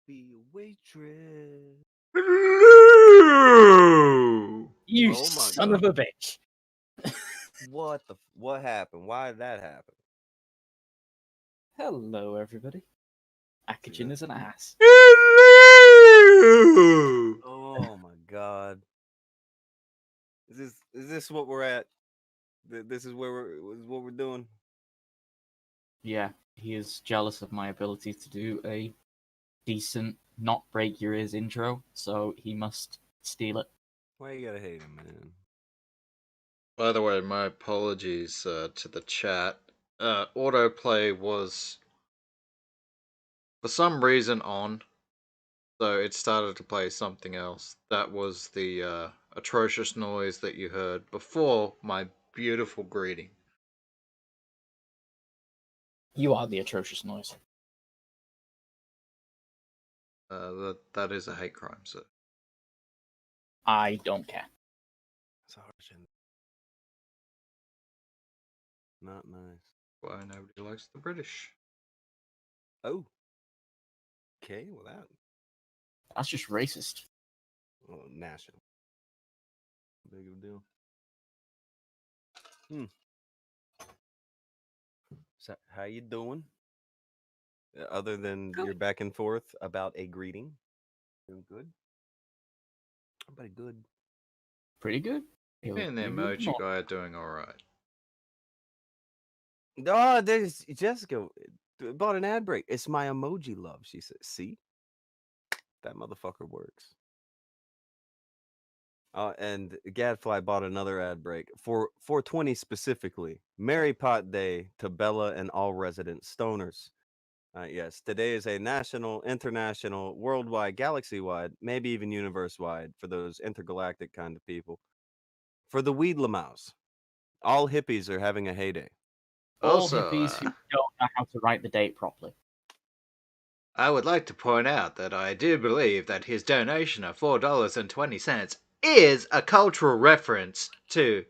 be a waitress. Hello! You Oh my son God. of a bitch. What happened? Why did that happen? Hello, everybody. Akujin is an ass. Hello! Oh my God. Is this what we're at? This is what we're doing. Yeah, he is jealous of my ability to do a decent, not break your ears intro, so he must steal it. Why you gotta hate him, man? By the way, my apologies to the chat. Autoplay was, for some reason, on, so it started to play something else. That was the atrocious noise that you heard before my beautiful greeting. You are the atrocious noise. That is a hate crime, so. I don't care. Sorry, not nice. Why nobody likes the British. Oh. Okay, well That's just racist. national. Big of a deal. So, how you doing? Other than Good. your back and forth about a greeting, doing good. Everybody good. Pretty good. Me and the emoji guy are doing alright. Oh, there's Jessica bought an ad break. It's my emoji love. She said, "See, that motherfucker works." And Gadfly bought another ad break for 420 specifically. Merry Pot Day to Bella and all resident stoners. Yes, today is a national, international, worldwide, galaxy-wide, maybe even universe-wide for those intergalactic kind of people. For the Weedlamaus, all hippies are having a heyday. All Also, hippies who don't know how to write the date properly. I would like to point out that I do believe that his donation of $4.20 is a cultural reference to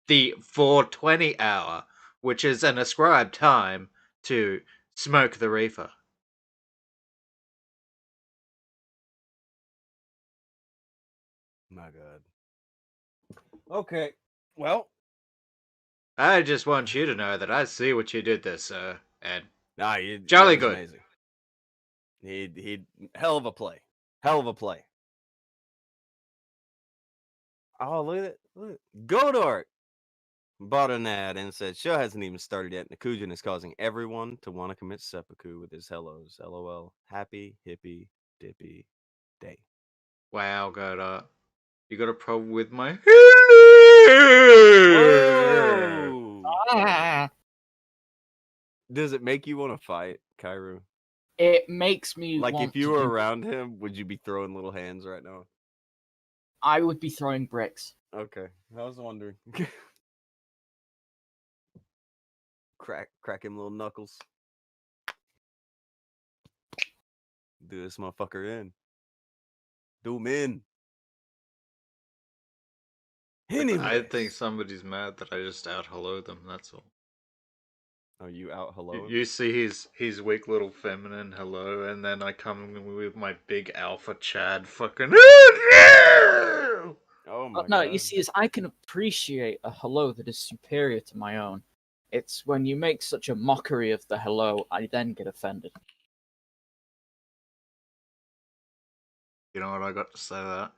the 420 hour, which is an ascribed time to smoke the reefer. My God. Okay, well, I just want you to know that I see what you did there, sir, and that jolly was good. amazing. He hell of a play. Hell of a play. Oh, look at it. Look. Godart bought an ad and said, show hasn't even started yet, and Akujin is causing everyone to want to commit seppuku with his hellos. LOL. Happy, hippie, dippy day. Wow, Goda. You got a problem with my Whoa! Ah! Does it make you want to fight, Kairu? It makes me Like, want if you to were do... around him, would you be throwing little hands right now? I would be throwing bricks. Okay, I was wondering. Crack him little knuckles. Do this motherfucker in. Do him in. Anyway, I think somebody's mad that I just out hello them, that's all. Are you out hello? You see his weak little feminine hello, and then I come with my big alpha Chad fucking. Oh my No, God. you see, is I can appreciate a hello that is superior to my own. It's when you make such a mockery of the hello, I then get offended. You know what I got to say to that?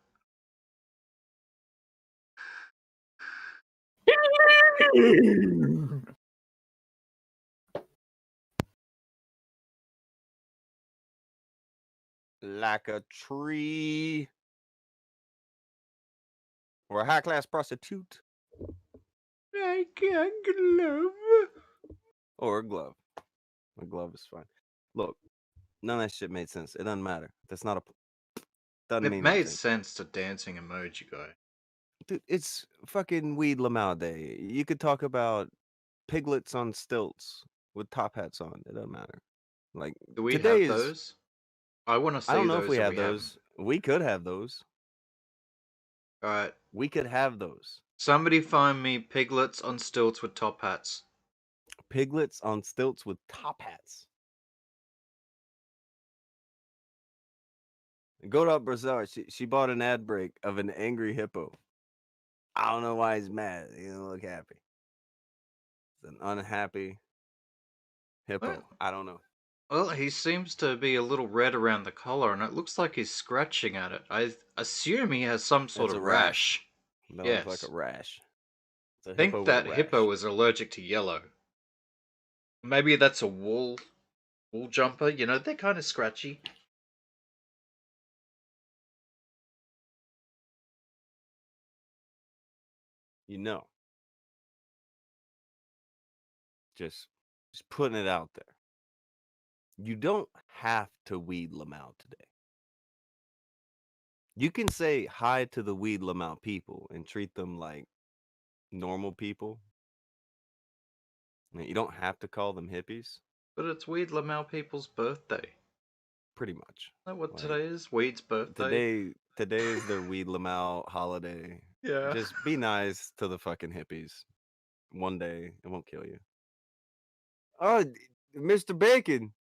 Like a tree. Or a high class prostitute. Like a glove. Or a glove. A glove is fine. Look, none of that shit made sense. It doesn't matter. That's not a. Doesn't It mean made anything. sense to dancing emoji guy. Dude, it's fucking Weed Lamau Day. You could talk about piglets on stilts with top hats on. It doesn't matter. Like, Do we today have is. those? I want to see I don't know if those we or have we those. haven't. We could have those. Alright. We could have those. Somebody find me piglets on stilts with top hats. Piglets on stilts with top hats. Go to Brazil. She bought an ad break of an angry hippo. I don't know why he's mad. He doesn't look happy. It's an unhappy hippo. Well, I don't know. well, he seems to be a little red around the collar, and it looks like he's scratching at it. I assume he has some sort It's a of rash. rash. That looks like Yes. a rash. It's a I hippo think with a that rash. hippo is allergic to yellow. Maybe that's a wool jumper. You know, they're kind of scratchy. You know. Just putting it out there. You don't have to weed Lamau today. You can say hi to the weed Lamau people and treat them like normal people. You don't have to call them hippies. But it's Weed Lamau people's birthday. Pretty much. Is that what Like, today is? Weed's birthday? Today is their weed Lamau holiday. Yeah. Just be nice to the fucking hippies. One day it won't kill you. Oh, Mr. Bacon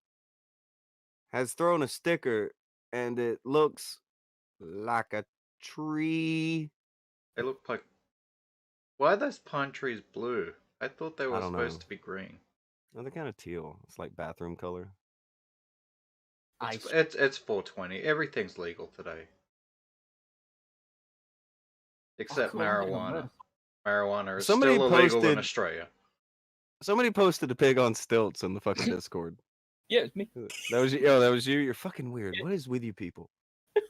has thrown a sticker and it looks like a tree. They look like. Why are those pine trees blue? I thought they I were don't supposed know. to be green. Oh, they're kind of teal. It's like bathroom color. It's 420. Everything's legal today. Except cool, I'm getting a marijuana. mess. Marijuana is Somebody still illegal in posted- Australia. Somebody posted a pig on stilts in the fucking Discord. Yeah, it's me. That was you. Yo, that was you. You're fucking weird. What is with you people?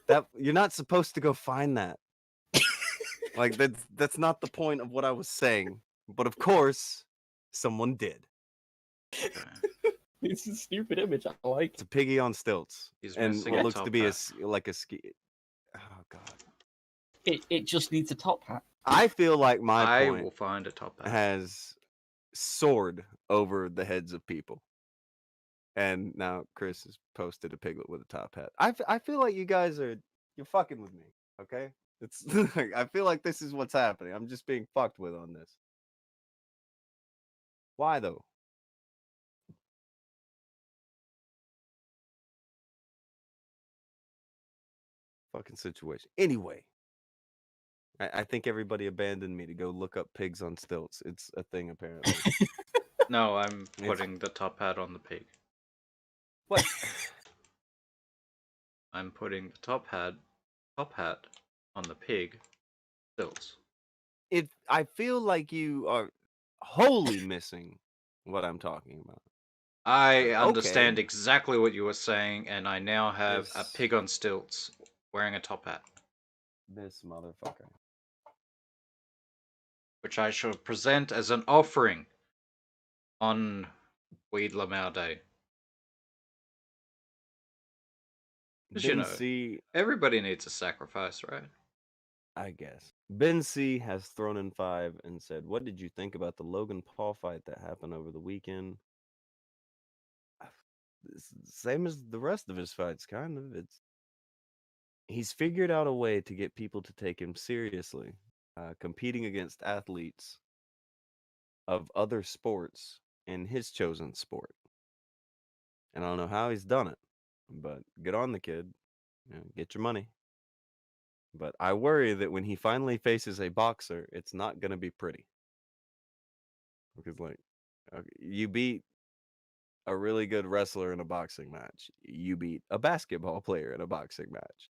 That you're not supposed to go find that. Like that's not the point of what I was saying. But of course, someone did. It's a stupid image. I like It's a piggy on stilts, He's and missing what a looks top to be hat. like a ski. Oh god. it. It just needs a top hat. I feel like my I point will find a top hat. has soared over the heads of people. And now Chris has posted a piglet with a top hat. I feel like you guys you're fucking with me, okay? It's I feel like this is what's happening. I'm just being fucked with on this. Why though? Fucking situation. Anyway, I think everybody abandoned me to go look up pigs on stilts. It's a thing apparently. No, I'm putting the top hat on the pig. What? I'm putting the top hat on the pig. Stilts. I feel like you are wholly missing what I'm talking about. I Like, understand okay. exactly what you were saying, and I now have a This- pig on stilts wearing a top hat, This motherfucker. which I shall present as an offering on Weed Lamau Day. Because, you Ben know, C, everybody needs a sacrifice, right? I guess. Ben C has thrown in 5 and said, "What did you think about the Logan Paul fight that happened over the weekend?" It's the same as the rest of his fights, kind of. He's figured out a way to get people to take him seriously, competing against athletes of other sports in his chosen sport. And I don't know how he's done it, but good on the kid. You know, get your money. But I worry that when he finally faces a boxer, it's not going to be pretty. Because, like, you beat a really good wrestler in a boxing match. You beat a basketball player in a boxing match.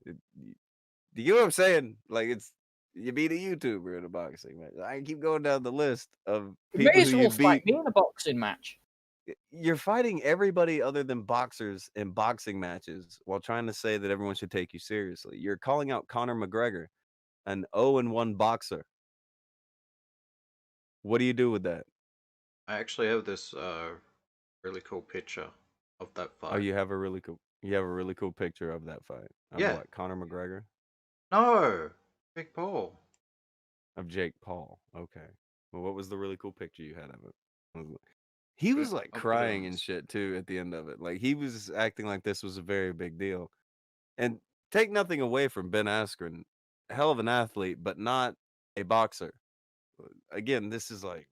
Do you know what I'm saying? Like, you beat a YouTuber in a boxing match. I keep going down the list of You people may as who well you fight beat. me in a boxing match. You're fighting everybody other than boxers in boxing matches while trying to say that everyone should take you seriously. You're calling out Conor McGregor, an 0-1 boxer. What do you do with that? I actually have this really cool picture of that fight. Oh, you have a really cool picture of that fight. Of Yeah. what? Conor McGregor? No! Big Paul. Of Jake Paul. Okay. Well, what was the really cool picture you had of it? He was like I'll put it on crying and this. shit too at the end of it. Like he was acting like this was a very big deal. And take nothing away from Ben Askren, hell of an athlete, but not a boxer. Again, this is like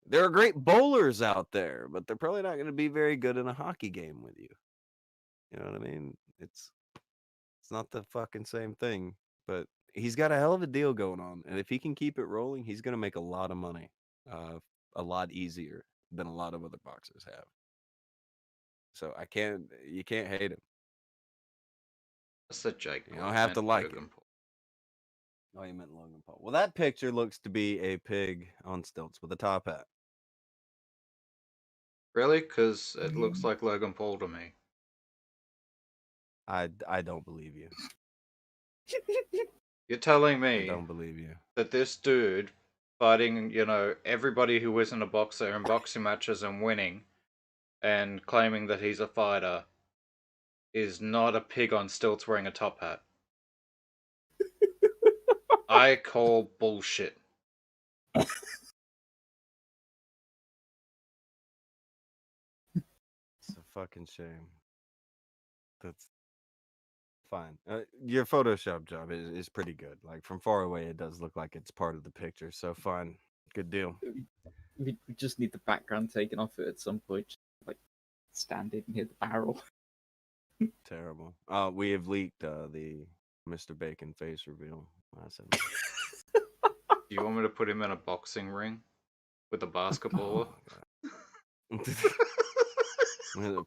there are great bowlers out there, but they're probably not going to be very good in a hockey game with you. You know what I mean? It's not the fucking same thing, but he's got a hell of a deal going on, and if he can keep it rolling, he's gonna make a lot of money, a lot easier than a lot of other boxers have. So you can't hate him. That's the Jake You Paul. don't I have to meant like Logan him. Paul. Oh, you meant Logan Paul. Well, that picture looks to be a pig on stilts with a top hat. Really? Because it looks like Logan Paul to me. I don't believe you. You're telling I me don't believe you. that this dude fighting, everybody who isn't a boxer in boxing matches and winning and claiming that he's a fighter is not a pig on stilts wearing a top hat. I call bullshit. It's a fucking shame. That's fine. Your Photoshop job is pretty good. Like from far away, it does look like it's part of the picture. So fine, good deal. We just need the background taken off it at some point, just, like standing near the barrel. Terrible. We have leaked the Mr. Bacon face reveal. I said, Do you want me to put him in a boxing ring with a basketballer?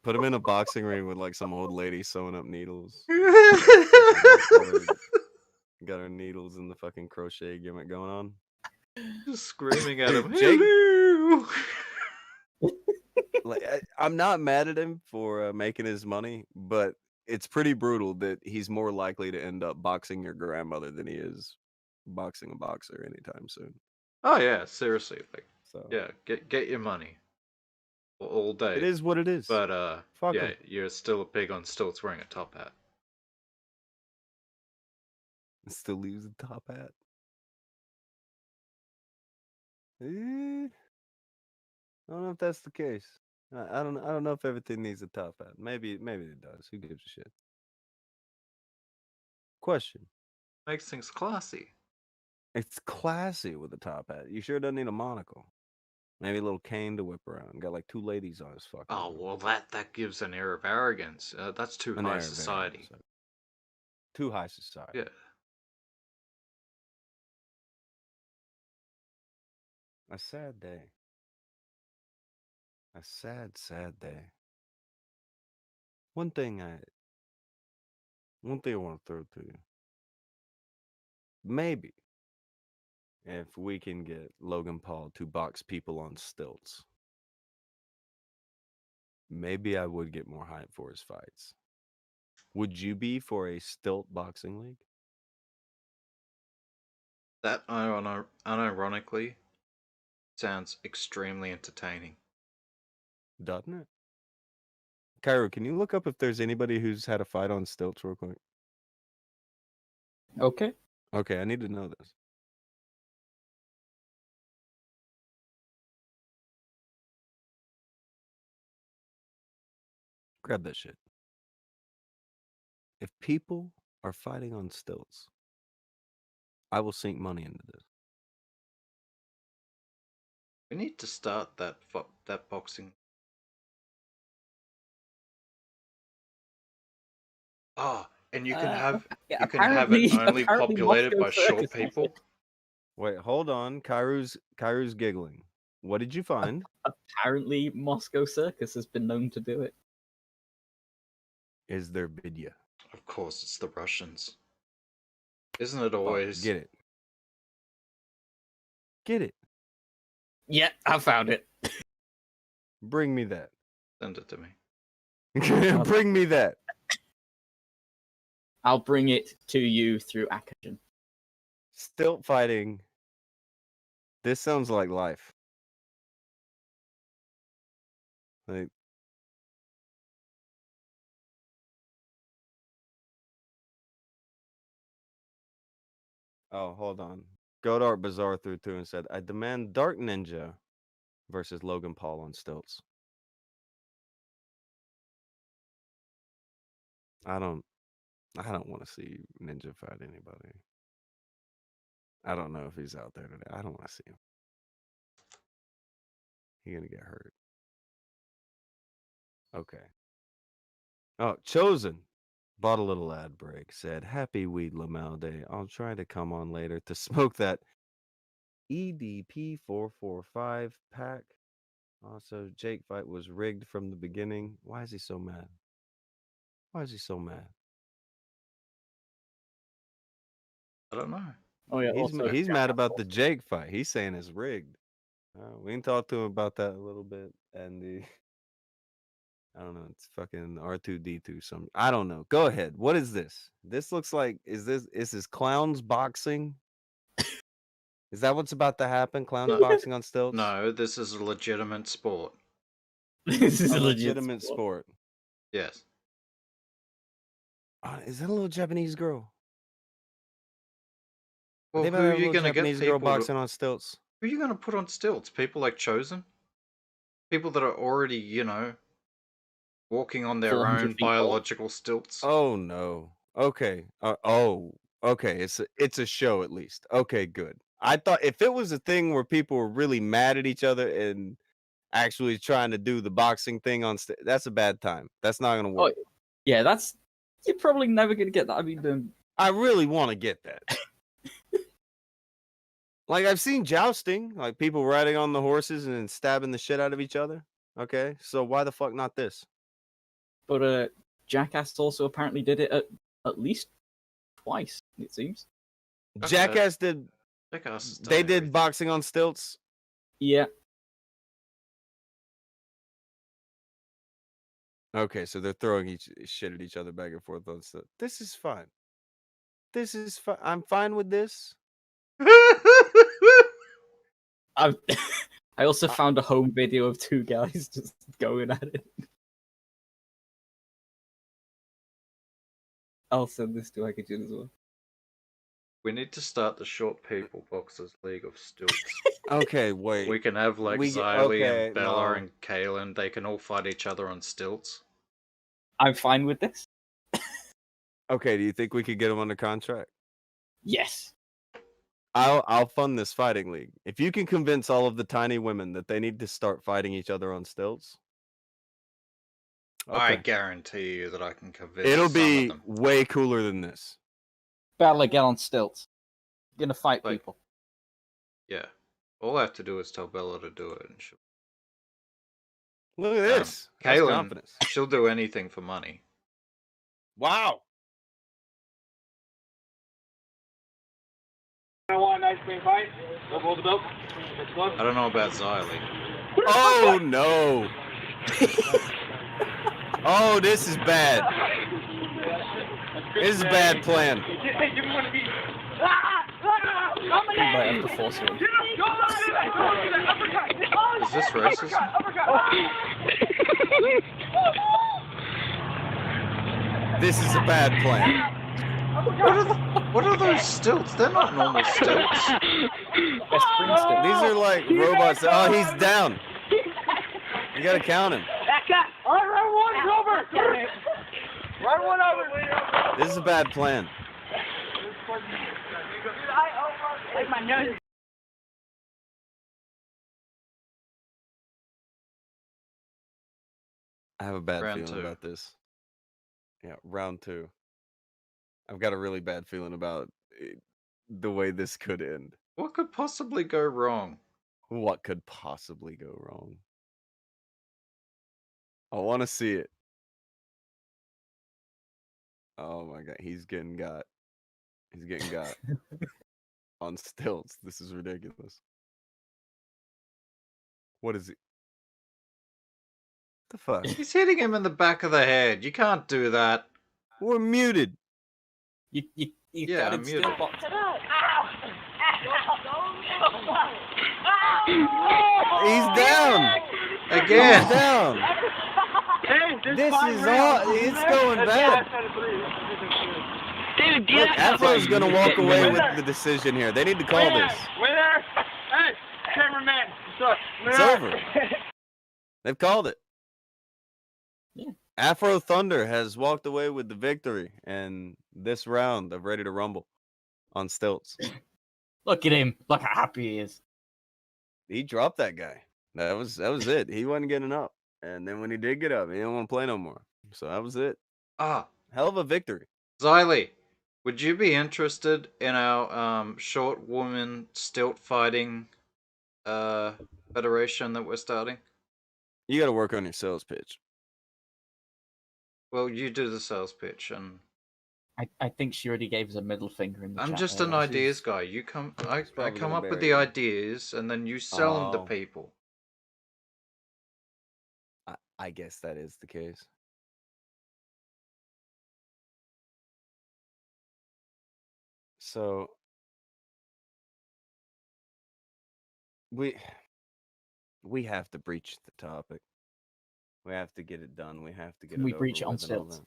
put him in a boxing ring with like some old lady sewing up needles. Got her needles in the fucking crochet gimmick going on. Just screaming at him. Jake- Hello! Like I'm not mad at him for making his money, but it's pretty brutal that he's more likely to end up boxing your grandmother than he is boxing a boxer anytime soon. Oh yeah, seriously. Like, So yeah, get your money all day. it is what it is. But Fuck yeah, 'em. you're still a pig on stilts wearing a top hat. Still leaves the top hat. I don't know if that's the case. I don't know if everything needs a top hat. Maybe it does. Who gives a shit? Question. Makes things classy. It's classy with a top hat. You sure doesn't need a monocle. Maybe a little cane to whip around. Got like two ladies on his fucking. Oh well, that gives an air of arrogance. That's too an high air of society. arrogance. Too high society. Yeah. A sad day. A sad, sad day. One thing I want to throw to you. Maybe if we can get Logan Paul to box people on stilts, maybe I would get more hype for his fights. Would you be for a stilt boxing league? That unironically sounds extremely entertaining. Doesn't it? Cairo, can you look up if there's anybody who's had a fight on stilts real quick? Okay. Okay, I need to know this. Grab that shit. If people are fighting on stilts, I will sink money into this. We need to start that boxing. Oh, and you can have yeah, you can have it only apparently populated Moscow by short Circus has people. it. Wait, hold on. Kairu's giggling. What did you find? Apparently, Moscow Circus has been known to do it. Is there video? Of course, it's the Russians. Isn't it Fuck, always? get it. Get it. Yeah, I found it. Bring me that. Send it to me. Bring me that. I'll bring it to you through Akujin. Stilt fighting. This sounds like life. Like, oh, hold on. Godart Bazaar threw through and said, I demand Dark Ninja versus Logan Paul on stilts. I don't want to see Ninja fight anybody. I don't know if he's out there today. I don't want to see him. He's gonna get hurt. Okay. Oh, Chosen bought a little ad break. Said, "Happy Weed Lamel Day. I'll try to come on later to smoke that EDP445 pack. Also, Jake fight was rigged from the beginning. Why is he so mad? Why is he so mad? I don't know. Oh yeah. Also, He's mad Jackass about the also- Jake fight. He's saying it's rigged. We can talk to him about that a little bit. And the I don't know. It's fucking R2D2. Some I don't know. Go ahead. What is this? This looks like is this clowns boxing? Is that what's about to happen? Clowns boxing on stilts? No, this is a legitimate sport. This is A a legit legitimate sport. Yes. Is that a little Japanese girl? Well, They who better are have a you little going to get Japanese girl people boxing on stilts. Who are you going to put on stilts? People like Chosen? People that are already, walking on their 400 own feet tall. biological stilts. Oh no. Okay. Okay. It's a show at least. Okay, good. I thought if it was a thing where people were really mad at each other and actually trying to do the boxing thing on that's a bad time. That's not gonna work. Yeah, you're probably never gonna get that. I mean, I really want to get that. Like I've seen jousting, like people riding on the horses and then stabbing the shit out of each other. Okay, so why the fuck not this? but Jackass also apparently did it at least twice. It seems. Okay. Jackass did. Jackass has done They did everything. boxing on stilts. Yeah. Okay, so they're throwing shit at each other back and forth on stuff. This is fine. This is fine. I'm fine with this. I also found a home video of two guys just going at it. I'll send this to Akujin as well. We need to start the Short People Boxers League of Stilts. Okay, wait. We can have like Xylee okay, and Bella no. and Kaylin. They can all fight each other on stilts. I'm fine with this. Okay, do you think we could get them under contract? Yes. I'll fund this fighting league. If you can convince all of the tiny women that they need to start fighting each other on stilts. Okay. I guarantee you that I can convince It'll some be of them. way cooler than this. Battle again on stilts. Gonna fight Like- people. Yeah. All I have to do is tell Bella to do it, and Look at this. That's Kaylin, confidence. she'll do anything for money. Wow. I want a nice clean fight. We'll hold the belt. I don't know about Xylee. Oh no. Oh, this is bad. This is a bad plan. Give me one of these. He might have to force him. Is this racist? This is a bad plan. What are those stilts? They're not normal stilts. Best spring stilt. These are like robots. Oh, he's down. You gotta count him. All right, run one over. Run one over. This is a bad plan. Like my nose. I have a bad Round feeling two. about this. Yeah, round two. I've got a really bad feeling about the way this could end. What could possibly go wrong? What could possibly go wrong? I want to see it. Oh my god, he's getting got. He's getting got on stilts. This is ridiculous. What is it? The fuck? He's hitting him in the back of the head. You can't do that. We're muted. You Yeah, got I'm it still muted. box. He's down. He's Again. down. This is all. It's going bad. David, Look, get Afro's gonna walk away with the decision here. They need to call this. Winner. Hey, cameraman. It's over. They've called it. Yeah. Afro Thunder has walked away with the victory in this round of Ready to Rumble on stilts. Look at him. Look how happy he is. He dropped that guy. That was it. He wasn't getting up. And then when he did get up, he didn't want to play no more. So that was it. Ah, Hell of a victory. Xylee, would you be interested in our short woman stilt fighting federation that we're starting? You got to work on your sales pitch. Well, you do the sales pitch, and I think she already gave us a middle finger in the I'm chat. just an Yeah, ideas she's guy. You come, I probably come gonna up with bury the you. ideas, and then you sell them to Oh, people. I guess that is the case. So we have to breach the topic. We have to get it done. We have to get Can it we over breach it on with and all stilts?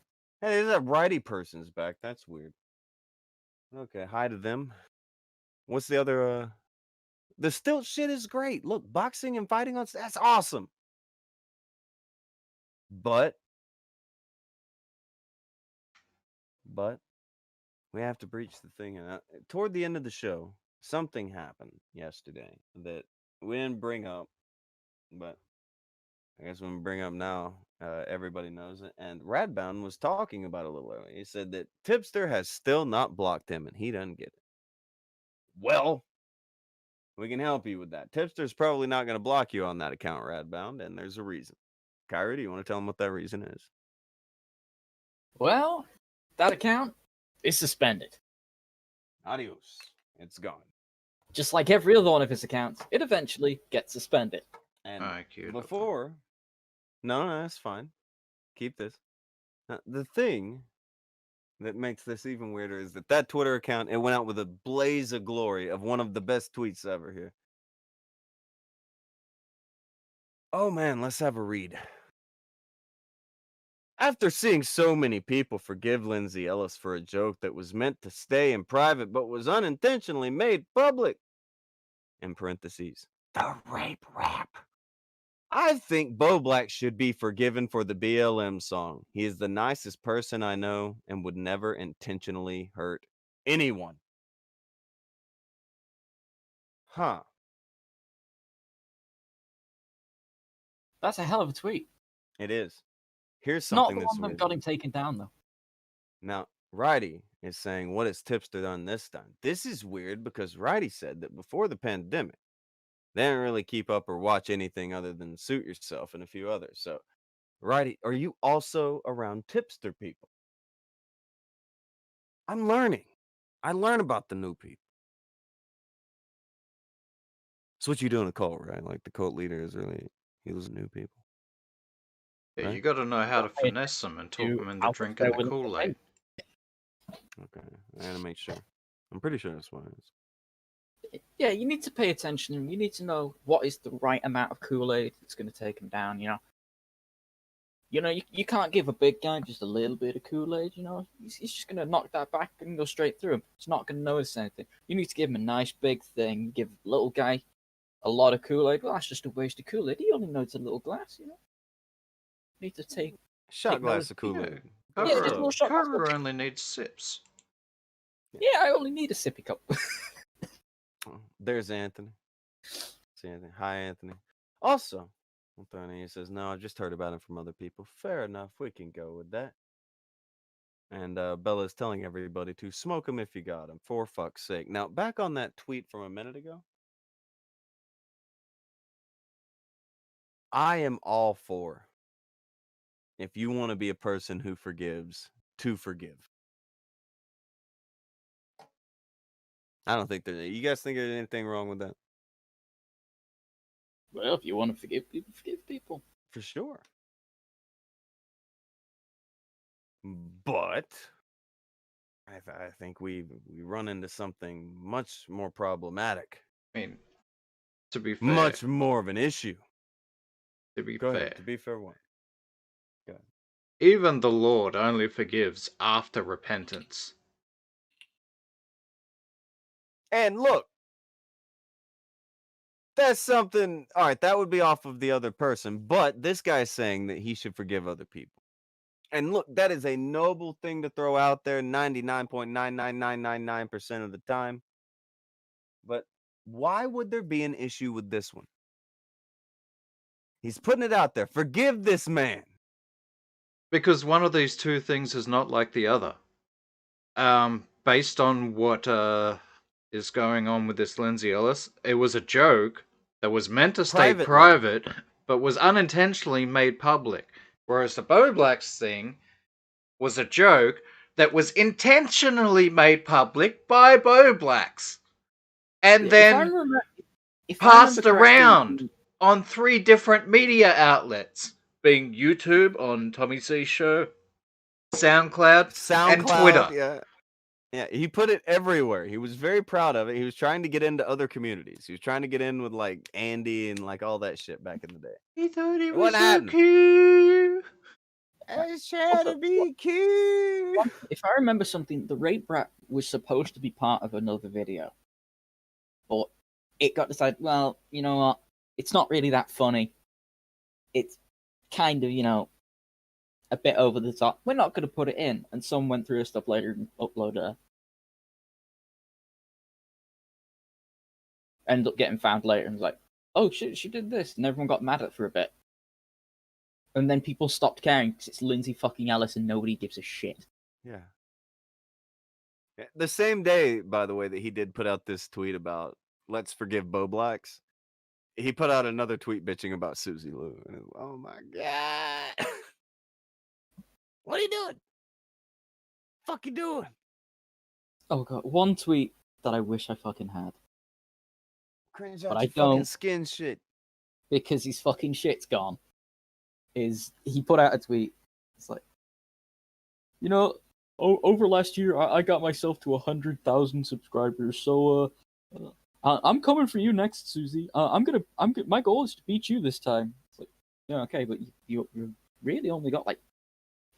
that. Hey, there's that righty person's back. That's weird. Okay, hi to them. What's the other? The stilt shit is great. Look, boxing and fighting that's awesome. But we have to breach the thing. And toward the end of the show, something happened yesterday that we didn't bring up, but I guess when we bring up now, everybody knows it. And Radbound was talking about it a little earlier. He said that Tipster has still not blocked him, and he doesn't get it. Well, we can help you with that. Tipster's probably not going to block you on that account, Radbound, and there's a reason. Kyrie, do you want to tell him what that reason is? Well, that account is suspended. Adios. It's gone. Just like every other one of his accounts, it eventually gets suspended. And cute. before, no, that's fine. Keep this. Now, the thing that makes this even weirder is that Twitter account, it went out with a blaze of glory of one of the best tweets ever here. Oh man, let's have a read. After seeing so many people forgive Lindsay Ellis for a joke that was meant to stay in private but was unintentionally made public, in parentheses, the rape rap, I think Bo Blacks should be forgiven for the BLM song. He is the nicest person I know and would never intentionally hurt anyone. Huh. That's a hell of a tweet. It is. Here's It's not something the that's one that got him taken down, though. Now, Righty is saying, what has Tipster done this time? This is weird because Righty said that before the pandemic, they didn't really keep up or watch anything other than Suit Yourself and a few others. So, Righty, are you also around Tipster people? I'm learning. I learn about the new people. That's what you do in a cult, right? Like the cult leader is really, he was new people. Yeah, Right? you got to know how to finesse them and talk them into drinking the Kool-Aid. Okay, I gotta make sure. I'm pretty sure that's what it is. Yeah, you need to pay attention. You need to know what is the right amount of Kool-Aid that's going to take him down, You know, you can't give a big guy just a little bit of Kool-Aid, He's just going to knock that back and go straight through him. He's not going to notice anything. You need to give him a nice big thing. Give the little guy a lot of Kool-Aid. Well, that's just a waste of Kool-Aid. He only knows a little glass, You need to take... Shot glass of Kool-Aid. Carter only needs sips. Yeah, I only need a sippy cup. There's Anthony. See Anthony. Hi, Anthony. Also, Anthony says, no, I just heard about him from other people. Fair enough. We can go with that. And Bella's telling everybody to smoke him if you got him, for fuck's sake. Now, back on that tweet from a minute ago. I am all for, if you want to be a person who forgives, to forgive. I don't think there's... You guys think there's anything wrong with that? Well, if you want to forgive people, forgive people. For sure. But I think we run into something much more problematic. I mean, to be fair, much more of an issue. To be Go fair, ahead. To be fair, what? Go ahead. Even the Lord only forgives after repentance. And look, that's something. All right, that would be off of the other person. But this guy's saying that he should forgive other people. And look, that is a noble thing to throw out there 99.99999% of the time. But why would there be an issue with this one? He's putting it out there. Forgive this man. Because one of these two things is not like the other. Based on what is going on with this Lindsay Ellis, it was a joke that was meant to stay Privately. private, but was unintentionally made public. Whereas the Bo Blacks thing was a joke that was intentionally made public by Bo Blacks, and then if I passed remember correctly, around on 3 different media outlets, being YouTube on Tommy C's show, SoundCloud, and Twitter. Yeah. Yeah, he put it everywhere. He was very proud of it. He was trying to get into other communities. He was trying to get in with like Andy and like all that shit back in the day. He thought it It was wasn't so happening. cute. It's trying to be cute. If I remember something, the Rape Brat was supposed to be part of another video. But it got decided, well, you know what? It's not really that funny. It's kind of, a bit over the top. We're not going to put it in. And someone went through her stuff later and uploaded it. Ended up getting found later and was like, oh shit, she did this. And everyone got mad at it for a bit. And then people stopped caring because it's Lindsay fucking Ellis and nobody gives a shit. Yeah. The same day, by the way, that he did put out this tweet about let's forgive Bo Blacks, he put out another tweet bitching about Susie Lou. And oh my god. What are you doing? Fuck you doing? Oh god, one tweet that I wish I fucking had. Cringe But out I your fucking don't. skin shit. Because his fucking shit's gone. Is he put out a tweet? It's like, over last year I got myself to 100,000 subscribers. So I'm coming for you next, Susie. My goal is to beat you this time. It's like, yeah, okay, but you really only got like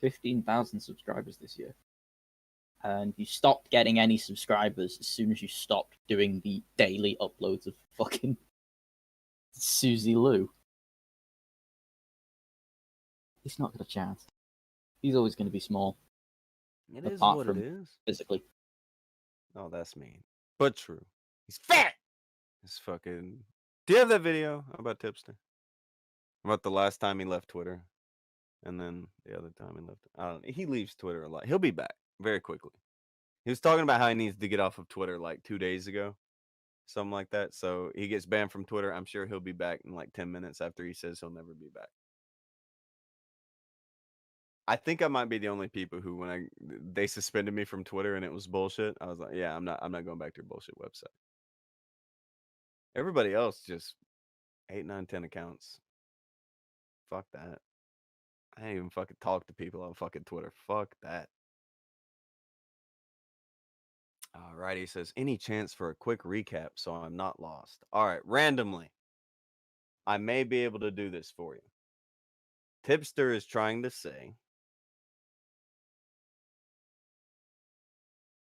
15,000 subscribers this year, and you stopped getting any subscribers as soon as you stopped doing the daily uploads of fucking Susie Lou. He's not got a chance. He's always going to be small. It is apart what from it is. physically. Oh, that's mean. But true. He's fat! It's fucking... Do you have that video about Tipster? About the last time he left Twitter? And then the other time he left... I don't know. He leaves Twitter a lot. He'll be back very quickly. He was talking about how he needs to get off of Twitter like 2 days ago. Something like that. So he gets banned from Twitter. I'm sure he'll be back in like 10 minutes after he says he'll never be back. I think I might be the only people who, when they suspended me from Twitter and it was bullshit, I was like, yeah, I'm not going back to your bullshit website. Everybody else just 8, 9, 10 accounts. Fuck that. I ain't even fucking talk to people on fucking Twitter. Fuck that. All right, he says, any chance for a quick recap so I'm not lost? All right, randomly. I may be able to do this for you. Tipster is trying to say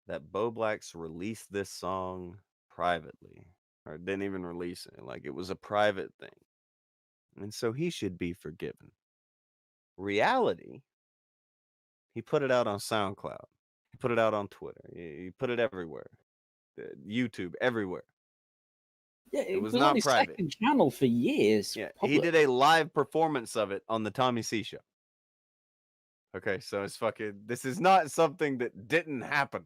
that Bo Blacks released this song privately, or didn't even release it. Like, it was a private thing. And so he should be forgiven. Reality, he put it out on SoundCloud. He put it out on Twitter. He put it everywhere. YouTube, everywhere. Yeah, it was not on his private. second channel for years. Yeah, public. he did a live performance of it on the Tommy C show. Okay, so it's fucking... This is not something that didn't happen.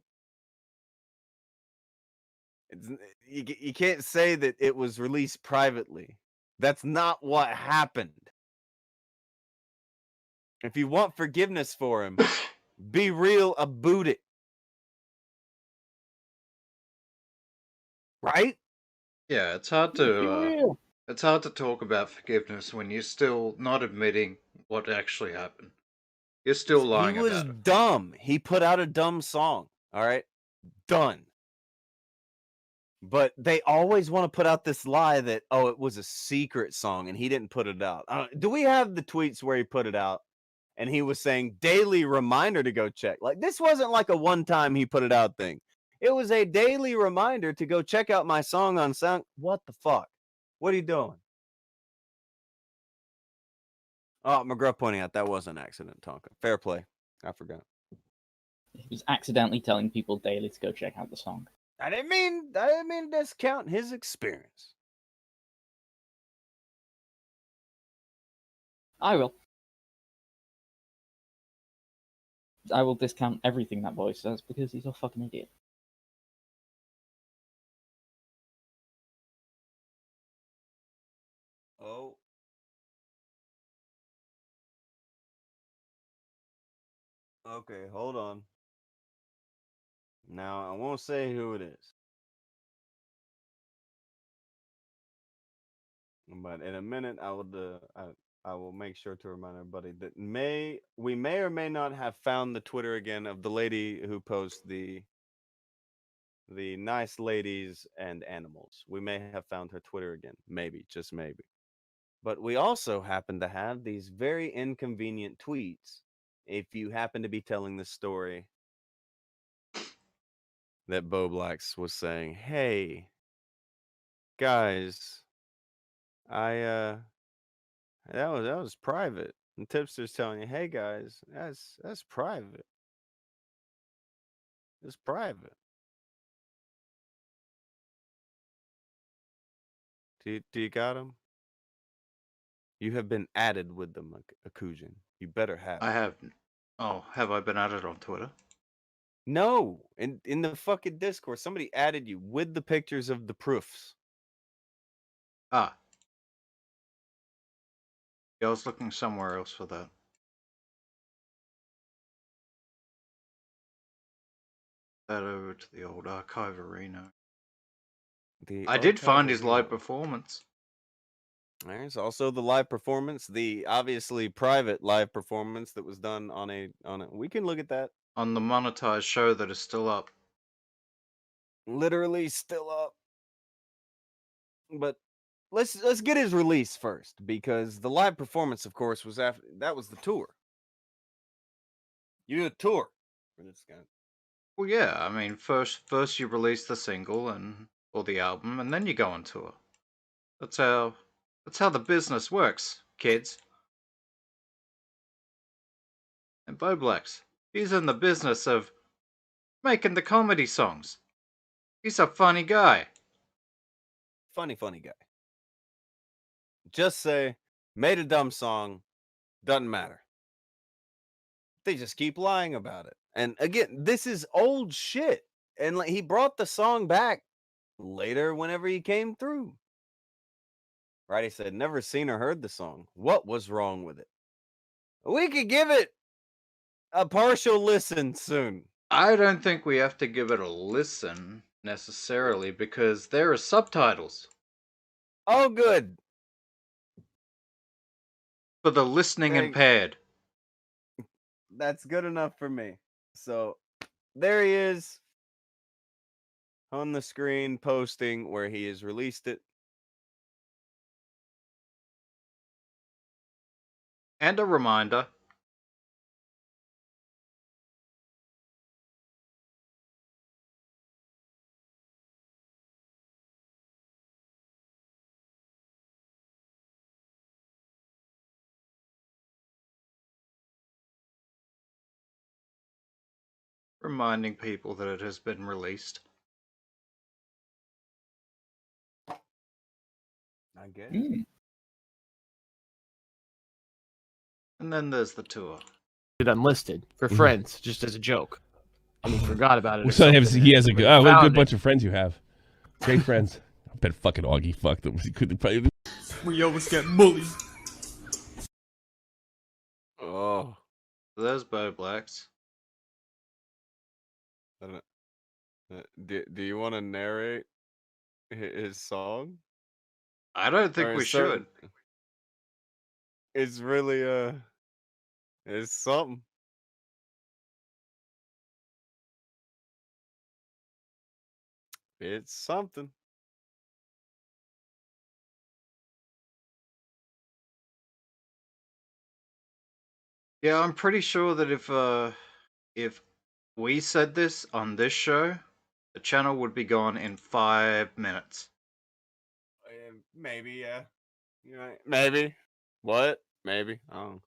You can't say that it was released privately. That's not what happened. If you want forgiveness for him, be real about it. Right? Yeah, it's hard to talk about forgiveness when you're still not admitting what actually happened. You're still lying He was about it. dumb. He put out a dumb song. All right? Done. But they always want to put out this lie that, oh, it was a secret song and he didn't put it out. Do we have the tweets where he put it out and he was saying daily reminder to go check? Like, this wasn't like a one-time he put it out thing. It was a daily reminder to go check out my song on Sound. What the fuck? What are you doing? Oh, McGruff pointing out that was an accident, Tonka. Fair play. I forgot. He was accidentally telling people daily to go check out the song. I didn't mean to discount his experience. I will. I will discount everything that boy says because he's a fucking idiot. Oh. Okay, hold on. Now, I won't say who it is. But in a minute, I will make sure to remind everybody that we may or may not have found the Twitter again of the lady who posts the nice ladies and animals. We may have found her Twitter again, maybe, just maybe. But we also happen to have these very inconvenient tweets. If you happen to be telling the story that Bo Blacks was saying, "Hey guys, I that was private." And Tipster's telling you, "Hey guys, that's private. It's private." Do you got him? You have been added with them, Akujin. You better have. I have. Oh, have I been added on Twitter? No, in the fucking Discord, somebody added you with the pictures of the proofs. Ah. Yeah, I was looking somewhere else for that. That over to the old archive arena. I did find his live performance. There's also the live performance, the obviously private live performance that was done on a. We can look at that. On the monetized show that is still up. Literally still up. But let's get his release first, because the live performance, of course, was after that was the tour. You did a tour for this guy. Well, yeah. I mean, first you release the single or the album, and then you go on tour. That's how the business works, kids. And Bo Blacks, he's in the business of making the comedy songs. He's a funny guy. Funny guy. Just say, made a dumb song, doesn't matter. They just keep lying about it. And again, this is old shit. And like, he brought the song back later whenever he came through. Right? He said, never seen or heard the song. What was wrong with it? We could give it a partial listen soon. I don't think we have to give it a listen necessarily because there are subtitles. Oh, good. For the listening impaired. That's good enough for me. So there he is on the screen posting where he has released it. And a reminder. Reminding people that it has been released. I guess. And then there's the tour. It unlisted for friends, just as a joke. And he forgot about it. Well, so he has a good, what a good bunch of friends you have. Great friends. I bet fucking Augie fucked them. He couldn't probably. We always get bullied. Oh. So there's Bo Blacks. Do you want to narrate his song? I don't think we should. It's really it's something. It's something. Yeah, I'm pretty sure that if we said this on this show, the channel would be gone in 5 minutes. Maybe, yeah. You're right. Maybe. What? Maybe. Oh.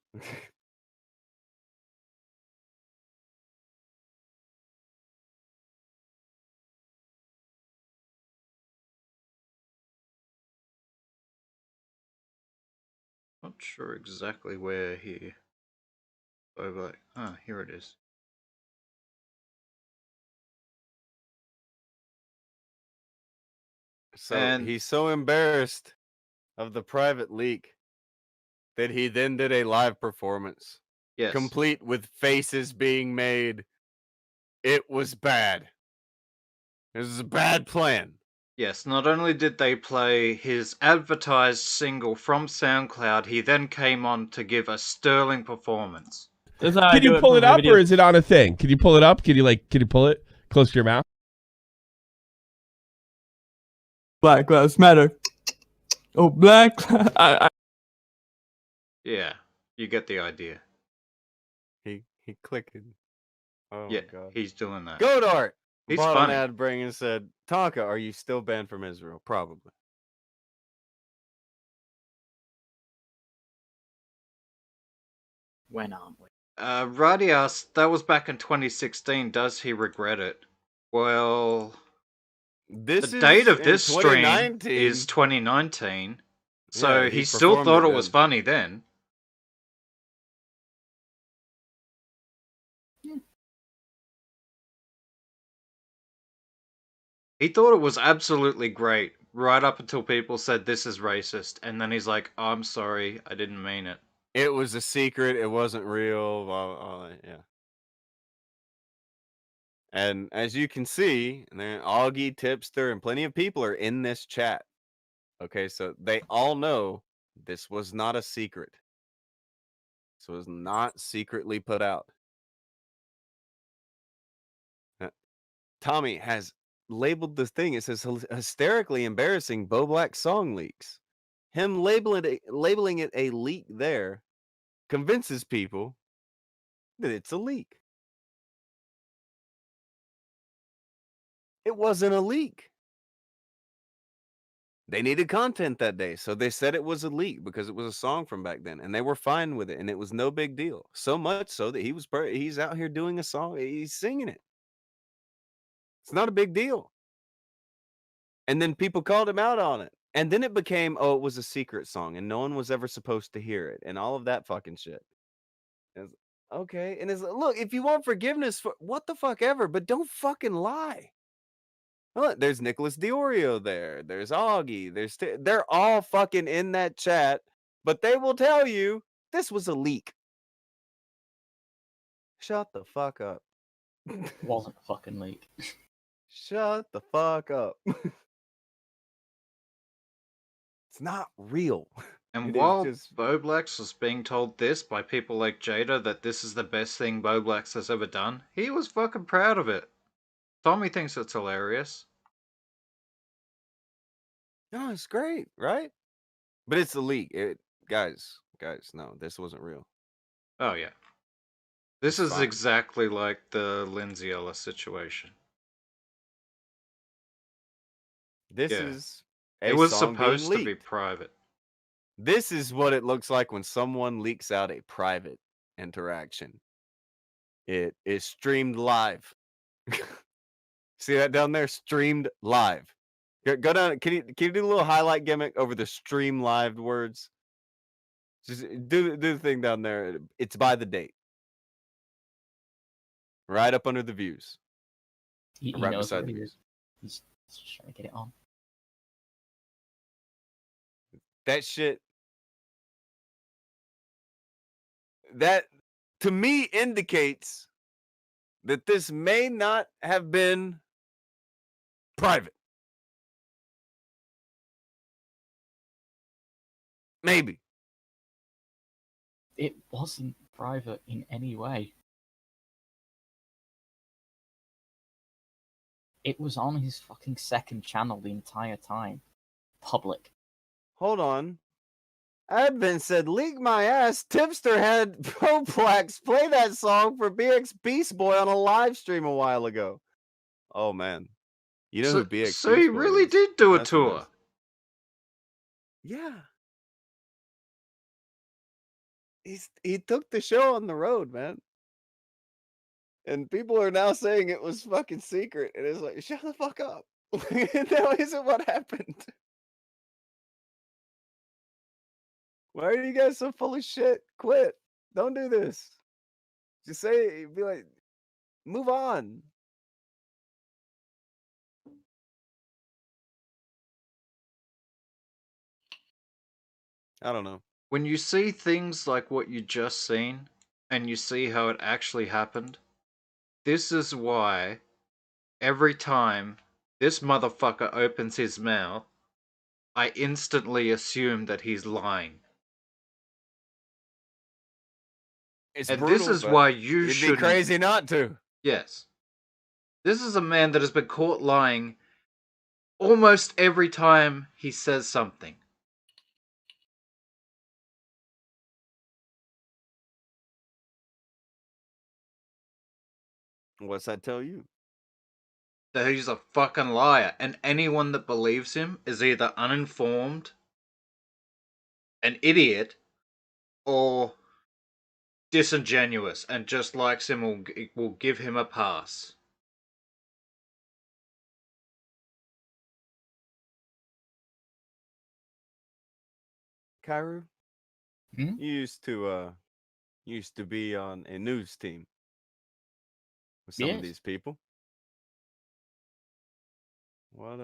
Not sure exactly where he. Oh, but here it is. So And- he's so embarrassed of the private leak that he then did a live performance, Yes. complete with faces being made. It was bad. It was a bad plan. Yes, not only did they play his advertised single from SoundCloud, he then came on to give a sterling performance. Can you pull it up, or is it on a thing? Can you pull it up? Can you pull it close to your mouth? Black Lives Matter. Oh, Black. Yeah, you get the idea. He clicked. Oh Yeah, my god. he's doing that. Godart He's bought funny. an ad bring and said, "Tonka, are you still banned from Israel?" Probably. When aren't we? Roddy asked, that was back in 2016. Does he regret it? Well, This the date of in this stream 2019. is 2019. So Yeah, he still performed thought it it was then. funny then. He thought it was absolutely great, right up until people said this is racist, and then he's like, oh, I'm sorry, I didn't mean it. It was a secret. It wasn't real. Yeah. And as you can see, Augie, Tipster, and plenty of people are in this chat. Okay, so they all know this was not a secret. This was not secretly put out. Tommy has labeled this thing. It says hysterically embarrassing Bo Black song leaks. Him labeling it a leak there convinces people that it's a leak. It wasn't a leak. They needed content that day, so they said it was a leak because it was a song from back then, and they were fine with it, and it was no big deal. So much so that he's out here doing a song, he's singing it. It's not a big deal. And then people called him out on it, and then it became, oh, it was a secret song, and no one was ever supposed to hear it, and all of that fucking shit. Okay, and it's look, if you want forgiveness for what the fuck ever, but don't fucking lie. Look, there's Nicholas Diorio there. There's Augie. They're all fucking in that chat, but they will tell you this was a leak. Shut the fuck up. It wasn't a fucking leak. Shut the fuck up. It's not real. And It is while just- Bo Blacks was being told this by people like Jada that this is the best thing Bo Blacks has ever done, he was fucking proud of it. Tommy thinks it's hilarious. No, it's great, right? But it's a leak. Guys, no, this wasn't real. Oh yeah. This It's is fine. exactly like the Lindsay Ellis situation. This Yeah. is It a was song being supposed to be leaked. private. This is what it looks like when someone leaks out a private interaction. It is streamed live. See that down there? Streamed live. Go down. Can you do a little highlight gimmick over the stream live words? Just do the thing down there. It's by the date. Right up under the views. He Right knows beside what the he views. is. He's just trying to get it on. That shit. That to me indicates that this may not have been private. Maybe. It wasn't private in any way. It was on his fucking second channel the entire time. Public. Hold on. Advent said, leak my ass. Tipster had Bo Blacks play that song for BX Beast Boy on a live stream a while ago. Oh, man. You know who BX So he Beast Boy really is. did do a That's the tour. best. Yeah. He took the show on the road, man. And people are now saying it was fucking secret. And it's like, shut the fuck up. That isn't what happened. Why are you guys so full of shit? Quit. Don't do this. Just say, be like, move on. I don't know. When you see things like what you just seen, and you see how it actually happened, this is why every time this motherfucker opens his mouth, I instantly assume that he's lying. It's And brutal, this is but why you it'd be shouldn't. crazy not to. Yes. This is a man that has been caught lying almost every time he says something. What's that tell you? That he's a fucking liar, and anyone that believes him is either uninformed, an idiot, or disingenuous and just likes him or will give him a pass. Kairu, Hmm? you used to be on a news team with some of Yes. these people. What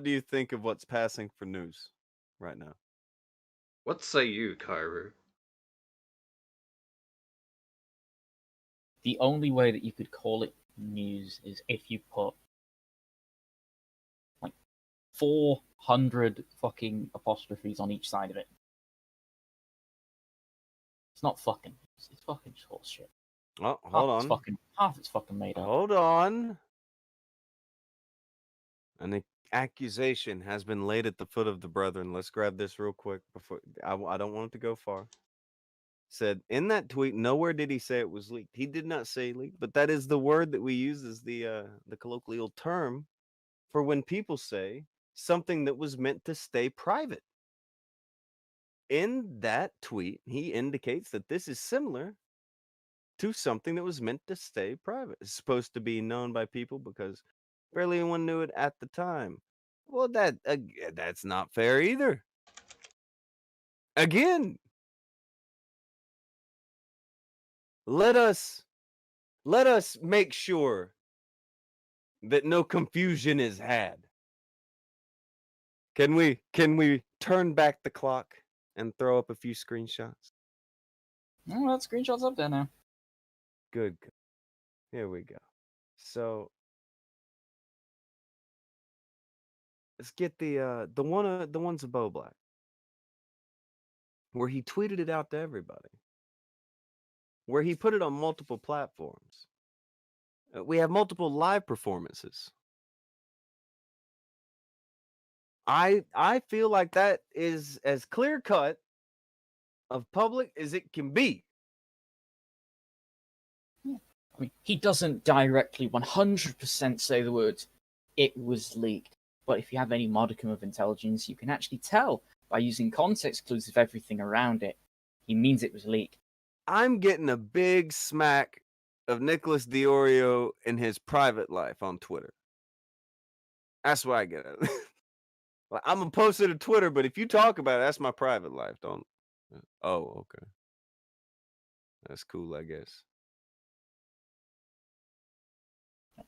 do you think of what's passing for news right now? What say you, Kairu? The only way that you could call it news is if you put like 400 fucking apostrophes on each side of it. It's not fucking news. It's fucking horse shit. Oh, hold on. Half it's fucking made up. Hold on. An accusation has been laid at the foot of the brethren. Let's grab this real quick before I don't want it to go far. Said in that tweet, nowhere did he say it was leaked. He did not say leaked, but that is the word that we use as the colloquial term for when people say something that was meant to stay private. In that tweet, he indicates that this is similar to something that was meant to stay private. It's supposed to be known by people because barely anyone knew it at the time. Well, that's not fair either. Again, let us make sure that no confusion is had. Can we turn back the clock and throw up a few screenshots? Oh, that screenshot's up there now. Good. Here we go. So let's get the ones of Bo Black, where he tweeted it out to everybody, where he put it on multiple platforms. We have multiple live performances. I feel like that is as clear cut of public as it can be. I mean, he doesn't directly 100% say the words, "it was leaked." But if you have any modicum of intelligence, you can actually tell by using context clues of everything around it. He means it was leaked. I'm getting a big smack of Nicholas Diorio in his private life on Twitter. That's what I get at it. Like, I'm gonna post it to Twitter, but if you talk about it, that's my private life. Don't. Oh, okay. That's cool, I guess.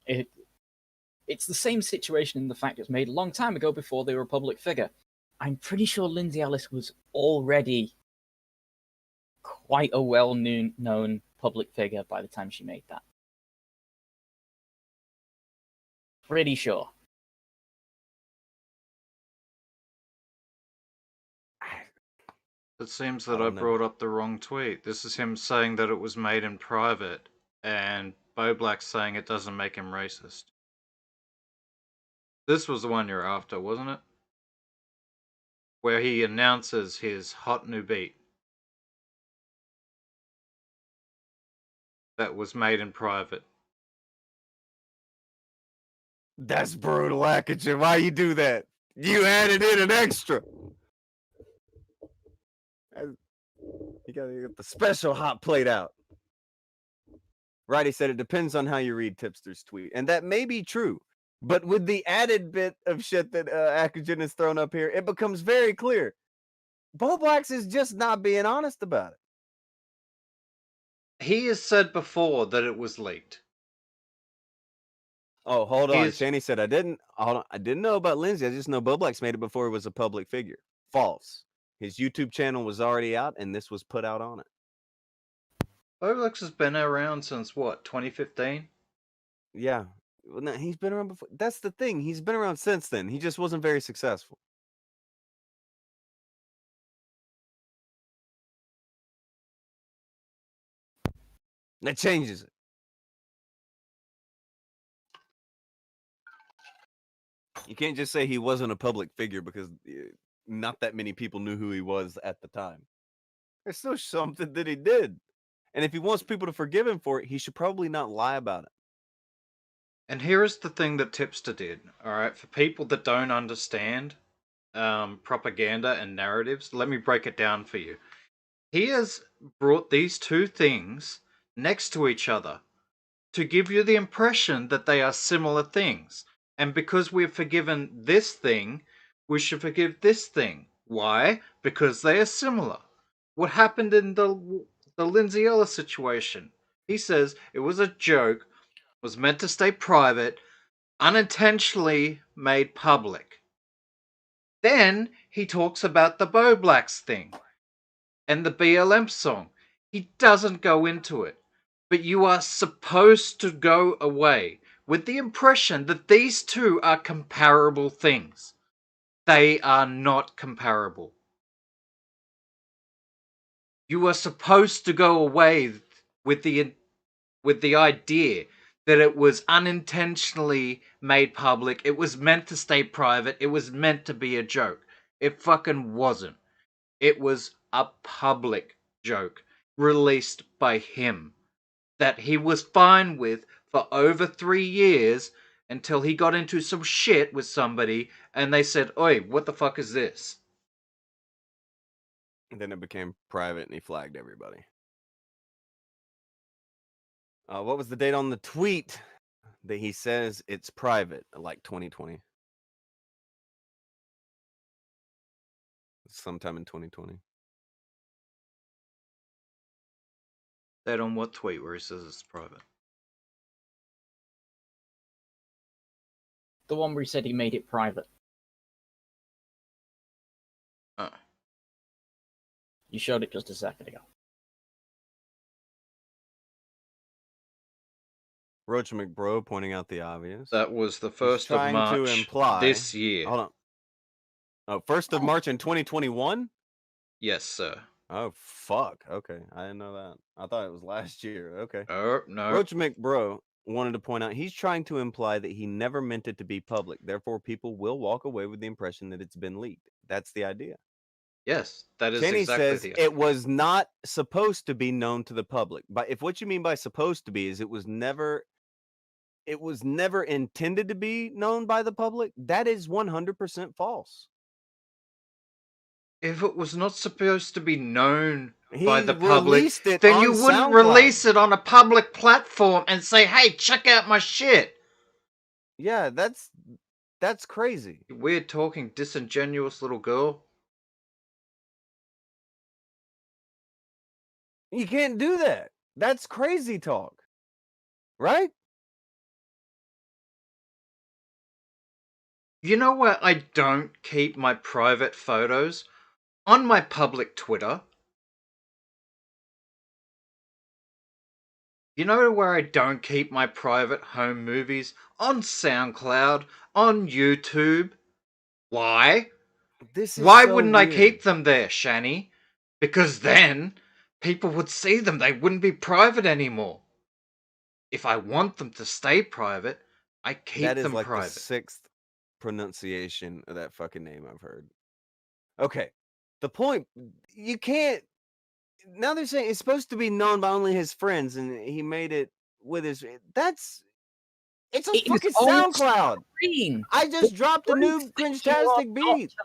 It's the same situation in the fact it was made a long time ago before they were a public figure. I'm pretty sure Lindsay Ellis was already quite a well-known public figure by the time she made that. Pretty sure. It seems I that I don't know. brought up the wrong tweet. This is him saying that it was made in private, and Bo Black's saying it doesn't make him racist. This was the one you're after, wasn't it? Where he announces his hot new beat that was made in private. That's brutal, Akujin. Why you do that? You added in an extra. You got the special hot plate out. Right, he said it depends on how you read Tipster's tweet. And that may be true. But with the added bit of shit that Akujin has thrown up here, it becomes very clear. Bo Blacks is just not being honest about it. He has said before that it was leaked. Oh, hold on. He's- Shanny said, I didn't know about Lindsay. I just know Bo Blacks made it before he was a public figure. False. His YouTube channel was already out, and this was put out on it. Bo Blacks has been around since what, 2015? Yeah. Well, no, he's been around before. That's the thing. He's been around since then. He just wasn't very successful. That changes it. You can't just say he wasn't a public figure because not that many people knew who he was at the time. There's still something that he did. And if he wants people to forgive him for it, he should probably not lie about it. And here is the thing that Tipster did, alright? For people that don't understand propaganda and narratives, let me break it down for you. He has brought these two things next to each other to give you the impression that they are similar things. And because we've forgiven this thing, we should forgive this thing. Why? Because they are similar. What happened in the Lindsay Ellis situation? He says it was a joke, was meant to stay private, unintentionally made public. Then he talks about the Bo Blacks thing and the BLM song. He doesn't go into it. But you are supposed to go away with the impression that these two are comparable things. They are not comparable. You are supposed to go away with the idea that it was unintentionally made public. It was meant to stay private. It was meant to be a joke. It fucking wasn't. It was a public joke released by him that he was fine with for over 3 years until he got into some shit with somebody and they said, "Oi, what the fuck is this?" And then it became private and he flagged everybody. What was the date on the tweet that he says it's private, like 2020? Sometime in 2020. That on what tweet where he says it's private? The one where he said he made it private. Oh. You showed it just a second ago. Roach McBro pointing out the obvious. That was the 1st of March to imply, this year. Hold on. Oh, 1st of March in 2021? Yes, sir. Oh, fuck. Okay. I didn't know that. I thought it was last year. Okay. Oh, no. Roach McBro wanted to point out he's trying to imply that he never meant it to be public. Therefore, people will walk away with the impression that it's been leaked. That's the idea. Yes, that is Kenny exactly says the it was not supposed to be known to the public. But if what you mean by supposed to be is it was never intended to be known by the public, that is 100% false. If it was not supposed to be known by the public, released it then on you wouldn't SoundCloud. release it on a public platform and say, "Hey, check out my shit." Yeah, that's crazy. You weird talking, disingenuous little girl. You can't do that. That's crazy talk. Right? You know where I don't keep my private photos? On my public Twitter. You know where I don't keep my private home movies? On SoundCloud, on YouTube. Why? Why wouldn't I keep them there, Shani? Because then people would see them. They wouldn't be private anymore. If I want them to stay private, I keep them private. That is like the 6th pronunciation of that fucking name I've heard. Okay. The point, you can't. Now they're saying it's supposed to be known by only his friends, and he made it with his. It's a fucking SoundCloud. I just dropped a new cringe-tastic beat.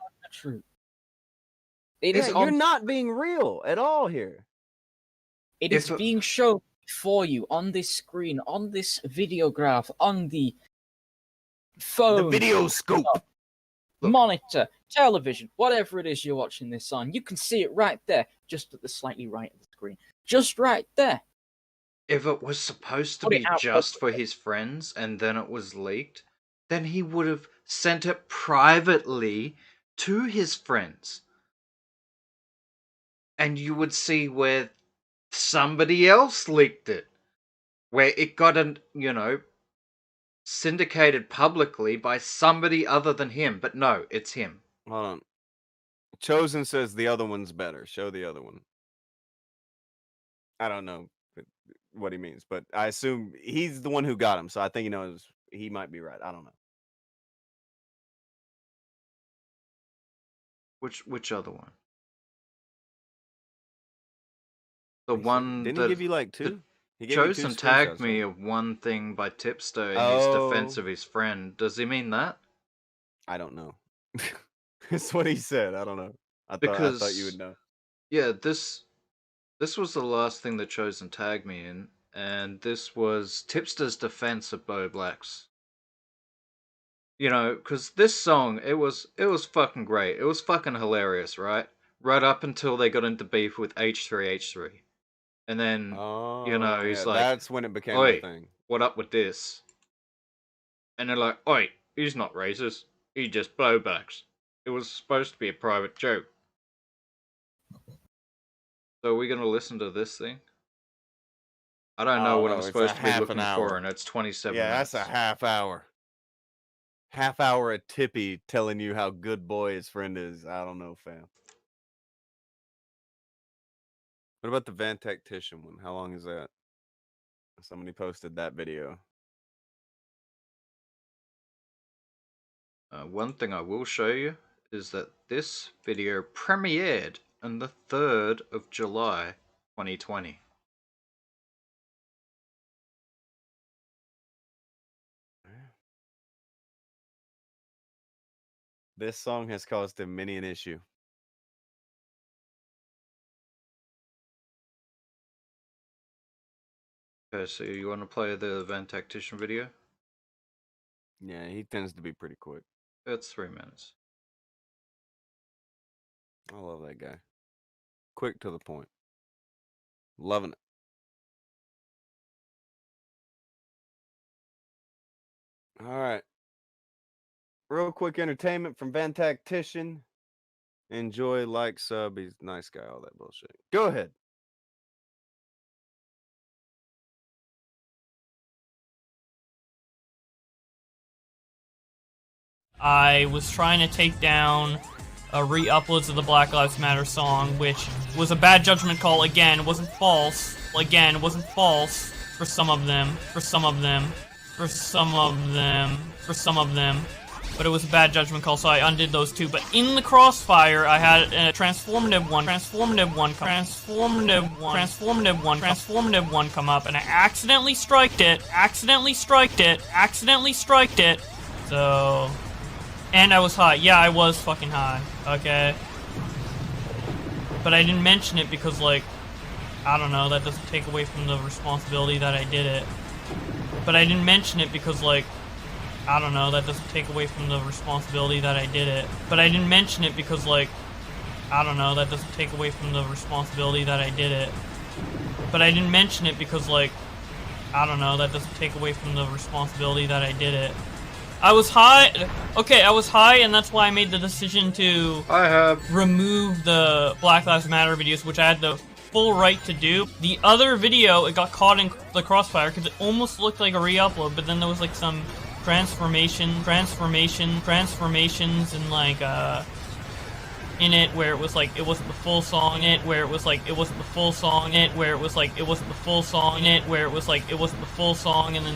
You're not being real at all here. It is being shown for you on this screen, on this videograph, on the phone, the video scope, monitor, television, whatever it is you're watching this on. You can see it right there, just at the slightly right of the screen. Just right there. If it was supposed to be just for his friends and then it was leaked, then he would have sent it privately to his friends. and you would see where somebody else leaked it, where it got syndicated publicly by somebody other than him. But no, it's him. Hold on. Chosen says the other one's better. Show the other one. I don't know what he means, but I assume he's the one who got him, so I think he might be right. I don't know. Which other one? The one didn't that he give you like two? He gave Chosen you two tagged screenshots, me right? of one thing by Tipster in his defense of his friend. Does he mean that? I don't know. That's what he said. I don't know. I thought you would know. Yeah, this was the last thing that Chosen tagged me in, and this was Tipster's defense of Bo Blacks. Because this song, it was fucking great. It was fucking hilarious, right? Right up until they got into beef with H3H3. And then, he's like, that's when it became "Oi, a thing. what up with this?" And they're like, "Oi, he's not racist. He just Bo Blacks. It was supposed to be a private joke." So are we going to listen to this thing? I don't know what I'm supposed to be looking for, and it's 27 minutes. That's a half hour. Half hour of Tippy telling you how good boy his friend is. I don't know, fam. What about the Van Tactician one? How long is that? Somebody posted that video. One thing I will show you is that this video premiered on the 3rd of July, 2020. This song has caused him many an issue. Okay, so you want to play the Van Tactician video? Yeah, he tends to be pretty quick. It's 3 minutes. I love that guy. Quick to the point. Loving it. All right. Real quick entertainment from Van Tactician. Enjoy, like, sub. He's a nice guy, all that bullshit. Go ahead. I was trying to take down re-uploads of the Black Lives Matter song, which was a bad judgment call. Again, wasn't false. Again, wasn't false for some of them. For some of them. For some of them. For some of them. But it was a bad judgment call, so I undid those two. But in the crossfire, I had a transformative one come up, and I accidentally striked it. So, and I was high. Yeah, I was fucking high. Okay. But I didn't mention it because, like, I don't know, that doesn't take away from the responsibility that I did it. But I didn't mention it because, like, I don't know, that doesn't take away from the responsibility that I did it. But I didn't mention it because, like, I don't know, that doesn't take away from the responsibility that I did it. But I didn't mention it because, like, I don't know, that doesn't take away from the responsibility that I did it. I was high. Okay, I was high, and that's why I made the decision to remove the Black Lives Matter videos, which I had the full right to do. The other video, it got caught in the crossfire because it almost looked like a re-upload, but then there was like some transformations and like in it where it was like it wasn't the full song, and then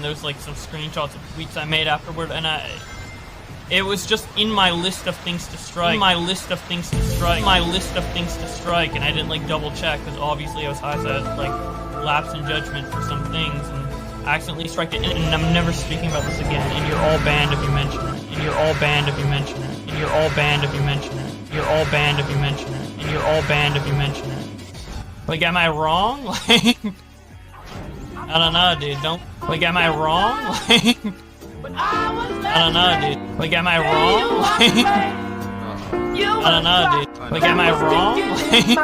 there was like some screenshots of tweets I made afterward, and it was just in my list of things to strike, and I didn't like double check because obviously I was high, so I had like lapse in judgment for some things and accidentally striked it, and I'm never speaking about this again, and you're all banned if you mention it, and you're all banned if you mention it, and you're all banned if you mention it, you're all banned if you mention it, and you're all banned if you mention it. Like, am I wrong? Like, I don't know, dude, like, am I wrong? Like, I don't know, dude. Like, am I wrong? Like, I don't know, dude. Like, am I wrong? Like,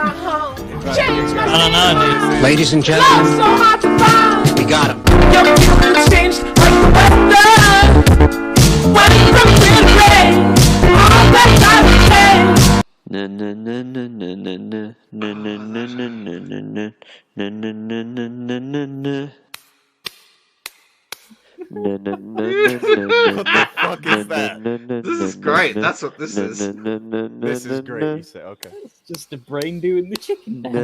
I don't know, dude. Ladies and gentlemen, we got him. Changed like the weather. When from the rain, all that I became. great. That's what this is. This is great. You say okay. It's just the brain doing the chicken dance.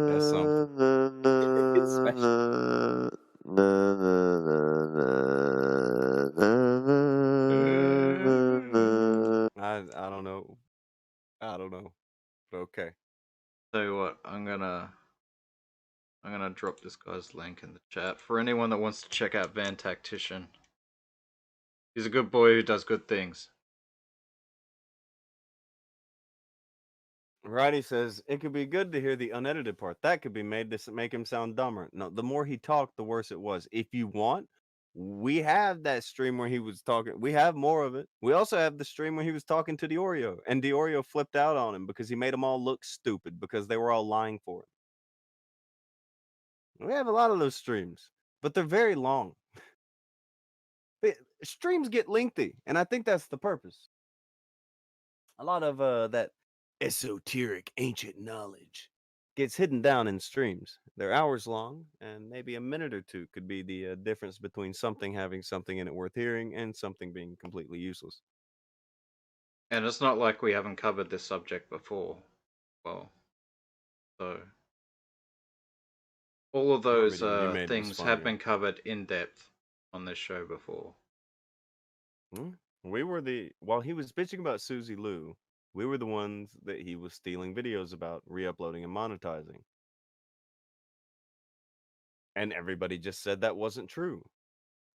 That's something. It's special. I don't know. I don't know. But okay. Tell you what, I'm gonna drop this guy's link in the chat for anyone that wants to check out Van Tactician. He's a good boy who does good things. Righty says it could be good to hear the unedited part. That could be made to make him sound dumber. No, the more he talked, the worse it was. If you want, we have that stream where he was talking. We have more of it. We also have the stream where he was talking to Diorio, and Diorio flipped out on him because he made them all look stupid because they were all lying for him. We have a lot of those streams, but they're very long. Streams get lengthy, and I think that's the purpose. A lot of that esoteric ancient knowledge gets hidden down in streams. They're hours long, and maybe a minute or two could be the difference between something having something in it worth hearing and something being completely useless. And it's not like we haven't covered this subject before. Well, so all of those things have been covered in depth on this show before. We were while he was bitching about Susie Lou, we were the ones that he was stealing videos about, re-uploading and monetizing. And everybody just said that wasn't true,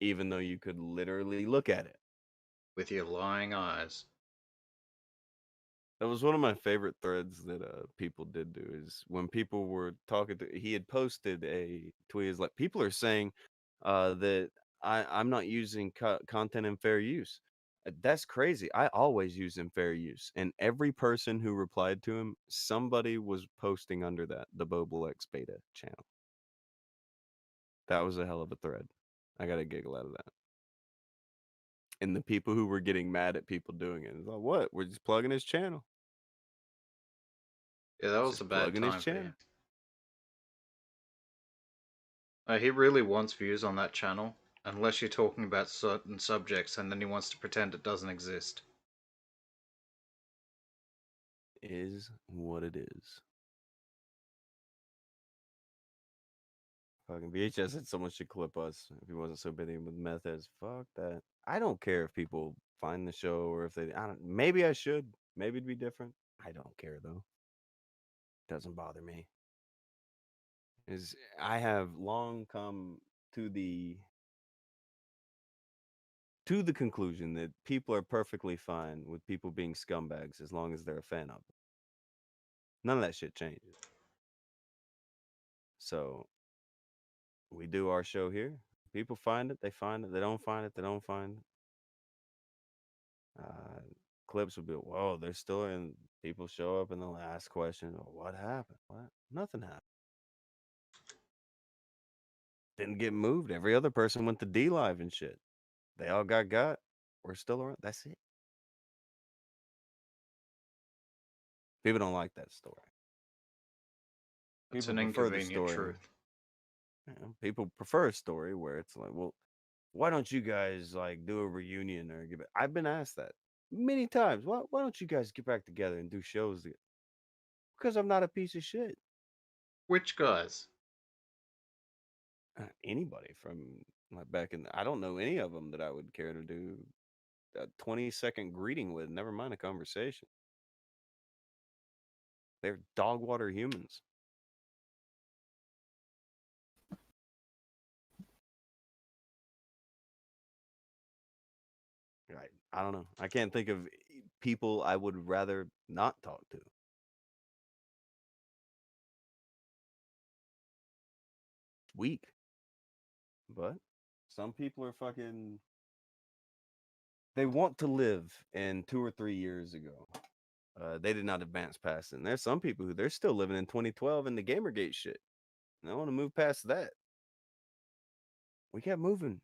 even though you could literally look at it. With your lying eyes. That was one of my favorite threads that people did do, is when people were talking to, he had posted a tweet, is like, people are saying that I'm not using content in fair use. That's crazy. I always use in fair use. And every person who replied to him, somebody was posting under that, the Bo Blacks beta channel. That was a hell of a thread. I got a giggle out of that. And the people who were getting mad at people doing it, like, what? We're just plugging his channel. Yeah, that was a bad time for him. He really wants views on that channel, unless you're talking about certain subjects, and then he wants to pretend it doesn't exist. Is what it is. Fucking VHS said someone should clip us if he wasn't so busy with methods. Fuck that. I don't care if people find the show or if they. Maybe I should. Maybe it'd be different. I don't care though. Doesn't bother me. I have long come to the conclusion that people are perfectly fine with people being scumbags as long as they're a fan of them. None of that shit changes. So we do our show here. People find it, they find it. They don't find it, they don't find it. Clips will be, whoa, they're still in. People show up and they'll ask questions. Oh, what happened? What? Nothing happened. Didn't get moved. Every other person went to D Live and shit. They all got. We're still around. That's it. People don't like that story. It's an inconvenient truth. People prefer a story where it's like, well, why don't you guys like do a reunion or give it? I've been asked that many times. Why don't you guys get back together and do shows together? Because I'm not a piece of shit. Which guys? Anybody from like back in. I don't know any of them that I would care to do a 20-second greeting with. Never mind a conversation. They're dog water humans. Right. I don't know. I can't think of people I would rather not talk to. Weak. But some people are fucking. They want to live in 2 or 3 years ago. They did not advance past it. And there's some people who they're still living in 2012 in the Gamergate shit. And I want to move past that. We kept moving.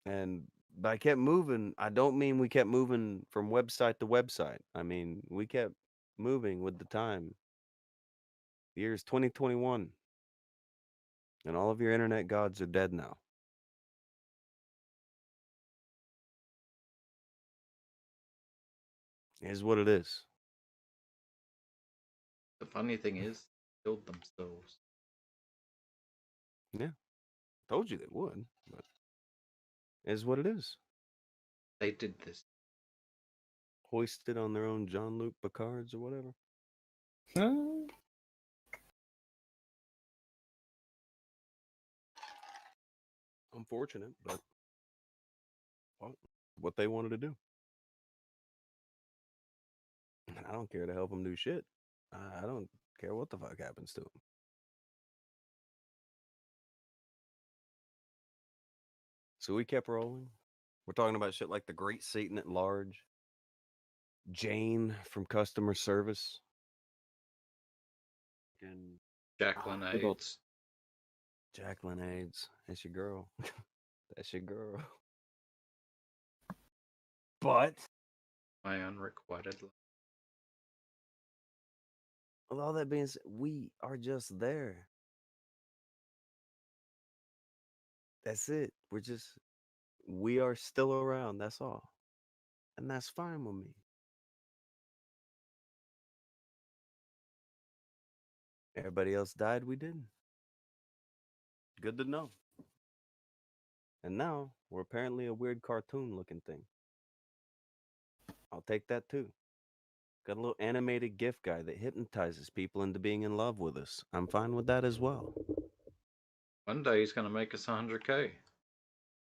And by kept moving, I don't mean we kept moving from website to website. I mean, we kept moving with the time. The year is 2021. And all of your internet gods are dead now. Is what it is. The funny thing is, they killed themselves. Yeah. Told you they would, but is what it is. They did this. Hoisted on their own Jean-Luc Picards or whatever. Unfortunate, but what they wanted to do. I don't care to help them do shit. I don't care what the fuck happens to them. So we kept rolling. We're talking about shit like the Great Satan at Large, Jane from customer service, and Jacqueline AIDS. Jacqueline AIDS. That's your girl. That's your girl. But My unrequited love. with all that being said, we are just there. That's it. We are still around. That's all. And that's fine with me. Everybody else died. We didn't. Good to know. And now we're apparently a weird cartoon looking thing. I'll take that too. Got a little animated GIF guy that hypnotizes people into being in love with us. I'm fine with that as well. One day he's gonna make us 100K.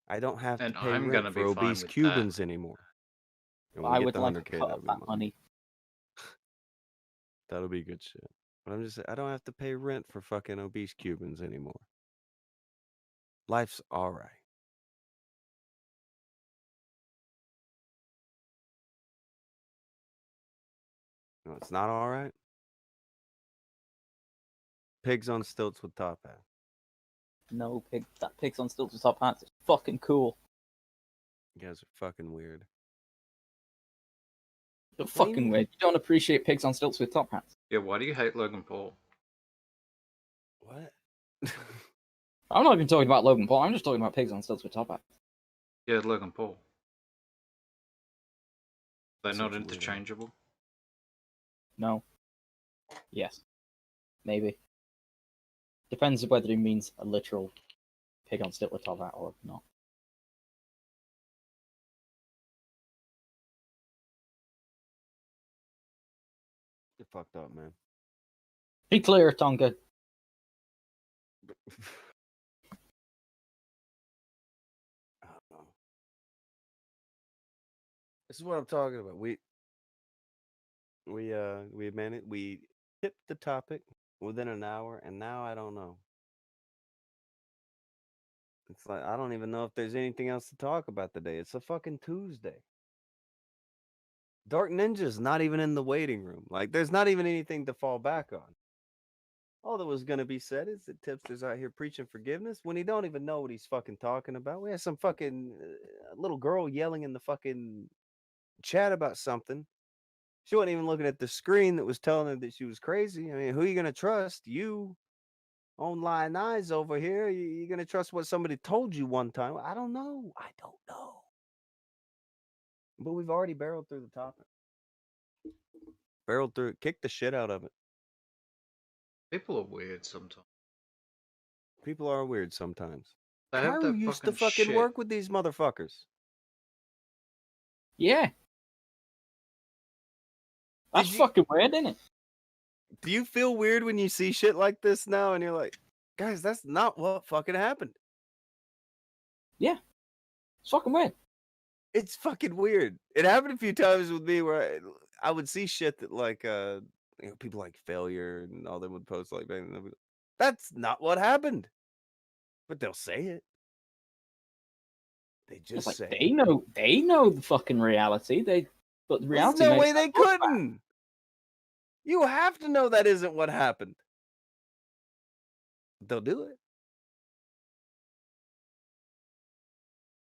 I don't have And to pay I'm rent gonna for be fine obese with Cubans that. anymore. And when I we would get the like a 100K, cut of that money. That'll be good shit. But I'm just saying, I don't have to pay rent for fucking obese Cubans anymore. Life's all right. No, it's not all right. Pigs on stilts with top hat. No, that pig's on stilts with top hats. It's fucking cool. You guys are fucking weird. You're fucking weird. You don't appreciate pigs on stilts with top hats. Yeah, why do you hate Logan Paul? What? I'm not even talking about Logan Paul. I'm just talking about pigs on stilts with top hats. Yeah, Logan Paul. They're Such not a weirdo. interchangeable? No. Yes. Maybe. Depends whether he means a literal pig on stilt with top hat or not. You're fucked up, man. Be clear, Tonka. I don't know. This is what I'm talking about. We managed, we tipped the topic within an hour, and now I don't know. It's like I don't even know if there's anything else to talk about today. It's a fucking Tuesday. Dark Ninja's not even in the waiting room. Like, there's not even anything to fall back on. All that was gonna be said is that Tipster's out here preaching forgiveness when he don't even know what he's fucking talking about. We had some fucking little girl yelling in the fucking chat about something. She wasn't even looking at the screen that was telling her that she was crazy. I mean, who are you gonna trust? You, online eyes over here. You gonna trust what somebody told you one time? I don't know. I don't know. But we've already barreled through the topic. Barreled through it, kicked the shit out of it. People are weird sometimes. People are weird sometimes. They have Cairo that used to fucking fucking shit. work with these motherfuckers. Yeah. That's fucking weird, isn't it? Do you feel weird when you see shit like this now and you're like, guys, that's not what fucking happened? Yeah. It's fucking weird. It's fucking weird. It happened a few times with me where I would see shit that like people like Failure and all them would post like, that's not what happened. But they'll say it. They just It's say like, they know the fucking reality. But the reality There's no makes way they couldn't. You have to know that isn't what happened. They'll do it.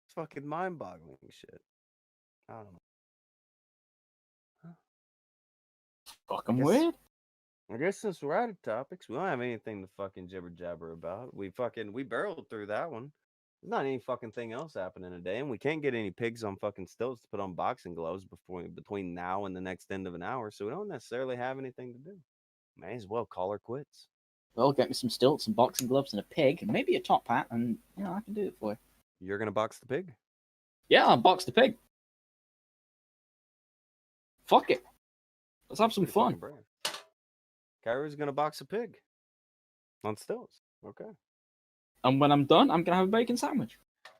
It's fucking mind-boggling shit. I don't know. fucking weird. I guess since we're out of topics, we don't have anything to fucking jibber jabber about. We barreled through that one. There's not any fucking thing else happening today, and we can't get any pigs on fucking stilts to put on boxing gloves between now and the next end of an hour, so we don't necessarily have anything to do. May as well call her quits. Well, get me some stilts, some boxing gloves, and a pig, and maybe a top hat, and I can do it for you. You're gonna box the pig? Yeah, I'll box the pig. Fuck it. Let's have some fun. Kyrie's gonna box a pig on stilts. Okay. And when I'm done, I'm gonna have a bacon sandwich.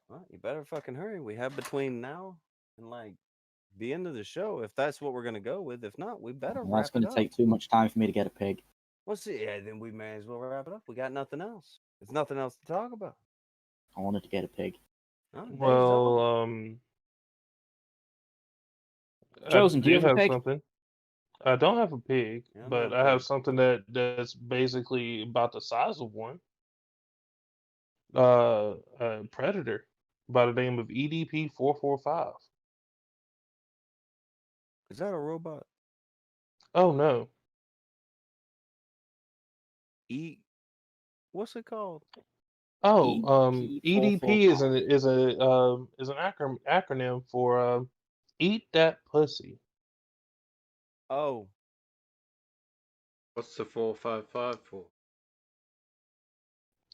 Well, you better fucking hurry. We have between now and the end of the show, if that's what we're gonna go with. If not, we better wrap That's gonna take too much time for me to get a pig. Well, see, yeah, then we may as well wrap it up. We got nothing else. There's nothing else to talk about. I wanted to get a pig. Oh, Well, Chosen, do you have a pig? something. I don't have a pig, Yeah, but I have something that's basically about the size of one. A predator by the name of EDP445. Is that a robot? Oh no. What's it called? Oh, EDP is an acronym for Eat That Pussy. Oh. What's the 455 for?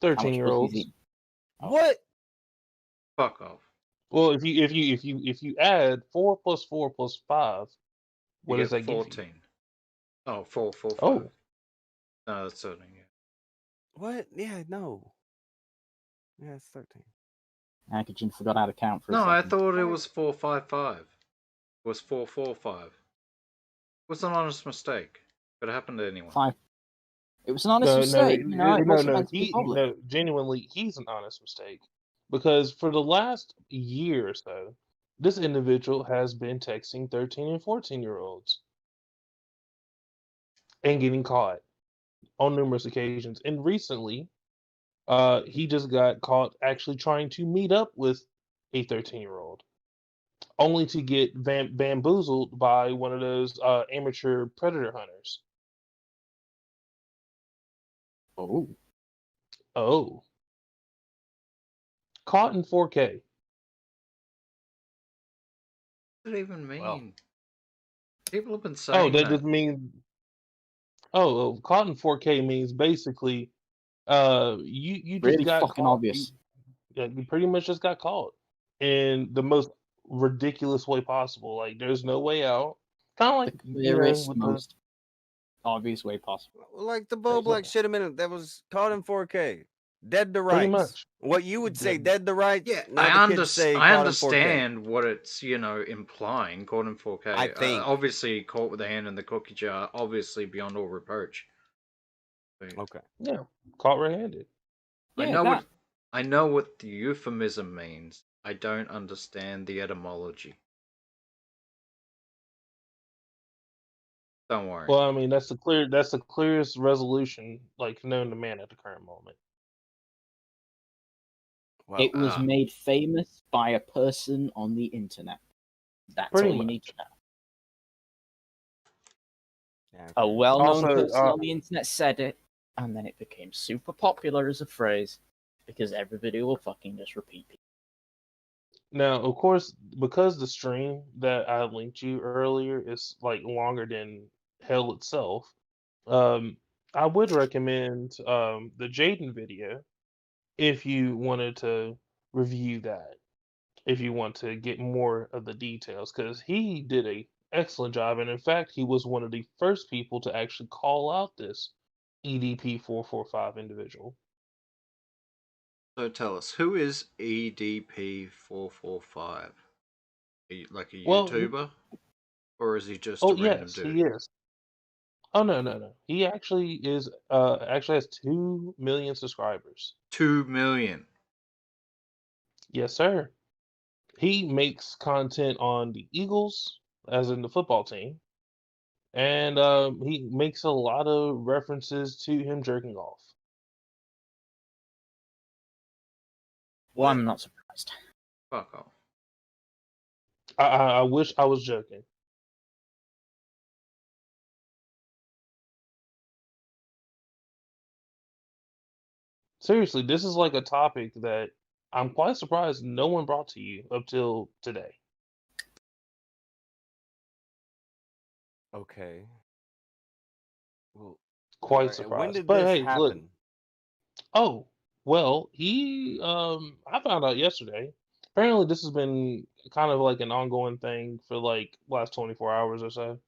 13-year-olds. What? Fuck off. Well, if you add 4 plus 4 plus 5, what You does get that 14. give you? Oh, 4, 4, 5. Oh. No, that's 13. Yeah. What? Yeah, no. Yeah, it's 13. Akujin forgot how to count for a No, second. I thought it was 455. It was 445. It was an honest mistake. Could have happened to anyone. 5. It was an honest mistake. It wasn't meant to be public. No, genuinely, he's an honest mistake. Because for the last year or so, this individual has been texting 13 and 14-year-olds and getting caught on numerous occasions. And recently, he just got caught actually trying to meet up with a 13-year-old, only to get bamboozled by one of those amateur predator hunters. Oh. Caught in 4K. What does it even mean? Well, people have been Oh, saying that just means. Oh, caught in 4K means basically, you just really got fucking caught. obvious. You pretty much just got caught in the most ridiculous way possible. Like there's no way out. Kind of like the clearest, most obvious way possible. Like the Bo Blacks shit a minute that was caught in 4K. Dead to Pretty rights. much. What you would say dead to rights? Yeah, now I the kids say I caught understand what it's, implying, caught in 4K. I think. Obviously caught with a hand in the cookie jar, obviously beyond all reproach. Okay. Yeah, caught red-handed. I know what the euphemism means. I don't understand the etymology. Don't worry. Well, I mean that's the clearest resolution known to man at the current moment. Well, it was made famous by a person on the internet. That's all you need to know. Yeah, okay. A well-known person on the internet said it, and then it became super popular as a phrase because everybody will fucking just repeat it. Now, of course, because the stream that I linked you earlier is longer than hell itself, I would recommend the Jaden video if you wanted to review that. If you want to get more of the details, because he did a excellent job, and in fact, he was one of the first people to actually call out this EDP445 individual. So tell us, who is EDP445? Like a YouTuber? Or is he just a random dude? He is. Oh no. He actually is actually has 2 million subscribers. 2 million. Yes, sir. He makes content on the Eagles, as in the football team, and he makes a lot of references to him jerking off. Well, I'm not surprised. Fuck off. I wish I was joking. seriously, this is like a topic that I'm quite surprised no one brought to you up till today. Okay. Well, Quite when surprised. did But this hey, look. happen? Oh, well, I found out yesterday. Apparently, this has been kind of like an ongoing thing for like last 24 hours or so.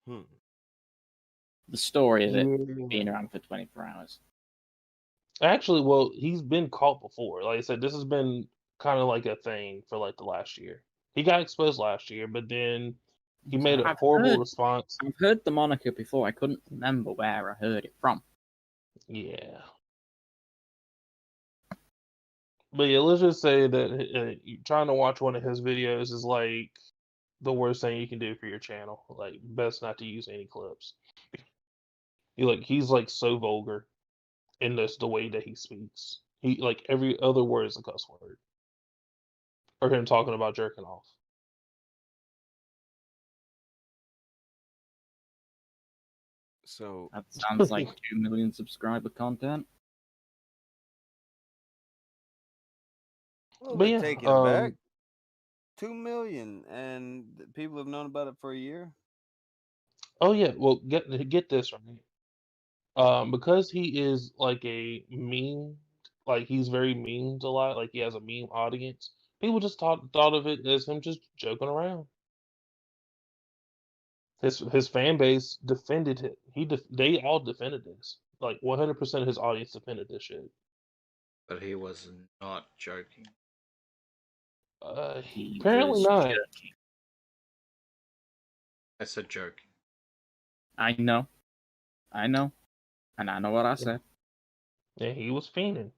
Hmm. The story is it Yeah. being around for 24 hours. Actually, well, he's been caught before. Like I said, this has been kind of like a thing for like the last year. He got exposed last year, but then he made a horrible response. I've heard the moniker before. I couldn't remember where I heard it from. Yeah. But yeah, let's just say that trying to watch one of his videos is like the worst thing you can do for your channel. Like, best not to use any clips. He's like so vulgar in the way that he speaks. He like every other word is a cuss word. Or him talking about jerking off. So that sounds like 2 million subscriber content. Well, But they're yeah, taking it back. 2 million, and people have known about it for a year. Oh yeah, well get this right. Because he is like a meme, like he's very memed a lot. Like he has a meme audience. People just thought of it as him just joking around. His fan base defended it. They all defended this. Like 100% of his audience defended this shit. But he was not joking. He Apparently was not. jerking. I said joking. I know, and I know what I said. Yeah, he was fiending.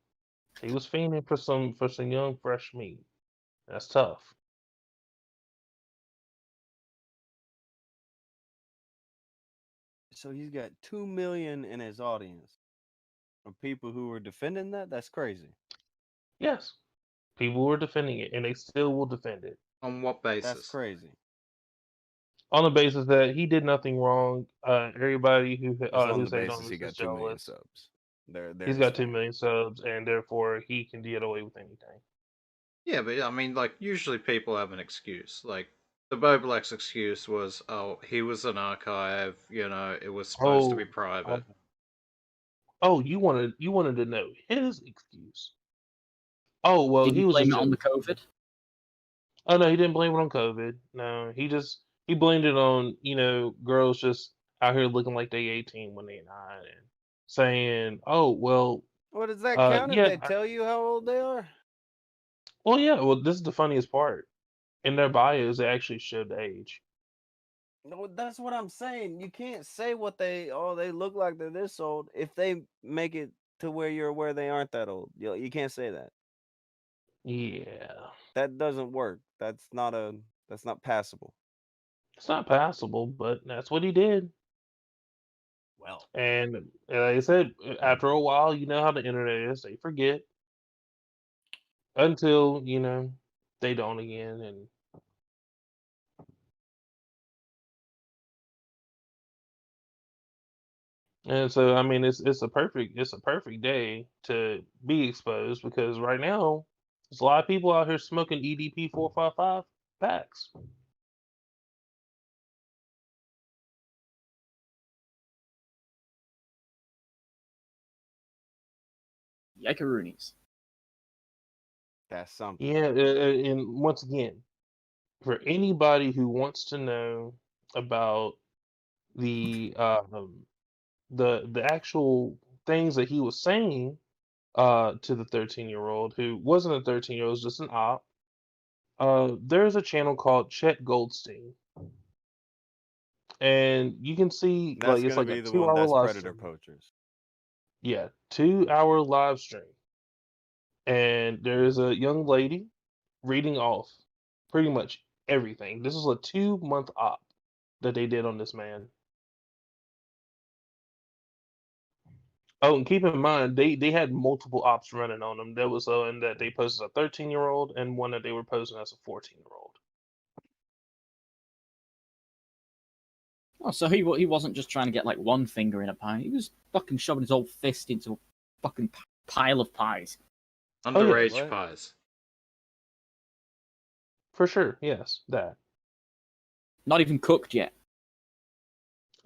He was fiending for some young fresh meat. That's tough. So he's got 2 million in his audience of people who were defending that. That's crazy. Yes, people were defending it, and they still will defend it. On what basis? That's crazy. On the basis that he did nothing wrong. Everybody It's on who's the hating on basis him he is got just 2 million jealous. subs. They're He's got 2 expanding. million subs, and therefore he can get away with anything. Yeah, but I mean, like, usually people have an excuse. Like, the Bo Blacks excuse was, oh, he was an archive, it was supposed to be private. You wanted to know his excuse. Oh well, Did he you was blame just it on the joking. COVID? Oh no, he didn't blame it on COVID. No, he blamed it on girls just out here looking like they 18 when they not, and saying, oh well, What does that count if yeah, they tell you how old they are? well yeah, well this is the funniest part. In their bios, they actually showed the age. No, that's what I'm saying. You can't say what they look like they're this old if they make it to where you're aware they aren't that old. You can't say that. Yeah, That doesn't work. That's not passable. it's not passable, but that's what he did. Well, And like I said, after a while, you know how the internet is. They forget until they don't again, and so I mean it's a perfect day to be exposed because right now there's a lot of people out here smoking EDP445 packs. Yikaroonies. that's something. Yeah, and once again, for anybody who wants to know about the the actual things that he was saying to the 13-year-old who wasn't a 13-year-old, was just an op. There's a channel called Chet Goldstein, and you can see That's it's gonna like a be the one 2-hour that's live predator stream. poachers. Yeah, 2-hour live stream, and there's a young lady reading off pretty much everything. This is a 2-month op that they did on this man. Oh, and keep in mind they had multiple ops running on them. There was one that they posted as a 13-year-old and one that they were posting as a 14-year-old. Oh, so he wasn't just trying to get like one finger in a pie. He was fucking shoving his whole fist into a fucking pile of pies. Underage What? pies. For sure, yes, that. Not even cooked yet.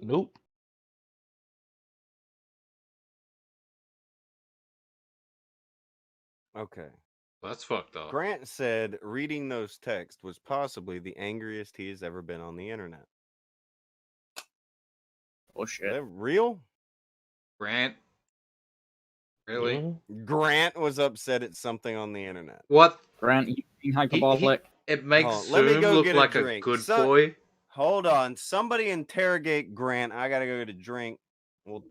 Nope. Okay. That's fucked up. Grant said reading those texts was possibly the angriest he has ever been on the internet. Oh Is shit. that real? Grant? Really? Mhm. Grant was upset at something on the internet. What? Grant, you being hyperbolic. It makes Hold on, let me Zoom go look get a like a drink. good boy. Hold on. Somebody interrogate Grant. I gotta go get a drink. We'll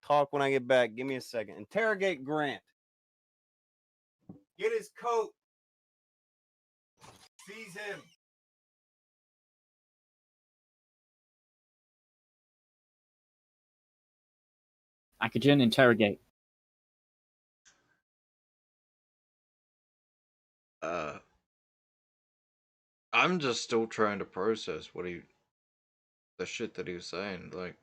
talk when I get back. Give me a second. Interrogate Grant. Get his coat. Seize him. Akujin, interrogate. I'm just still trying to process the shit that he was saying. Like,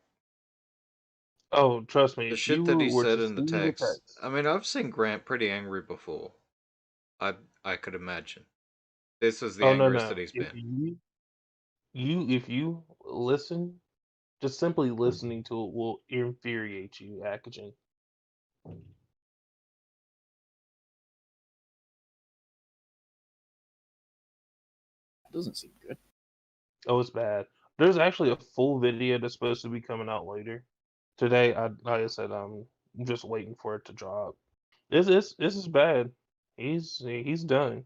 Oh, trust me, the if shit you that he were said to in the see the text. text, I mean, I've seen Grant pretty angry before. I could imagine. This is the oh no, angriest that no, he's if been. if you listen, just simply listening to it will infuriate you, Akujin. Doesn't seem good. Oh, it's bad. There's actually a full video that's supposed to be coming out later. Today, like I said, I'm just waiting for it to drop. This is bad. He's done.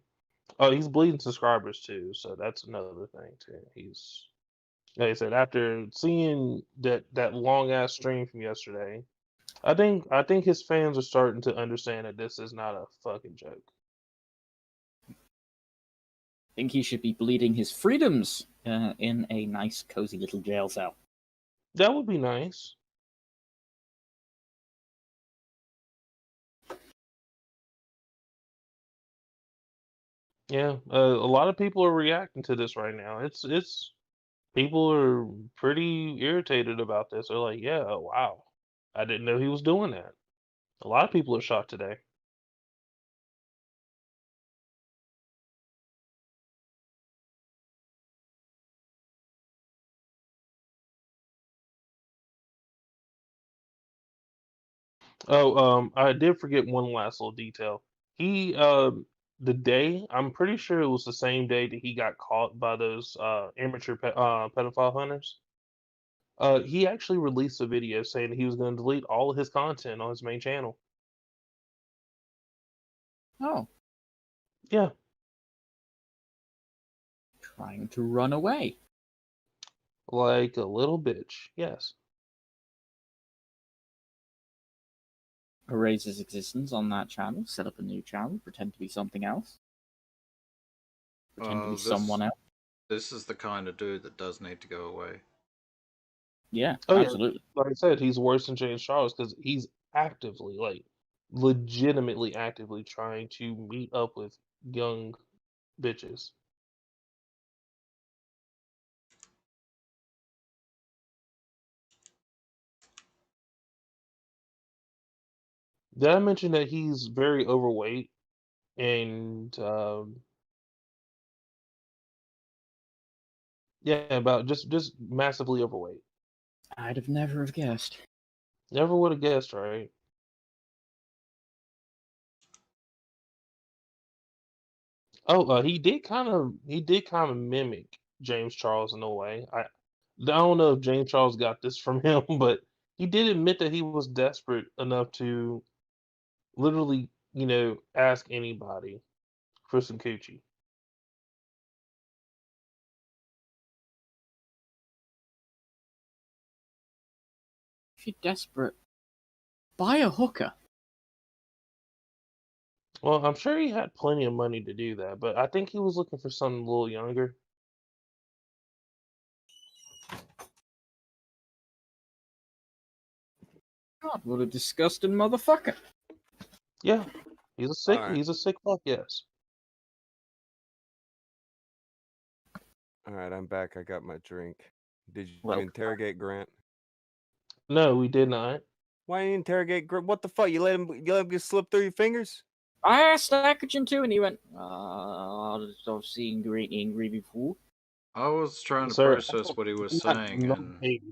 Oh, he's bleeding subscribers too, so that's another thing too. He's like I said, after seeing that long ass stream from yesterday, I think his fans are starting to understand that this is not a fucking joke. Think he should be bleeding his freedoms in a nice, cozy little jail cell. That would be nice. Yeah, a lot of people are reacting to this right now. It's people are pretty irritated about this. They're like, yeah, oh, wow, I didn't know he was doing that. A lot of people are shocked today. Oh, I did forget one last little detail. He, the day, I'm pretty sure it was the same day that he got caught by those amateur pedophile hunters. He actually released a video saying he was going to delete all of his content on his main channel. Oh, Yeah, trying to run away. like a little bitch. Yes. Erase his existence on that channel, set up a new channel, pretend to be something else. Pretend to be someone else. This is the kind of dude that does need to go away. Yeah, Oh yeah. absolutely. Like I said, he's worse than James Charles because he's actively, like, legitimately actively trying to meet up with young bitches. Did I mention that he's very overweight and yeah, about just massively overweight. I'd have never have guessed. Never would have guessed, right? Oh, he did kind of mimic James Charles in a way. I don't know if James Charles got this from him, but he did admit that he was desperate enough to literally, ask anybody for some coochie. If you're desperate, buy a hooker. Well, I'm sure he had plenty of money to do that, but I think he was looking for something a little younger. God, what a disgusting motherfucker. Yeah, he's Alright. he's a sick fuck, yes. All right, I'm back. I got my drink. Did you Well, interrogate Grant? No, we did not. Why didn't you interrogate Grant? What the fuck? You let him get slip through your fingers? I asked Akujin too, and he went, I've seen great angry before. I was trying to Sir, process what he was I'm not- saying, not and paid.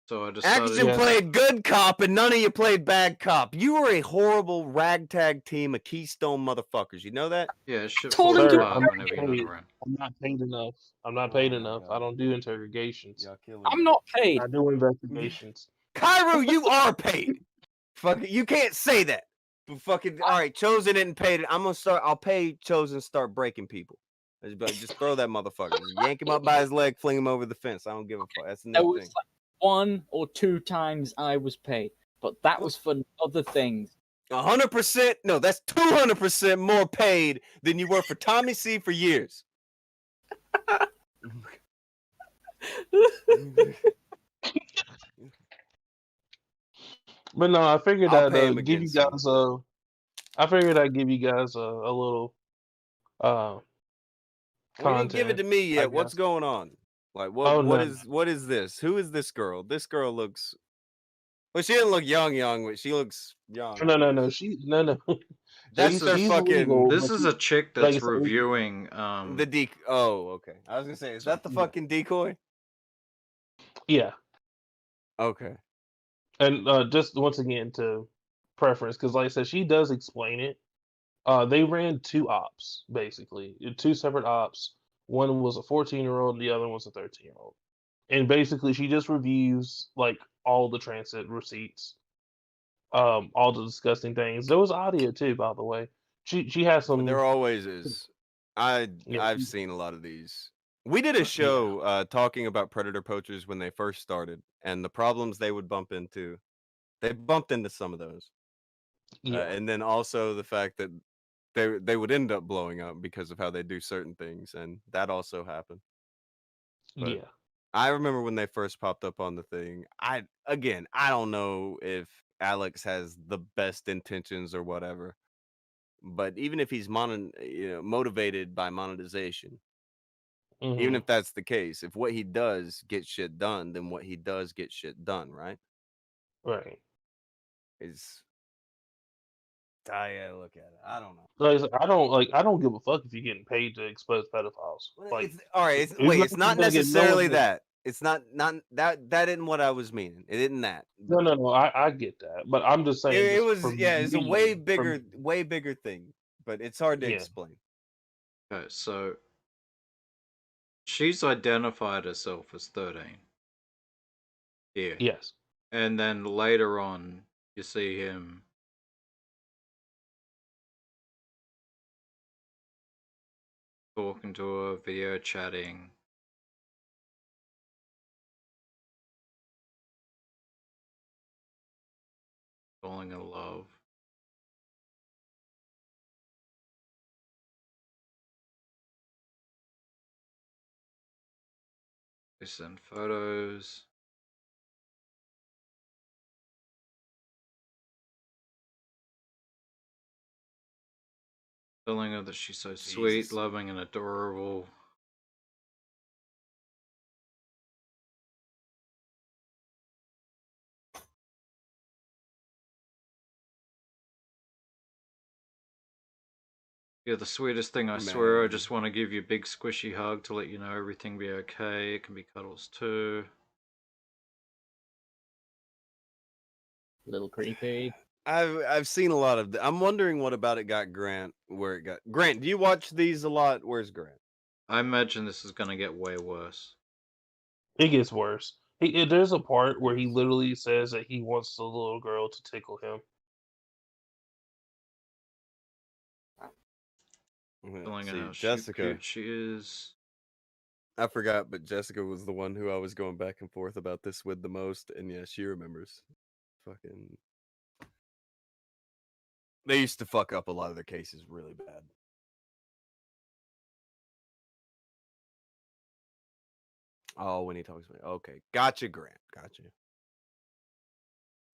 so I decided. Akujin Yes. played good cop, and none of you played bad cop. You were a horrible ragtag team of Keystone motherfuckers. You know that? Yeah, shit told falls him to Sir, apart I'm whenever not you're not paid. around. I'm not paid enough. I'm not Oh paid my enough. God. I don't do interrogations. Y'all killing I'm me. not paid. I do investigations. Cairo, you are paid. Fucking, you can't say that. But fucking, all right, Chosen isn't paid. I'll pay Chosen to start breaking people. Just throw that motherfucker. Just yank him up by his leg, fling him over the fence. I don't give a fuck. That's the There new was thing. like 1 or 2 times I was paid, but that was for other things. 100%. No, that's 200% more paid than you were for Tommy C for years. But no, I figured I'll I'd pay him give you again soon. guys I figured I'd give you guys a little You didn't give it content. to me I yet. What's guess. going on? Like what? Oh, What no. is this? Who is this girl? This girl looks. Well, she didn't look young, but she looks young. No. No. No. That's This their is fucking. legal, this but is a chick like I that's said, reviewing. The Oh, okay. I was gonna say, is that the Yeah. fucking decoy? Yeah. Okay. And just once again to preference, because like I said, she does explain it. They ran 2 ops basically, 2 separate ops. One was a 14-year-old, the other was a 13-year-old. And basically, she just reviews like all the transit receipts, all the disgusting things. There was audio too, by the way. She has some. There always is. Yeah, I've seen a lot of these. We did a show talking about predator poachers when they first started and the problems they would bump into. They bumped into some of those. yeah, And then also the fact that they would end up blowing up because of how they do certain things, and that also happened. But yeah. I remember when they first popped up on the thing. I don't know if Alex has the best intentions or whatever, but even if he's motivated by monetization, even Hmm. if that's the case, if what he does gets shit done, then what he does get shit done, right? Right. Is I gotta look at it. I don't know. Like I said, I don't give a fuck if you're getting paid to expose pedophiles. Like, It's all right. It's not gonna get necessarily no. that. It's not that isn't what I was meaning. It isn't that. No, no, no. I get that, but I'm just saying. It Just was for it's a me, way bigger thing, but it's hard to Yeah. explain. Okay, so she's identified herself as 13. Yeah. Yes. And then later on, you see him talking to her, video chatting. Falling in love. They send photos. Telling her that she's so sweet, loving, and adorable. You're the sweetest thing, I swear. I just want to give you a big squishy hug to let you know everything be okay. It can be cuddles too. Little creepy. I've seen a lot of. I'm wondering what about it got Grant where it got Grant. Do you watch these a lot? Where's Grant? I imagine this is gonna get way worse. It gets worse. There's a part where he literally says that he wants the little girl to tickle him. Telling her how Jessica. cute she is. I forgot, but Jessica was the one who I was going back and forth about this with the most, and yeah, she remembers. Fucking. They used to fuck up a lot of their cases really bad. Oh, when he talks about okay, gotcha, Grant, gotcha.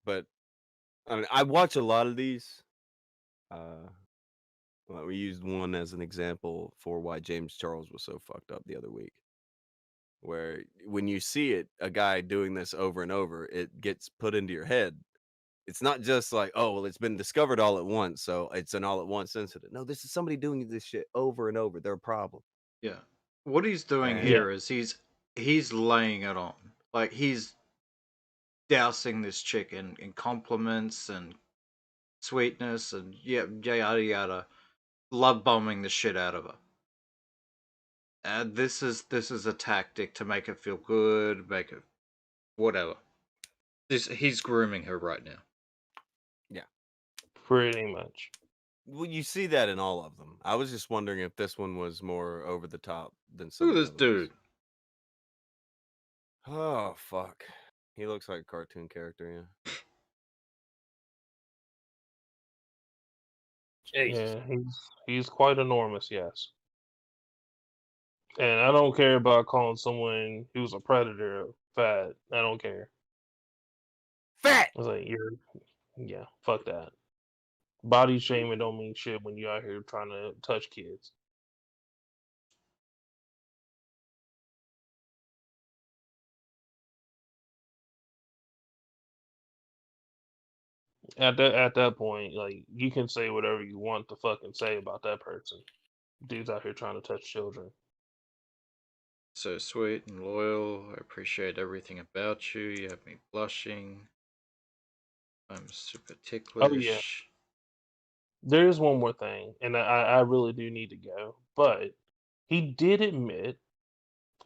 But I mean, I watch a lot of these. Well, we used one as an example for why James Charles was so fucked up the other week. where when you see it, a guy doing this over and over, it gets put into your head. It's not just like, oh, well, it's been discovered all at once, so it's an all at once incident. No, this is somebody doing this shit over and over. They're a problem. Yeah. What he's doing And here is he's laying it on. Like he's dousing this chick in compliments and sweetness and yada yada, love bombing the shit out of her. And this is a tactic to make it feel good, make it whatever. He's grooming her right now. yeah, Pretty much. well, you see that in all of them. I was just wondering if this one was more over the top than some Look at of this the other dude. ones. Oh fuck, he looks like a cartoon character. Yeah. Jesus. Yeah, he's quite enormous, yes. And I don't care about calling someone who's a predator fat. I don't care. Fat. I was like, yeah, fuck that. Body shaming don't mean shit when you're out here trying to touch kids. At that point, like you can say whatever you want to fucking say about that person. Dude's out here trying to touch children. So sweet and loyal. I appreciate everything about you. You have me blushing. I'm super ticklish. Oh yeah. There is one more thing, and I really do need to go. But he did admit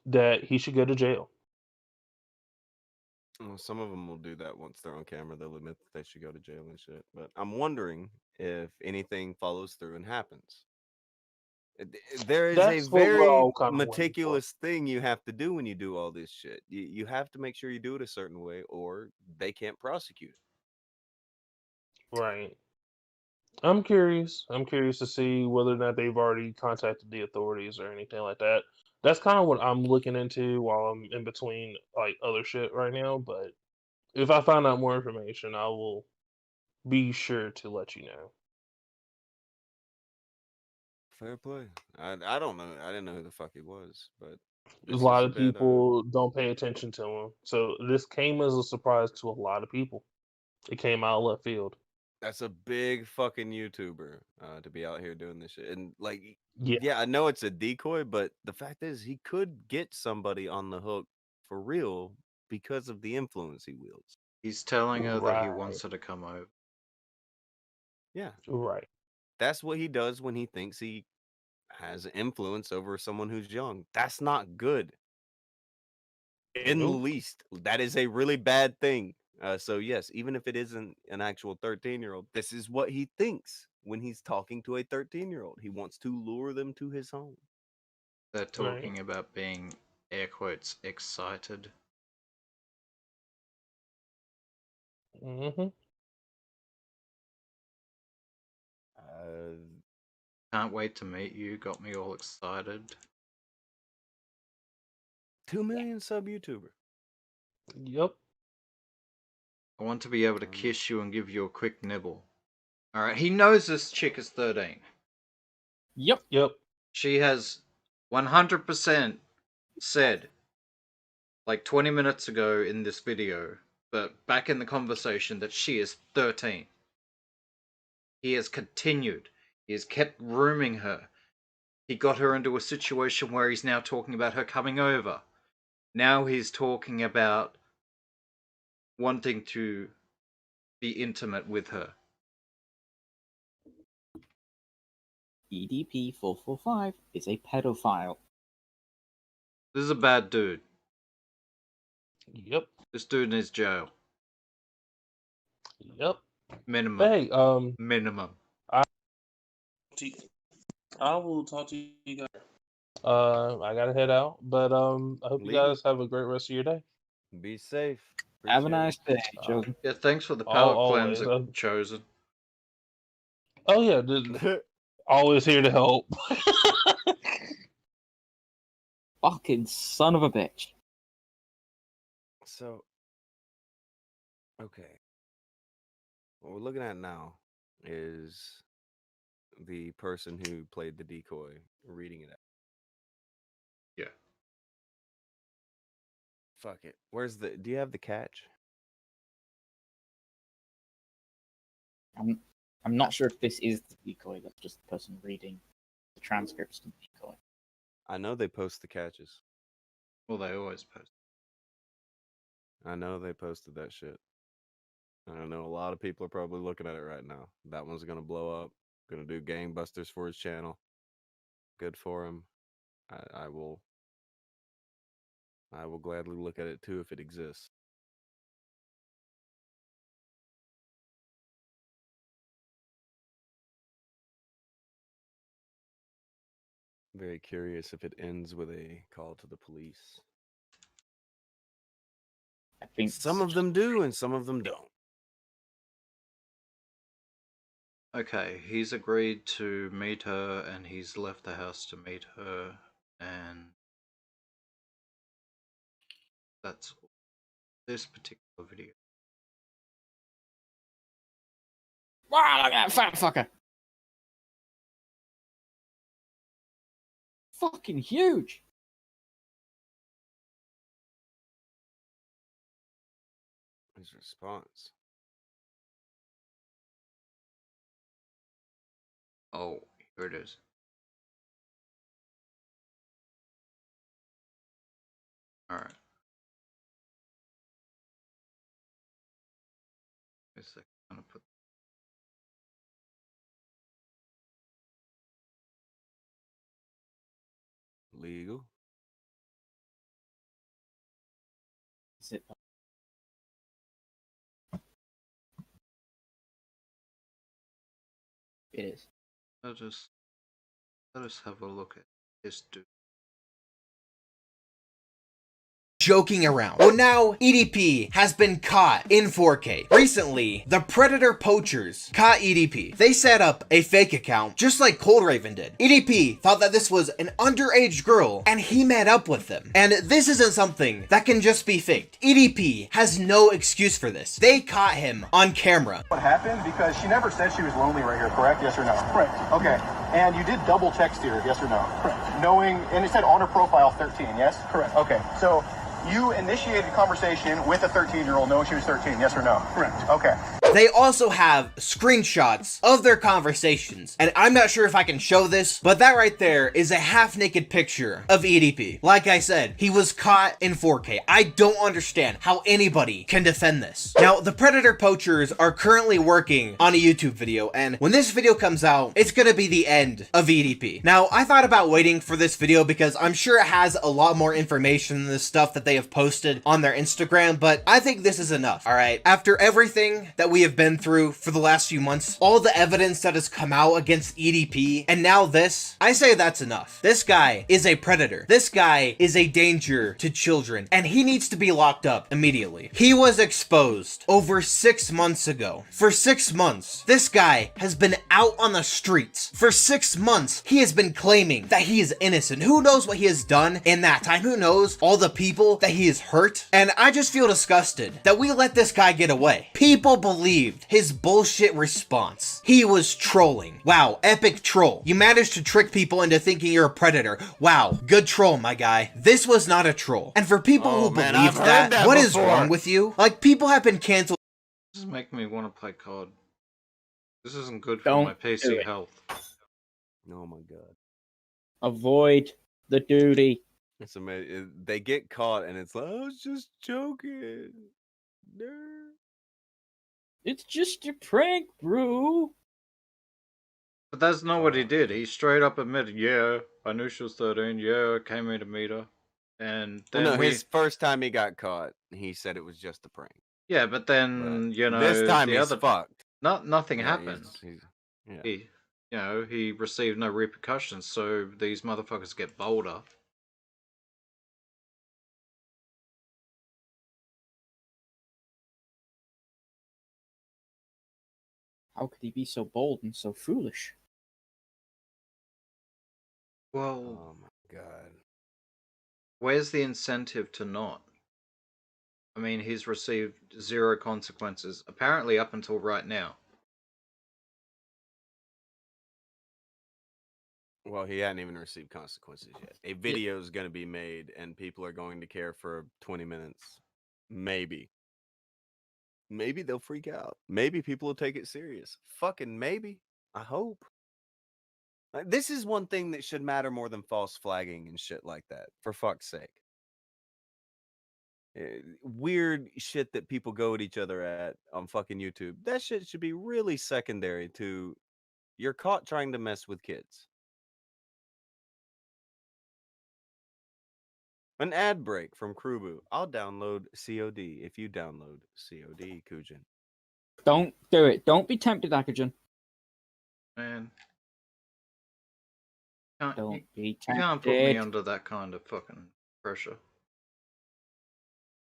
that he should go to jail. Well, some of them will do that once they're on camera. They'll admit that they should go to jail and shit. But I'm wondering if anything follows through and happens. There is That's a what we're very all kind of waiting for. meticulous thing you have to do when you do all this shit. You have to make sure you do it a certain way, or they can't prosecute it. Right. I'm curious. I'm curious to see whether or not they've already contacted the authorities or anything like that. That's kind of what I'm looking into while I'm in between like other shit right now. But if I find out more information, I will be sure to let you know. Fair play. I don't know. I didn't know who the fuck he was, but A this lot is a of bit. people don't pay attention to him, so this came as a surprise to a lot of people. It came out of left field. That's a big fucking YouTuber to be out here doing this shit. And like, Yeah. yeah, I know it's a decoy, but the fact is, he could get somebody on the hook for real because of the influence he wields. He's telling her that he Right. wants her to come over. Yeah, Right. that's what he does when he thinks he has influence over someone who's young. That's not good. In the Nope. least, that is a really bad thing. So yes, even if it isn't an actual 13-year-old, this is what he thinks when he's talking to a 13-year-old. He wants to lure them to his home. They're talking about being, air quotes, excited. Mm-hmm. Can't wait to meet you. Got me all excited. 2 million sub YouTuber. Yep. I want to be able to kiss you and give you a quick nibble. Alright, he knows this chick is 13. Yep. Yep. She has 100% said, like 20 minutes ago in this video, but back in the conversation, that she is 13. He has continued. He has kept grooming her. He got her into a situation where he's now talking about her coming over. Now he's talking about wanting to be intimate with her. EDP445 is a pedophile. This is a bad dude. Yep. This dude needs jail. Yep. Minimum. Hey, minimum. I will talk to you guys. I gotta head out, but I hope you guys have a great rest of your day. Be safe. Have a nice day, Joe. Yeah, thanks for the palate always. cleanser, Chosen. Oh yeah, always here to help. Fucking son of a bitch. So, okay. What we're looking at now is the person who played the decoy reading it out. Yeah. fuck it. Where's the? Do you have the catch? I'm not sure if this is the decoy. That's just the person reading the transcripts to the decoy. I know they post the catches. Well, they always post. I know they posted that shit. I know a lot of people are probably looking at it right now. That one's gonna blow up. Gonna do gangbusters for his channel. Good for him. I will gladly look at it too if it exists. Very curious if it ends with a call to the police. I think Some of them do and some of them don't. Okay, he's agreed to meet her, and he's left the house to meet her, and that's this particular video. Wow, look at that fat fucker! Fucking huge! His response. Oh, here it is. Alright. Is that gonna put Legal. Is it? It is. let us have a look at this dude. Joking around. Well, now EDP has been caught in 4K. Recently, the Predator Poachers caught EDP. They set up a fake account just like Cold Raven did. EDP thought that this was an underage girl and he met up with them. And this isn't something that can just be faked. EDP has no excuse for this. They caught him on camera. What happened? Because she never said she was lonely right here, correct? Yes or no? Correct. Okay. And you did double text her, yes or no? Correct. Knowing, and it said on her profile 13, yes? Correct. Okay. So you initiated conversation with a 13-year-old knowing she was 13, yes or no? Correct. Okay. They also have screenshots of their conversations, and I'm not sure if I can show this, but that right there is a half-naked picture of EDP. Like I said, he was caught in 4K. I don't understand how anybody can defend this. Now, the Predator Poachers are currently working on a YouTube video, and when this video comes out, it's gonna be the end of EDP. Now, I thought about waiting for this video because I'm sure it has a lot more information than the stuff that they have posted on their Instagram, but I think this is enough, alright? After everything that we have been through for the last few months, all the evidence that has come out against EDP, and now this, I say that's enough. This guy is a predator. This guy is a danger to children, and he needs to be locked up immediately. He was exposed over 6 months ago. For 6 months, this guy has been out on the streets. For 6 months, he has been claiming that he is innocent. Who knows what he has done in that time? Who knows all the people that he has hurt? And I just feel disgusted that we let this guy get away. People believed his bullshit response. He was trolling. Wow, epic troll. You managed to trick people into thinking you're a predator. Wow, good troll, my guy. This was not a troll. And for people who believe that, what is wrong with you? Like, people have been canceled. This is making me want to play COD. This isn't good for my PC health. Oh my god. Avoid the duty. It's amazing. They get caught and it's like, I was just joking. It's just a prank, bro. But that's not what he did. He straight up admitted, yeah, I knew she was 13. Yeah, I came in to meet her. And then well, no, his first time he got caught, he said it was just a prank. Yeah, but then, you know, this time he's fucked. Nothing Yeah, happened. Yeah. He received no repercussions, so these motherfuckers get bolder. How could he be so bold and so foolish? Well, oh my god. Where's the incentive to not? I mean, he's received 0 consequences, apparently up until right now. Well, he hadn't even received consequences yet. A video is going to be made, and people are going to care for 20 minutes. Maybe. Maybe they'll freak out. Maybe people will take it serious. Fucking maybe. I hope. Like, this is one thing that should matter more than false flagging and shit like that. For fuck's sake. Weird shit that people go at each other at on fucking YouTube. That shit should be really secondary to you're caught trying to mess with kids. An ad break from Krubu. I'll download COD if you download COD, Akujin. Don't do it. Don't be tempted, Akujin. Man. Don't be tempted. You can't put me under that kind of fucking pressure.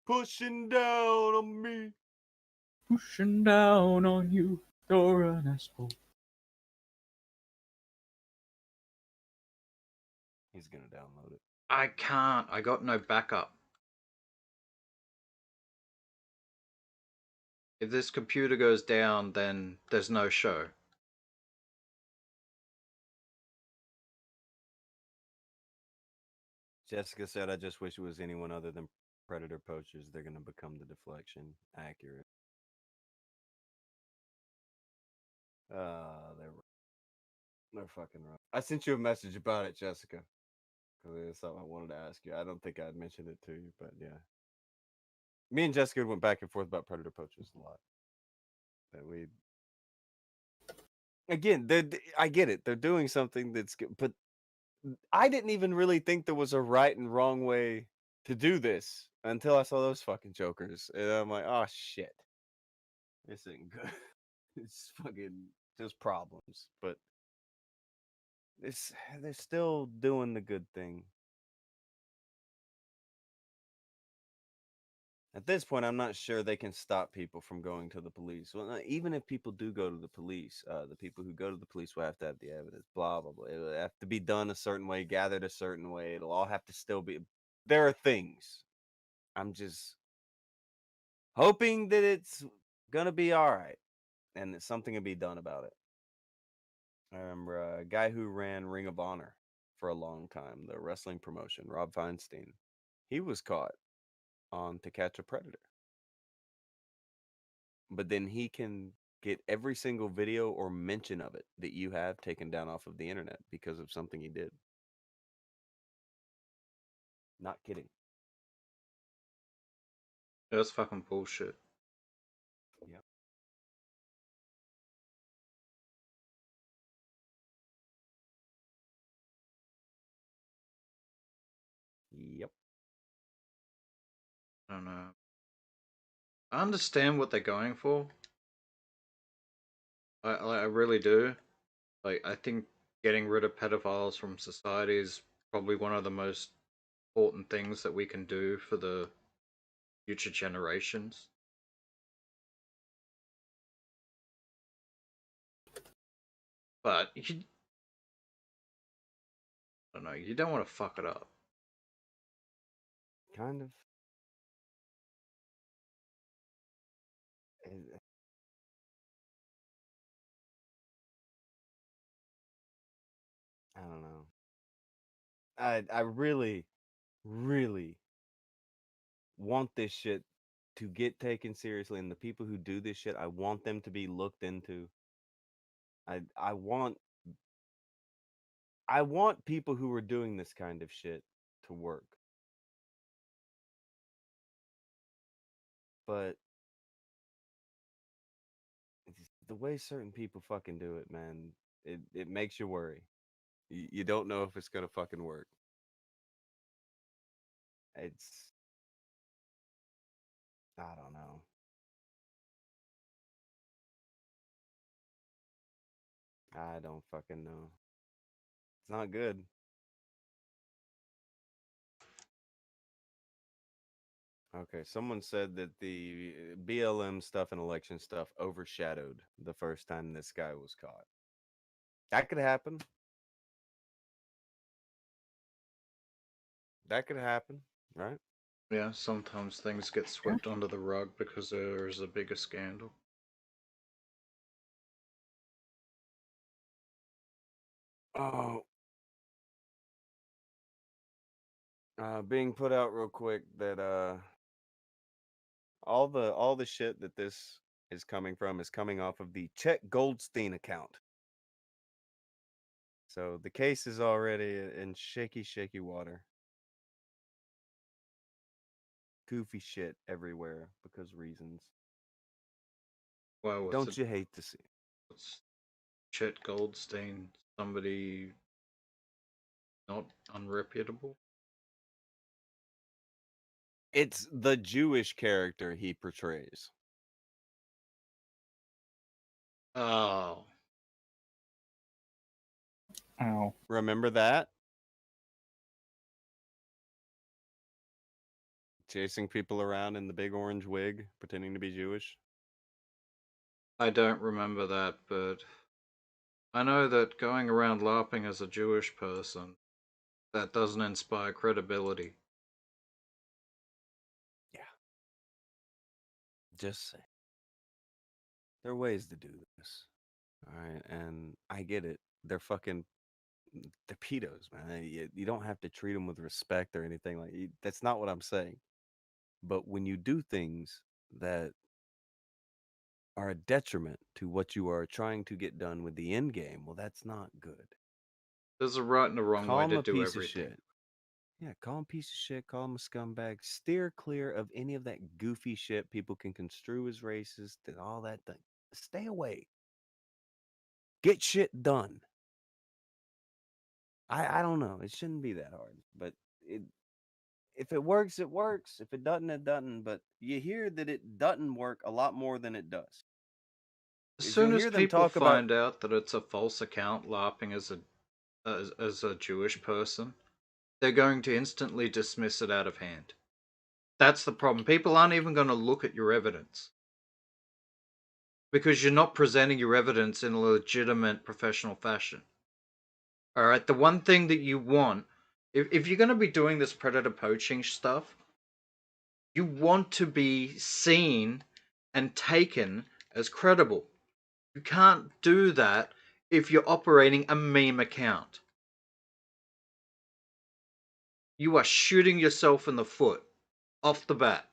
Pushing down on me. Pushing down on you. You're an asshole. He's gonna download it. I can't. I got no backup. If this computer goes down, then there's no show. Jessica said, I just wish it was anyone other than predator poachers. They're gonna become the deflection. Accurate. They're fucking wrong. I sent you a message about it, Jessica. Because it's something I wanted to ask you. I don't think I'd mentioned it to you, but yeah. Me and Jessica went back and forth about predator poachers a lot. That we again, I get it. They're doing something that's good, but I didn't even really think there was a right and wrong way to do this until I saw those fucking jokers, and I'm like, oh shit, this ain't good. It's fucking just problems, but they're still doing the good thing. At this point, I'm not sure they can stop people from going to the police. Well, even if people do go to the police, the people who go to the police will have to have the evidence, blah, blah, blah. It'll have to be done a certain way, gathered a certain way. It'll all have to still be. There are things. I'm just hoping that it's going to be all right and that something can be done about it. I remember a guy who ran Ring of Honor for a long time, the wrestling promotion, Rob Feinstein. He was caught on To Catch a Predator. But then he can get every single video or mention of it that you have taken down off of the internet because of something he did. Not kidding. That's fucking bullshit. Yep. Yep. I don't know. I understand what they're going for. I really do. Like, I think getting rid of pedophiles from society is probably one of the most important things that we can do for the future generations. But I don't know, you don't want to fuck it up. Kind of. I don't know. I really, really want this shit to get taken seriously, and the people who do this shit, I want them to be looked into. I want people who are doing this kind of shit to work. But the way certain people fucking do it, man, it makes you worry. You don't know if it's gonna fucking work. It's I don't know. I don't fucking know. It's not good. Okay, someone said that the BLM stuff and election stuff overshadowed the first time this guy was caught. That could happen. That could happen, right? Yeah, sometimes things get swept under the rug because there is a bigger scandal. Oh, Being put out real quick that all the shit that this is coming from is coming off of the Chet Goldstein account. So the case is already in shaky water. Goofy shit everywhere because reasons. Well, Don't you hate to see? What's Chet Goldstein? Somebody not unreputable? It's the Jewish character he portrays. Oh. Ow. Remember that? Chasing people around in the big orange wig, pretending to be Jewish. I don't remember that, but I know that going around LARPing as a Jewish person, that doesn't inspire credibility. Yeah. Just say. There are ways to do this. Alright, and I get it. They're pedos, man. You don't have to treat them with respect or anything like that. That's not what I'm saying. But when you do things that are a detriment to what you are trying to get done with the end game, well, that's not good. There's a right and a wrong Call way him to a do piece everything. of shit. Yeah, call him a piece of shit. Call him a scumbag. Steer clear of any of that goofy shit people can construe as racist and all that thing. Stay away. Get shit done. I don't know. It shouldn't be that hard, but if it works, it works. If it doesn't, it doesn't. But you hear that it doesn't work a lot more than it does. As You'll soon as hear them people talk about find out that it's a false account LARPing as a Jewish person, they're going to instantly dismiss it out of hand. That's the problem. People aren't even going to look at your evidence. Because you're not presenting your evidence in a legitimate professional fashion. Alright, the one thing that you want, if you're going to be doing this predator poaching stuff, you want to be seen and taken as credible. You can't do that if you're operating a meme account. You are shooting yourself in the foot off the bat.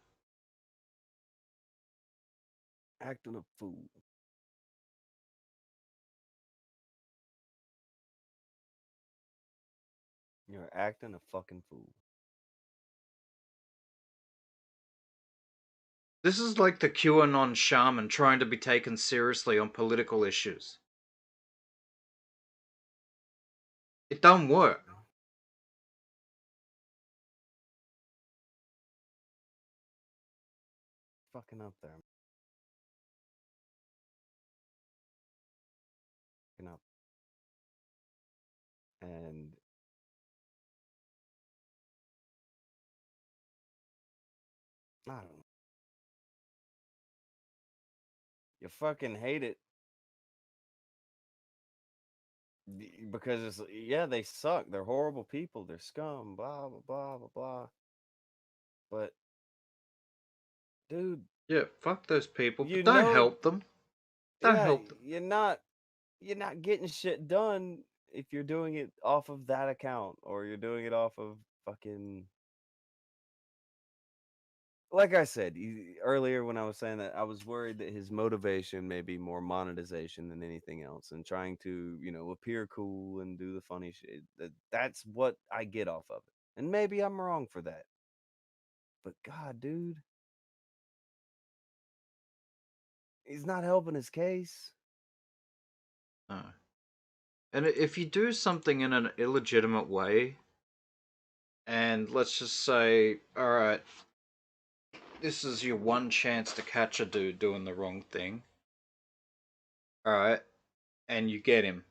acting a fool. You're acting a fucking fool. This is like the QAnon shaman trying to be taken seriously on political issues. It don't work. Fucking up there. Fucking up. And I don't know. You fucking hate it. Because it's, yeah, they suck. They're horrible people. They're scum. Blah, blah, blah, blah, blah. But, dude. Yeah, fuck those people. You But don't know, help them. Don't help them. You're not getting shit done if you're doing it off of that account or you're doing it off of fucking. Like I said earlier when I was saying that, I was worried that his motivation may be more monetization than anything else and trying to, appear cool and do the funny shit. That's what I get off of it. And maybe I'm wrong for that. But God, dude. He's not helping his case. No. And if you do something in an illegitimate way, and let's just say, alright, this is your one chance to catch a dude doing the wrong thing. Alright, and you get him.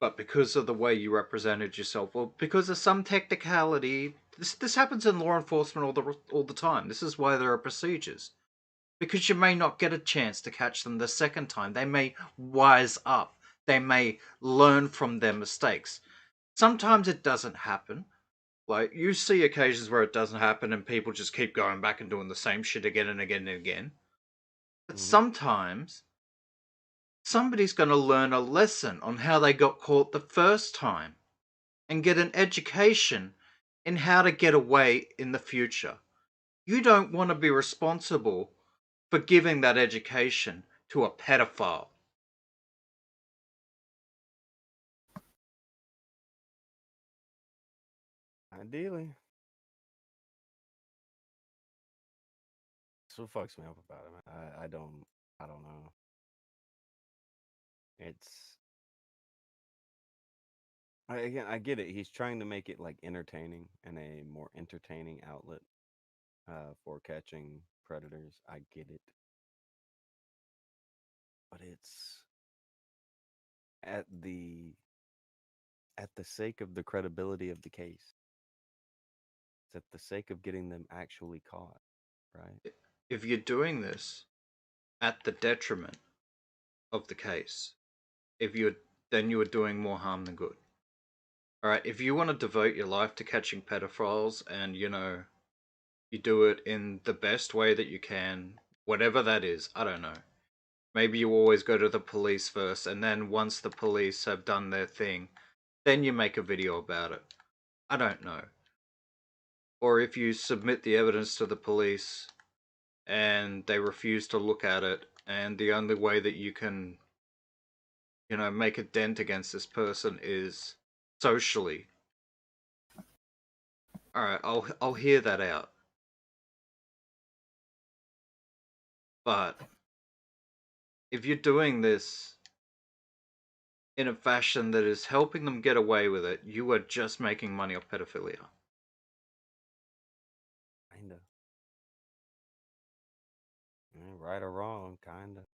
But because of the way you represented yourself, or because of some technicality, this happens in law enforcement all the time. This is why there are procedures. Because you may not get a chance to catch them the second time. They may wise up. They may learn from their mistakes. Sometimes it doesn't happen. Like, you see occasions where it doesn't happen and people just keep going back and doing the same shit again and again and again. But sometimes, somebody's going to learn a lesson on how they got caught the first time and get an education in how to get away in the future. You don't want to be responsible for giving that education to a pedophile. Ideally. That's what fucks me up about it, man. I don't know. Again, I get it. He's trying to make it like entertaining and a more entertaining outlet for catching predators. I get it. But it's at the sake of the credibility of the case. It's at the sake of getting them actually caught, right? If you're doing this at the detriment of the case, then you are doing more harm than good. All right, if you want to devote your life to catching pedophiles and you do it in the best way that you can, whatever that is, I don't know. Maybe you always go to the police first, and then once the police have done their thing, then you make a video about it. I don't know. Or if you submit the evidence to the police and they refuse to look at it, and the only way that you can, make a dent against this person is socially. Alright, I'll hear that out. But if you're doing this in a fashion that is helping them get away with it, you are just making money off pedophilia. Kinda. Right or wrong, kinda.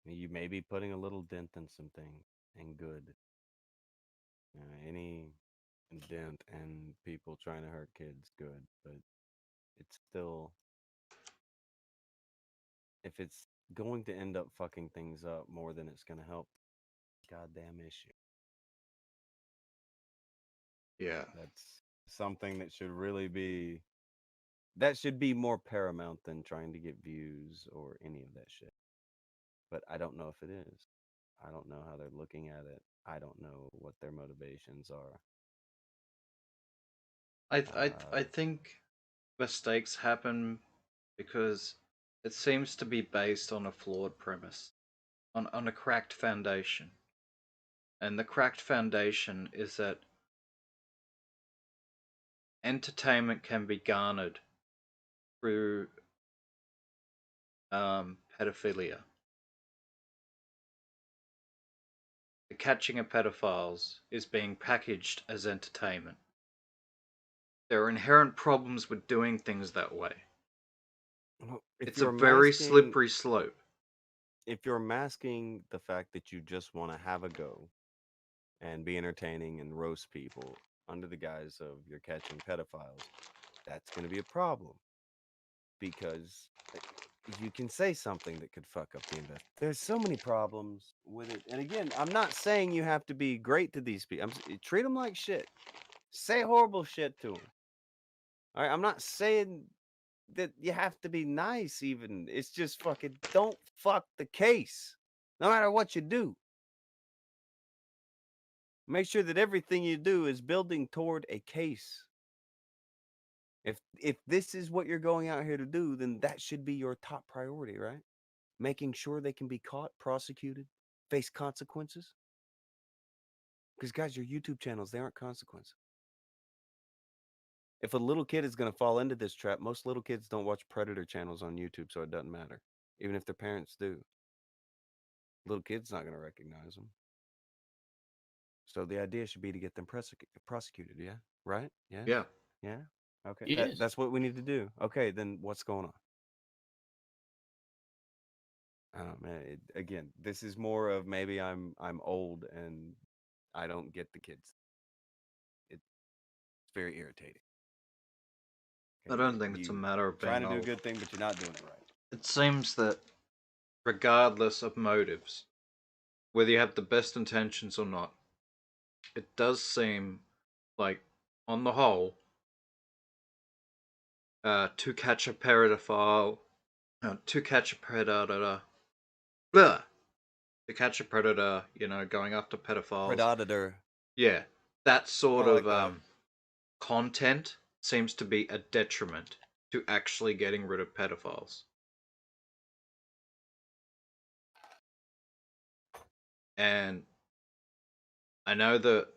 You may be putting a little dent in some things, and good. Any dent and people trying to hurt kids, good. But it's still, if it's going to end up fucking things up more than it's going to help, goddamn issue. Yeah. That's something that should really be, that should be more paramount than trying to get views or any of that shit. But I don't know if it is. I don't know how they're looking at it. I don't know what their motivations are. I think mistakes happen because it seems to be based on a flawed premise, on a cracked foundation. And the cracked foundation is that entertainment can be garnered through pedophilia. The catching of pedophiles is being packaged as entertainment. There are inherent problems with doing things that way. Well, it's a very slippery slope. If you're masking the fact that you just want to have a go and be entertaining and roast people under the guise of you're catching pedophiles, that's going to be a problem. Because you can say something that could fuck up the investment. There's so many problems with it. And again, I'm not saying you have to be great to these people. Treat them like shit. Say horrible shit to them. All right, I'm not saying that you have to be nice even. It's just fucking don't fuck the case. No matter what you do. Make sure that everything you do is building toward a case. If this is what you're going out here to do, then that should be your top priority, right? Making sure they can be caught, prosecuted, face consequences. Because guys, your YouTube channels, they aren't consequences. If a little kid is going to fall into this trap, most little kids don't watch predator channels on YouTube, so it doesn't matter. Even if their parents do. Little kid's not going to recognize them. So the idea should be to get them prosecuted, yeah? Right? Yeah? Yeah. Yeah? Okay. Yes. That's what we need to do. Okay, then what's going on? I don't know, man. Again, this is more of maybe I'm old and I don't get the kids. It's very irritating. I don't think it's a matter of being trying to do a old. good thing, but you're not doing it right. It seems that regardless of motives, whether you have the best intentions or not, it does seem like, on the whole, to catch a pedophile, to catch a predator, going after pedophiles. Predator. Yeah, that sort of content seems to be a detriment to actually getting rid of pedophiles. And I know that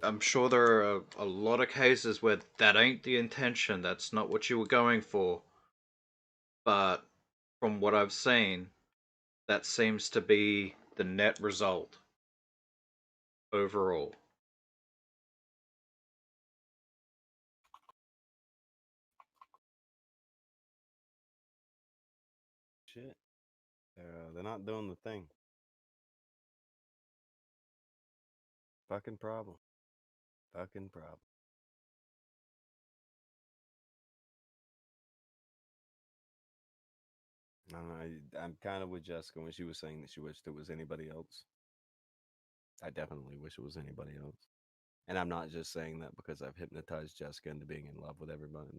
I'm sure there are a lot of cases where that ain't the intention, that's not what you were going for. But from what I've seen, that seems to be the net result overall. Shit. They're not doing the thing. Fucking problem. Fucking problem. I don't know. I'm kind of with Jessica when she was saying that she wished it was anybody else. I definitely wish it was anybody else. And I'm not just saying that because I've hypnotized Jessica into being in love with everybody.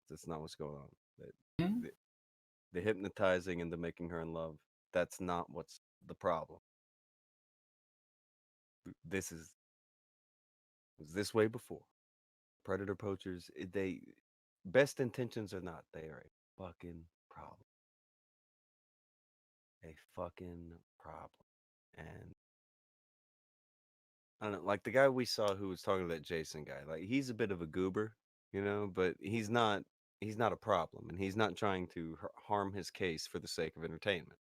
That's not what's going on. The hypnotizing into making her in love, that's not what's the problem. This was this way before. Predator poachers, they best intentions or not, they are a fucking problem. A fucking problem. And I don't know, like the guy we saw who was talking to that Jason guy, like he's a bit of a goober, but he's not a problem, and he's not trying to harm his case for the sake of entertainment.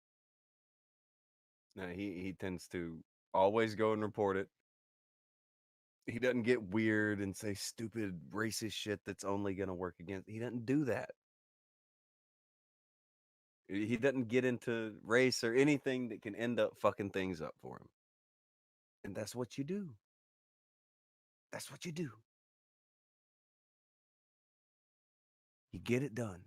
No, he tends to always go and report it. He doesn't get weird and say stupid racist shit that's only going to work against. He doesn't do that. He doesn't get into race or anything that can end up fucking things up for him. And that's what you do. That's what you do. You get it done.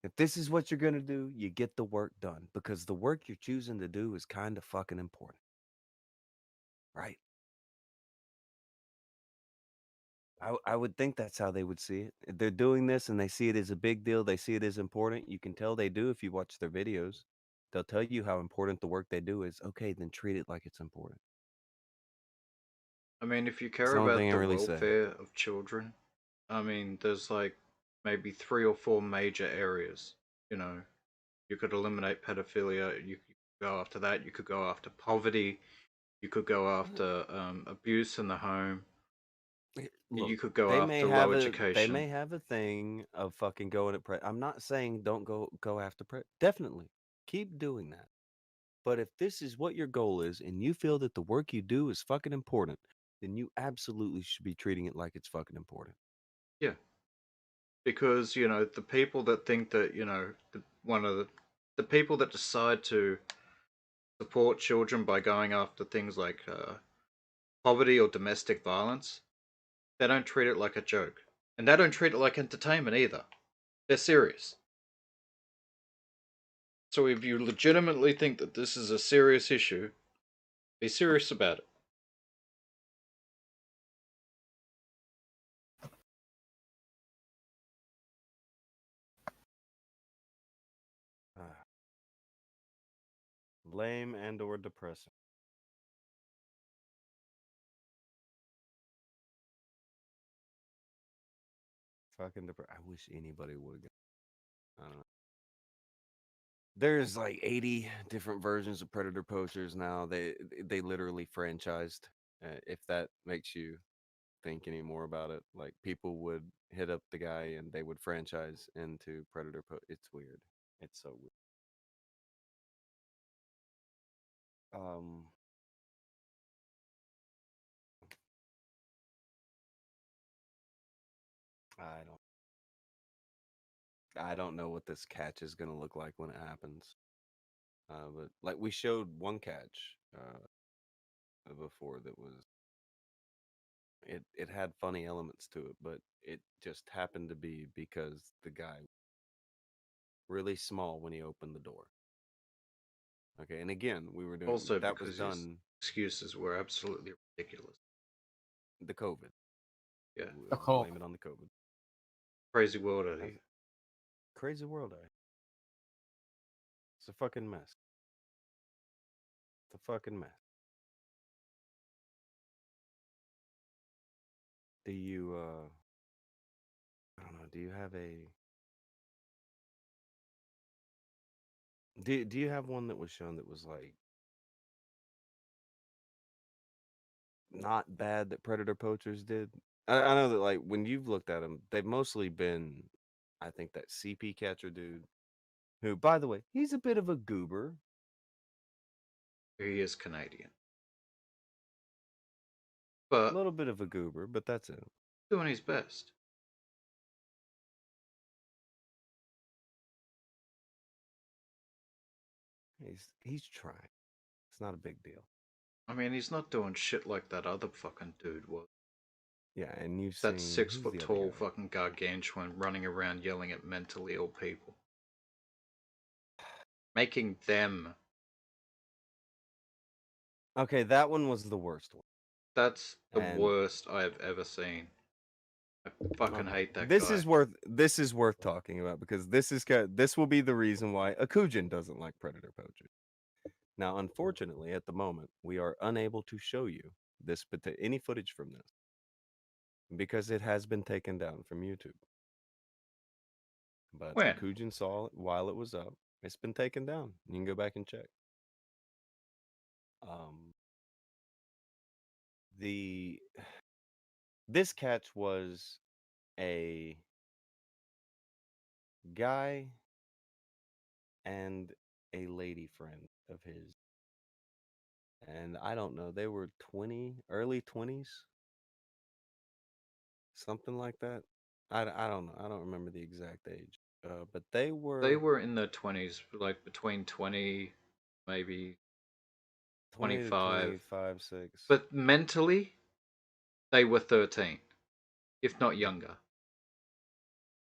If this is what you're going to do, you get the work done, because the work you're choosing to do is kind of fucking important. Right? I would think that's how they would see it. If they're doing this and they see it as a big deal, they see it as important. You can tell they do if you watch their videos. They'll tell you how important the work they do is. Okay, then treat it like it's important. I mean, if you It's care the only about thing I the really say. welfare of children, I mean, there's like maybe 3 or 4 major areas. You could eliminate pedophilia. You could go after that. You could go after poverty. You could go after abuse in the home. Look, You could go they may after have low they education. may have a thing of fucking going at I'm not saying don't go after definitely keep doing that. But if this is what your goal is and you feel that the work you do is fucking important, then you absolutely should be treating it like it's fucking important. Yeah. Because, the people that think that, the people that decide to support children by going after things like poverty or domestic violence, they don't treat it like a joke. And they don't treat it like entertainment either. They're serious. So if you legitimately think that this is a serious issue, be serious about it. Lame and or depressing. Fucking I wish anybody would. I don't know. There's like 80 different versions of Predator posters now. They literally franchised. If that makes you think any more about it, like people would hit up the guy and they would franchise into Predator. It's weird. It's so weird. I don't know what this catch is gonna look like when it happens. But like we showed one catch before that was it had funny elements to it, but it just happened to be because the guy really small when he opened the door. Okay, and again, we were doing Also, that was because his done excuses were absolutely ridiculous. the COVID. Yeah. Blame it on the COVID. Crazy world out here. Crazy world out here. It's a fucking mess. It's a fucking mess. Do you Do you have a? Do you have one that was shown that was like not bad that predator poachers did? I know that like when you've looked at them, they've mostly been, I think that CP catcher dude, who by the way, he's a bit of a goober. He is Canadian, A but little bit of a goober, but that's it. doing his best. He's trying. It's not a big deal. I mean, he's not doing shit like that other fucking dude was. Yeah, and you've That seen six who's foot the other tall guy? fucking gargantuan running around yelling at mentally ill people. Making them. Okay, that one was the worst one. That's the And worst I have ever seen. I fucking okay, hate that this guy. is worth talking about because this will be the reason why Akujin doesn't like predator poachers. Now, unfortunately, at the moment, we are unable to show you any footage from this because it has been taken down from YouTube. But When? Akujin saw it while it was up. It's been taken down. You can go back and check. This catch was a guy and a lady friend of his. And I don't know, they were early 20s, something like that. I don't know. I don't remember the exact age. But they were in their 20s, like between 20, maybe 20 to 25. 25, 6. But mentally, they were 13, if not younger.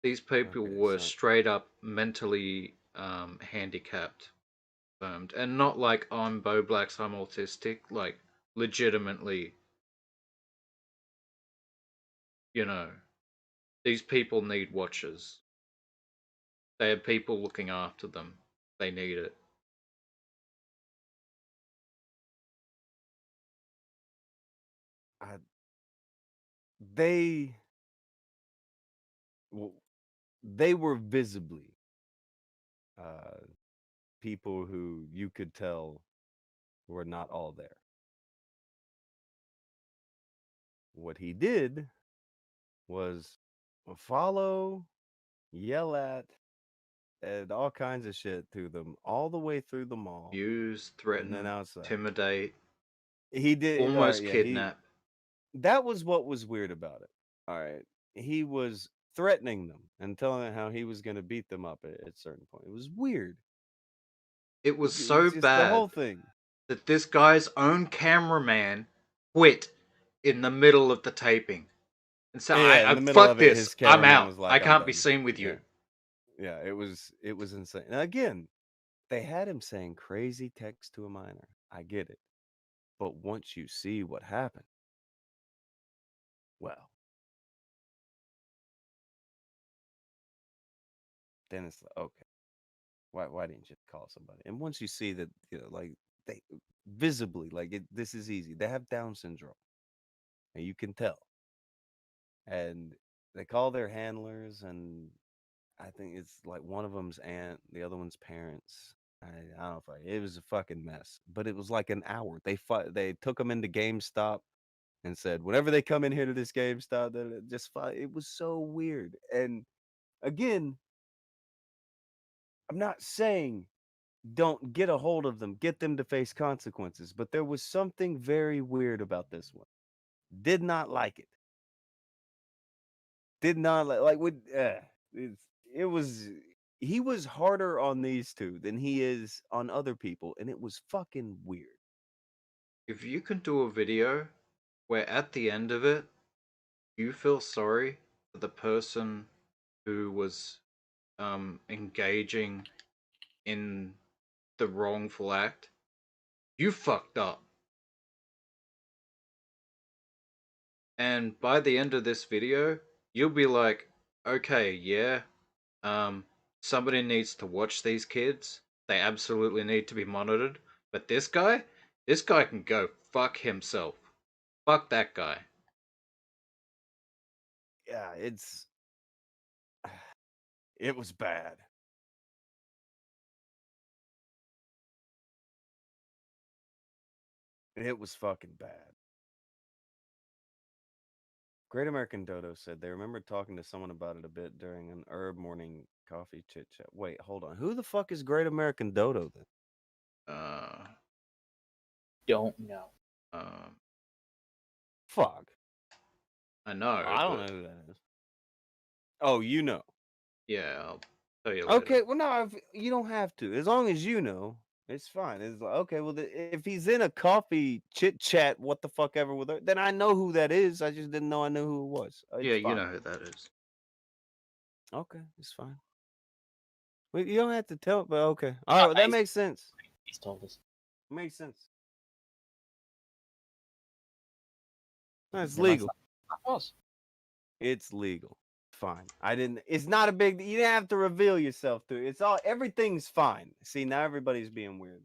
These people Okay, were so straight up mentally handicapped, and not like I'm Bo Blacks, I'm autistic. Like legitimately, you know, these people need watchers. They have people looking after them. They need it. they they were visibly people who you could tell were not all there. What he did was follow, yell at, and all kinds of shit to them all the way through the mall. Use, And then threaten, outside. intimidate. He did Almost yeah, kidnap. That was what was weird about it. All right. He was threatening them and telling them how he was going to beat them up at a certain point. It was weird. It was so Just the bad whole thing. that this guy's own cameraman quit in the middle of the taping and said, Yeah, in I the middle fuck of it, this. his I'm cameraman out. was like, I "I'm can't be done." seen with you. Yeah, it was insane. And again, they had him saying crazy text to a minor. I get it. But once you see what happened, well, then it's like, okay, why didn't you call somebody? And once you see that, like they visibly, like this is easy. They have Down syndrome, and you can tell. And they call their handlers, and I think it's like one of them's aunt, the other one's parents. I don't know if it was a fucking mess, but it was like an hour. They took them into GameStop and said, whenever they come in here to this GameStop, that just fight. It was so weird. And again, I'm not saying don't get a hold of them, get them to face consequences, but there was something very weird about this one. Did not like it. Did not like with it was he was harder on these two than he is on other people, and it was fucking weird. If you can do a video where at the end of it, you feel sorry for the person who was engaging in the wrongful act, you fucked up. And by the end of this video, you'll be like, okay, yeah, somebody needs to watch these kids. They absolutely need to be monitored. But this guy can go fuck himself. Fuck that guy. Yeah, it's It was bad. It was fucking bad. Great American Dodo said they remembered talking to someone about it a bit during an herb morning coffee chit chat. Wait, hold on. Who the fuck is Great American Dodo then? Don't know. Fuck. I know. I don't know who that is. Oh, you know. Yeah, I'll tell you later. Okay, well, no, you don't have to. As long as you know, it's fine. It's like, okay, well, if he's in a coffee chit chat, what the fuck ever with her, then I know who that is. I just didn't know I knew who it was. It's Yeah, you fine. know who that is. Okay, it's fine. Well, you don't have to tell it, but okay. All right, well, that makes sense. He's told us. Makes sense. That's Realize legal. That was. It's legal. Fine. It's not a big, you didn't have to reveal yourself to it. Everything's fine. See, now everybody's being weird.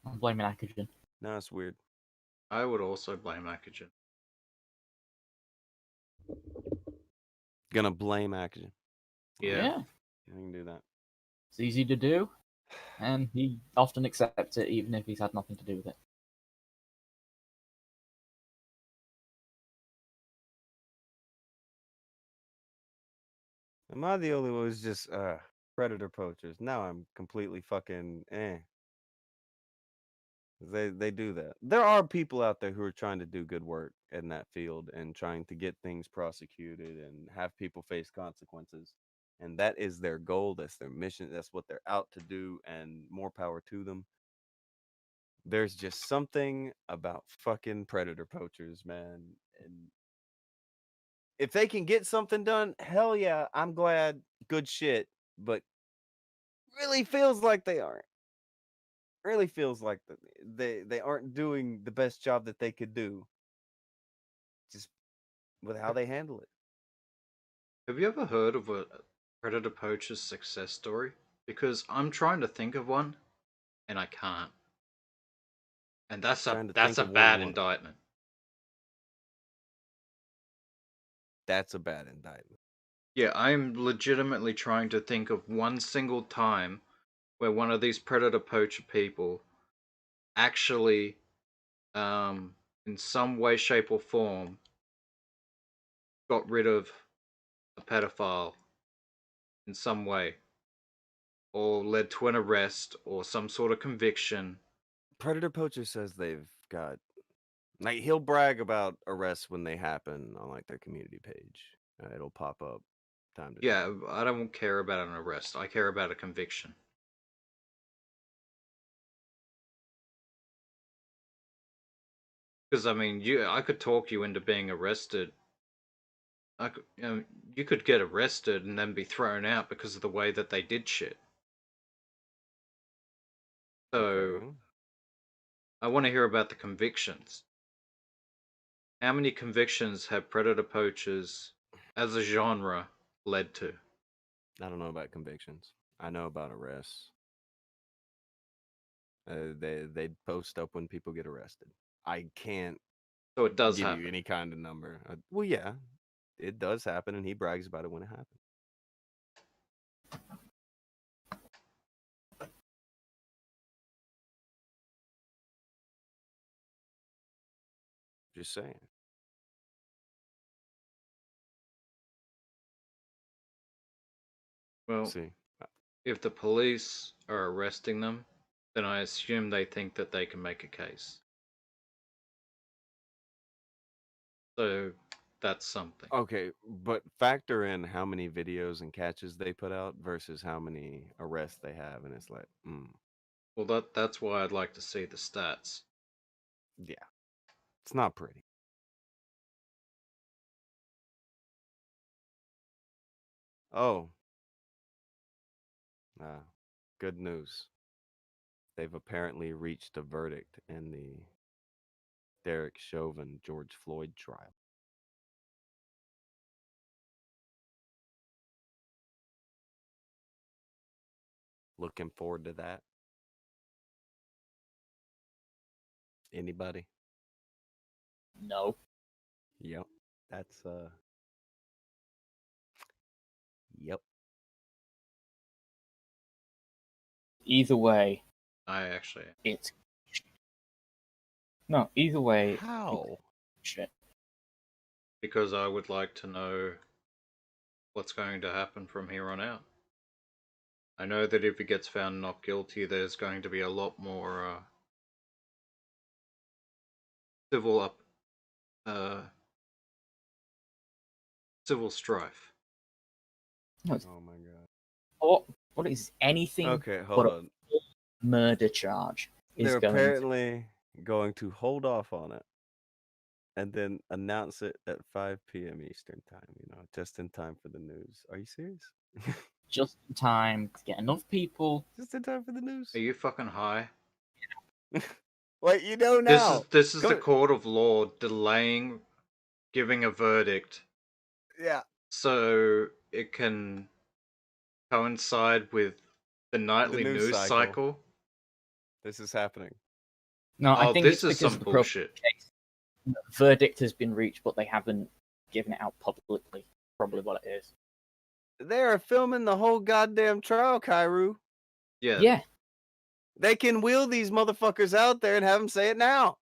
I'm blaming Akujin. No, it's weird. I would also blame Akujin. Gonna blame Akujin. Yeah. You can do that. It's easy to do, and he often accepts it even if he's had nothing to do with it. Am I the only one who's just predator poachers? Now I'm completely fucking They do that. There are people out there who are trying to do good work in that field and trying to get things prosecuted and have people face consequences. And that is their goal. That's their mission. That's what they're out to do. And more power to them. There's just something about fucking predator poachers, man. And if they can get something done, hell yeah, I'm glad. Good shit. But really feels like they aren't. Really feels like they aren't doing the best job that they could do. Just with how they handle it. Have you ever heard of a predator poacher's success story? Because I'm trying to think of one, and I can't. And that's a bad indictment. That's a bad indictment. Yeah, I'm legitimately trying to think of one single time where one of these predator poacher people actually, in some way, shape, or form, got rid of a pedophile in some way, or led to an arrest or some sort of conviction. Predator Poacher says they've got, like, he'll brag about arrests when they happen on like their community page. It'll pop up time to time. Yeah, I don't care about an arrest. I care about a conviction. Because I mean, I could talk you into being arrested. You could get arrested and then be thrown out because of the way that they did shit. So, Okay. I want to hear about the convictions. How many convictions have predator poachers, as a genre, led to? I don't know about convictions. I know about arrests. They post up when people get arrested. I can't. So it does give happen. you any kind of number. Well, yeah, it does happen, and he brags about it when it happens. Just saying. Well, see, if the police are arresting them, then I assume they think that they can make a case. So that's something. Okay, but factor in how many videos and catches they put out versus how many arrests they have, and it's like, Well, that's why I'd like to see the stats. Yeah, it's not pretty. Oh, good news. They've apparently reached a verdict in the Derek Chauvin George Floyd trial. Looking forward to that. Anybody? No. Yep. That's Yep. Either way, I actually. it's no. Either way, How? Shit. Because I would like to know what's going to happen from here on out. I know that if he gets found not guilty, there's going to be a lot more civil strife. No, Oh my god. What is anything Okay, but hold a on. murder charge is They're going to apparently going to hold off on it and then announce it at 5 p.m. Eastern time, just in time for the news. Are you serious? just in time to get enough people. Just in time for the news. Are you fucking high? What you know now? This is the court of law delaying giving a verdict. Yeah. So it can coincide with the nightly news cycle. This is happening. No, I think this it's is because some the bullshit. case. The verdict has been reached, but they haven't given it out publicly. Probably what it is. They are filming the whole goddamn trial, Kairu. Yeah. Yeah. They can wheel these motherfuckers out there and have them say it now.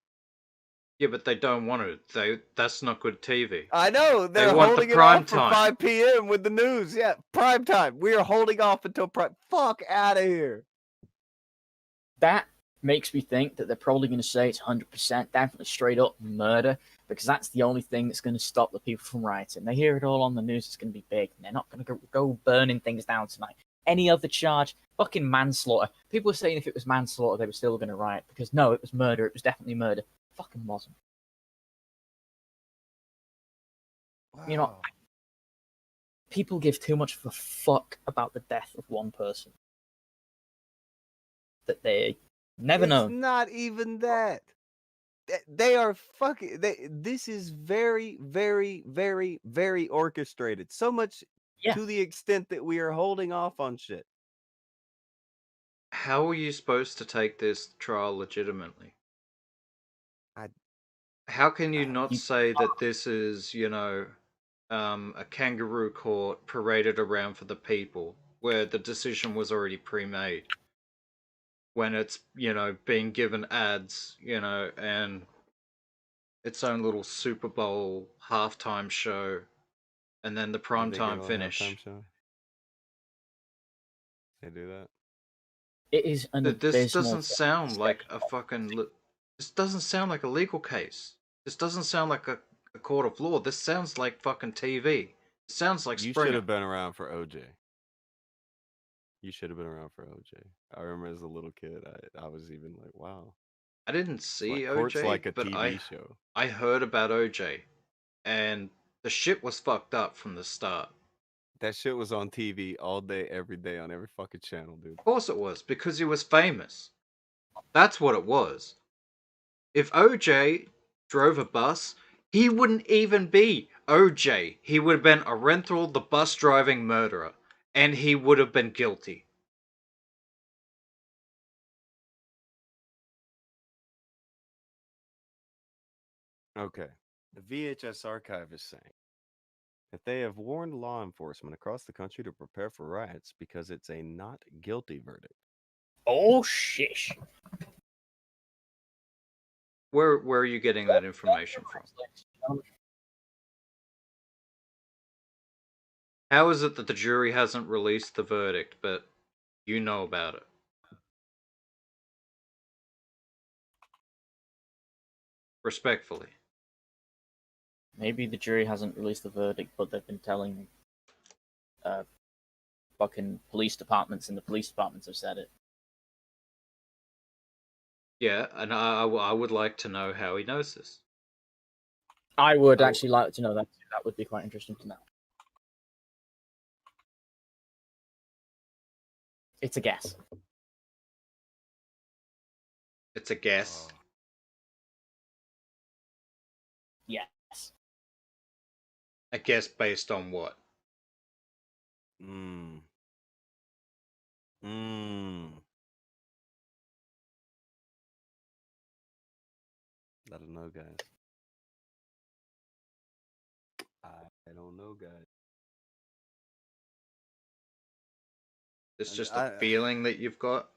Yeah, but they don't want to. That's not good TV. I know. They They're want holding the it prime off for time. 5 p.m. with the news. Yeah, prime time. We are holding off until prime. Fuck out of here. That makes me think that they're probably going to say it's 100% definitely straight up murder, because that's the only thing that's going to stop the people from rioting. They hear it all on the news, it's going to be big, and they're not going to go burning things down tonight. Any other charge, fucking manslaughter. People were saying if it was manslaughter, they were still going to riot, because no, it was murder, it was definitely murder. Fucking wasn't. Wow. You know, people give too much of a fuck about the death of one person that they never know. It's not even that. They are fucking. This is very, very, very, very orchestrated. So much to the extent that we are holding off on shit. How are you supposed to take this trial legitimately? How can you not say that this is, a kangaroo court paraded around for the people, where the decision was already pre-made? When it's, being given ads, and its own little Super Bowl halftime show, and then the primetime finish. Halftime show? They do that. It is an This doesn't sound like a fucking. This doesn't sound like a legal case. This doesn't sound like a court of law. This sounds like fucking TV. It sounds like You Springer. should have been around for OJ. You should have been around for OJ. I remember as a little kid, I was even like, wow. I didn't see Court's OJ, like a but TV show. I heard about OJ, and the shit was fucked up from the start. That shit was on TV all day, every day, on every fucking channel, dude. Of course it was, because he was famous. That's what it was. If OJ drove a bus, he wouldn't even be OJ. He would have been a rental, the bus driving murderer, and he would have been guilty. Okay. The VHS archive is saying that they have warned law enforcement across the country to prepare for riots because it's a not guilty verdict. Oh, shish. Where are you getting that information from? How is it that the jury hasn't released the verdict, but you know about it? Respectfully. Maybe the jury hasn't released the verdict, but they've been telling fucking police departments, and the police departments have said it. Yeah, and I would like to know how he knows this. I would actually like to know that. That would be quite interesting to know. It's a guess. It's a guess. Yes. A guess based on what? I don't know, guys. I don't know, guys. It's just a feeling that you've got.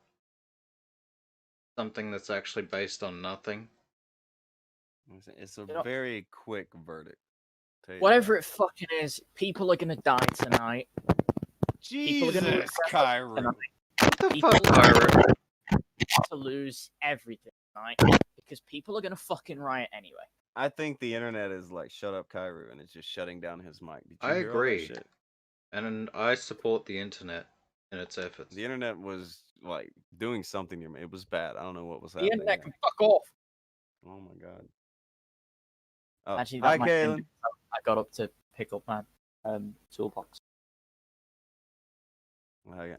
Something that's actually based on nothing. It's a very quick verdict. Whatever it fucking is, people are gonna die tonight. Jesus, Kyrie. What the fuck, Kyrie? To lose everything tonight because people are gonna fucking riot anyway. I think the internet is like, shut up, Kyrie, and it's just shutting down his mic. Did you I hear all that agree. shit? And I support the internet in its efforts. The internet was like doing something to me. It was bad. I don't know what was The happening. internet can fuck off. Oh my god. Oh, Actually, hi, that might Kaylin. I got up to pick up my toolbox.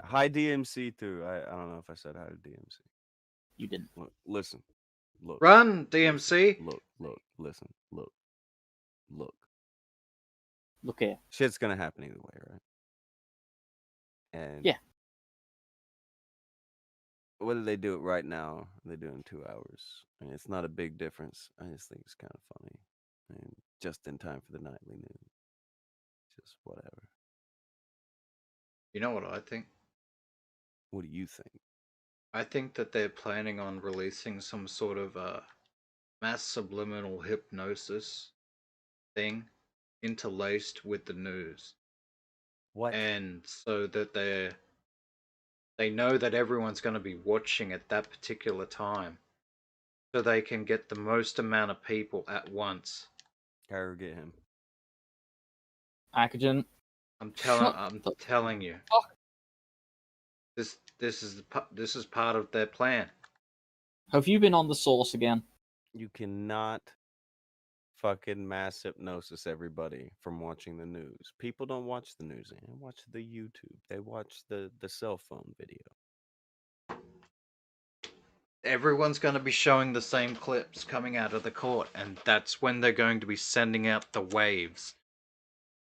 Hi, DMC too. I don't know if I said hi to DMC. You didn't. Look, listen. Look. Run, DMC. Look. Listen. Look. Look here. Shit's gonna happen either way, right? And yeah. Whether they do it right now, they do it in 2 hours. I mean, it's not a big difference. I just think it's kind of funny. And just in time for the nightly news. Just whatever. You know what I think? What do you think? I think that they're planning on releasing some sort of mass subliminal hypnosis thing interlaced with the news. What? And so that they know that everyone's going to be watching at that particular time, so they can get the most amount of people at once. Kyrie, get him. Akujin. I'm telling you. Fuck. This is part of their plan. Have you been on the source again? You cannot fucking mass hypnosis everybody from watching the news. People don't watch the news. They watch the YouTube. They watch the cell phone video. Everyone's going to be showing the same clips coming out of the court, and that's when they're going to be sending out the waves.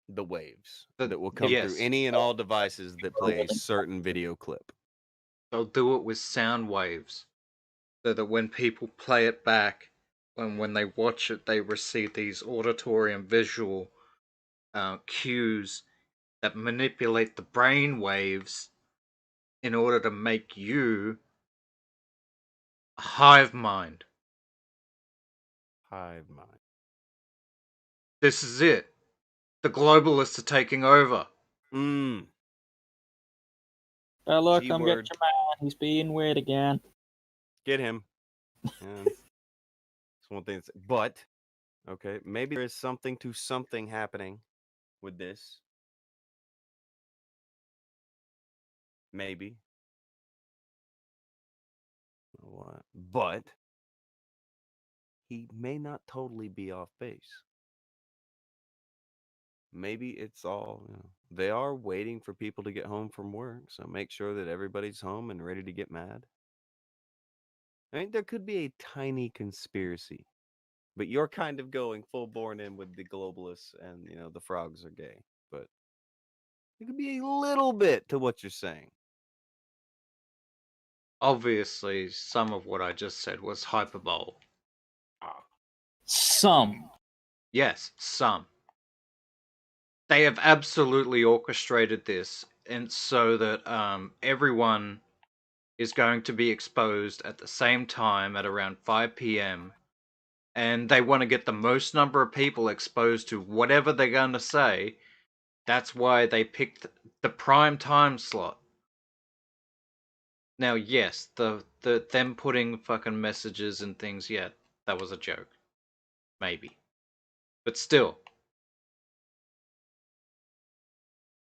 The waves that will come through any and all devices that play a certain video clip. They'll do it with sound waves, so that when people play it back, and when they watch it, they receive these auditory and visual cues that manipulate the brain waves in order to make you a hive mind. Hive mind. This is it. The globalists are taking over. Mm. Look, come get G-word. your man. He's being weird again. Get him. Yeah. That's one thing. But, okay, maybe there is something to something happening with this. Maybe. What? But he may not totally be off base. Maybe it's all, they are waiting for people to get home from work, so make sure that everybody's home and ready to get mad. I think there could be a tiny conspiracy, but you're kind of going full born in with the globalists and, the frogs are gay. But it could be a little bit to what you're saying. Obviously, some of what I just said was hyperbole. Some. Yes, some. They have absolutely orchestrated this, and so that everyone is going to be exposed at the same time at around 5 p.m. And they want to get the most number of people exposed to whatever they're going to say. That's why they picked the prime time slot. Now, yes, the them putting fucking messages and things, yeah, that was a joke. Maybe. But still.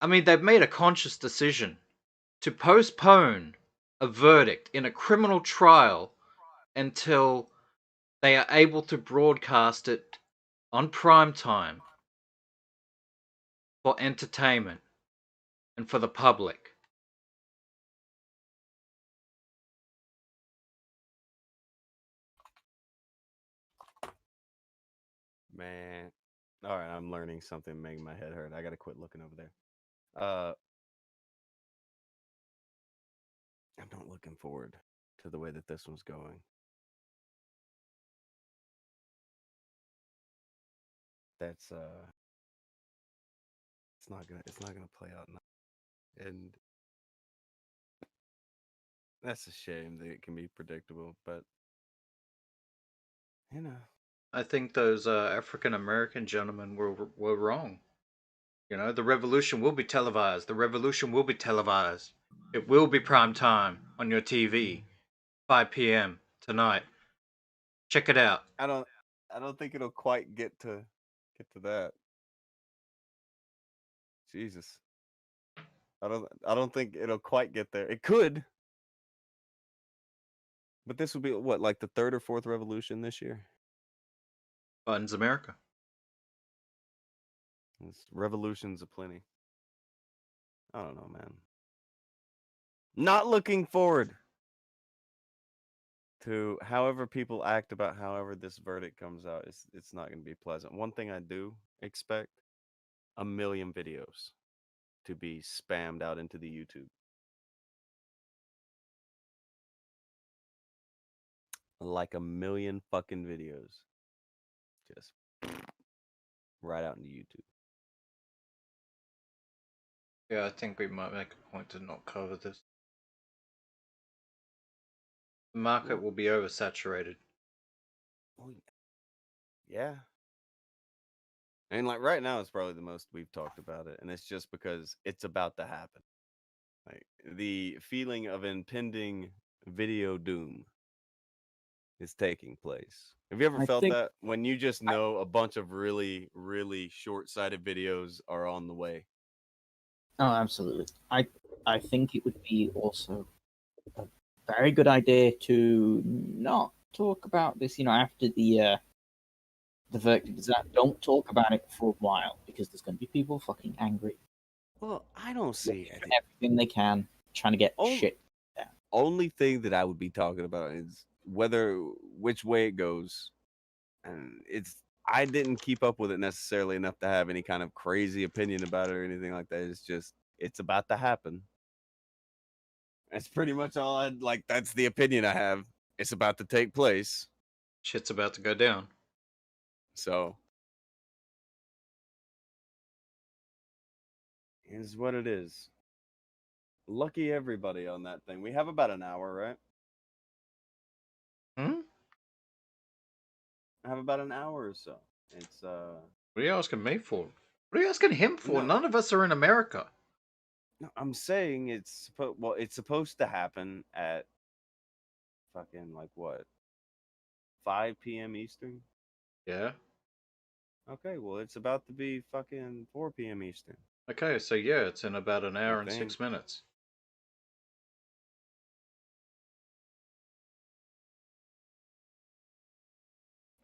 I mean, they've made a conscious decision to postpone a verdict in a criminal trial until they are able to broadcast it on prime time for entertainment and for the public. Man. All right, I'm learning something making my head hurt. I got to quit looking over there. I'm not looking forward to the way that this one's going. That's it's not gonna play out. And That's a shame that it can be predictable, but you know. I think those African American gentlemen were wrong. You know, the revolution will be televised. The revolution will be televised. It will be prime time on your TV, 5 p.m. tonight. Check it out. I don't think it'll quite get to that. Jesus. I don't think it'll quite get there. It could. But this would be what, like the third or fourth revolution this year? Buttons America. It's revolutions aplenty. I don't know, man. Not looking forward to however people act about however this verdict comes out. It's not going to be pleasant. One thing I do expect, 1 million videos to be spammed out into the YouTube. Like 1 million fucking videos. Just right out into YouTube. Yeah, I think we might make a point to not cover this. The market will be oversaturated. Oh, yeah. And like right now, it's probably the most we've talked about it, and it's just because it's about to happen. Like the feeling of impending video doom is taking place. Have you ever felt that when you just know a bunch of really, really short-sighted videos are on the way? Oh, absolutely. I think it would be also a very good idea to not talk about this, after the verdict is that. Don't talk about it for a while because there's going to be people fucking angry. Well, I don't see everything they can trying to get shit down. Only thing that I would be talking about is which way it goes, and I didn't keep up with it necessarily enough to have any kind of crazy opinion about it or anything like that. It's just it's about to happen. That's pretty much all I'd like. That's the opinion I have. It's about to take place. Shit's about to go down. So is what it is. Lucky everybody on that thing. We have about an hour, right? I have about an hour or so. It's What are you asking me for? What are you asking him for? No. None of us are in America. No, I'm saying it's supposed to happen at fucking like what? 5 p.m. Eastern? Yeah. Okay, well it's about to be fucking 4 p.m. Eastern. Okay, so yeah, it's in about an hour and 6 minutes.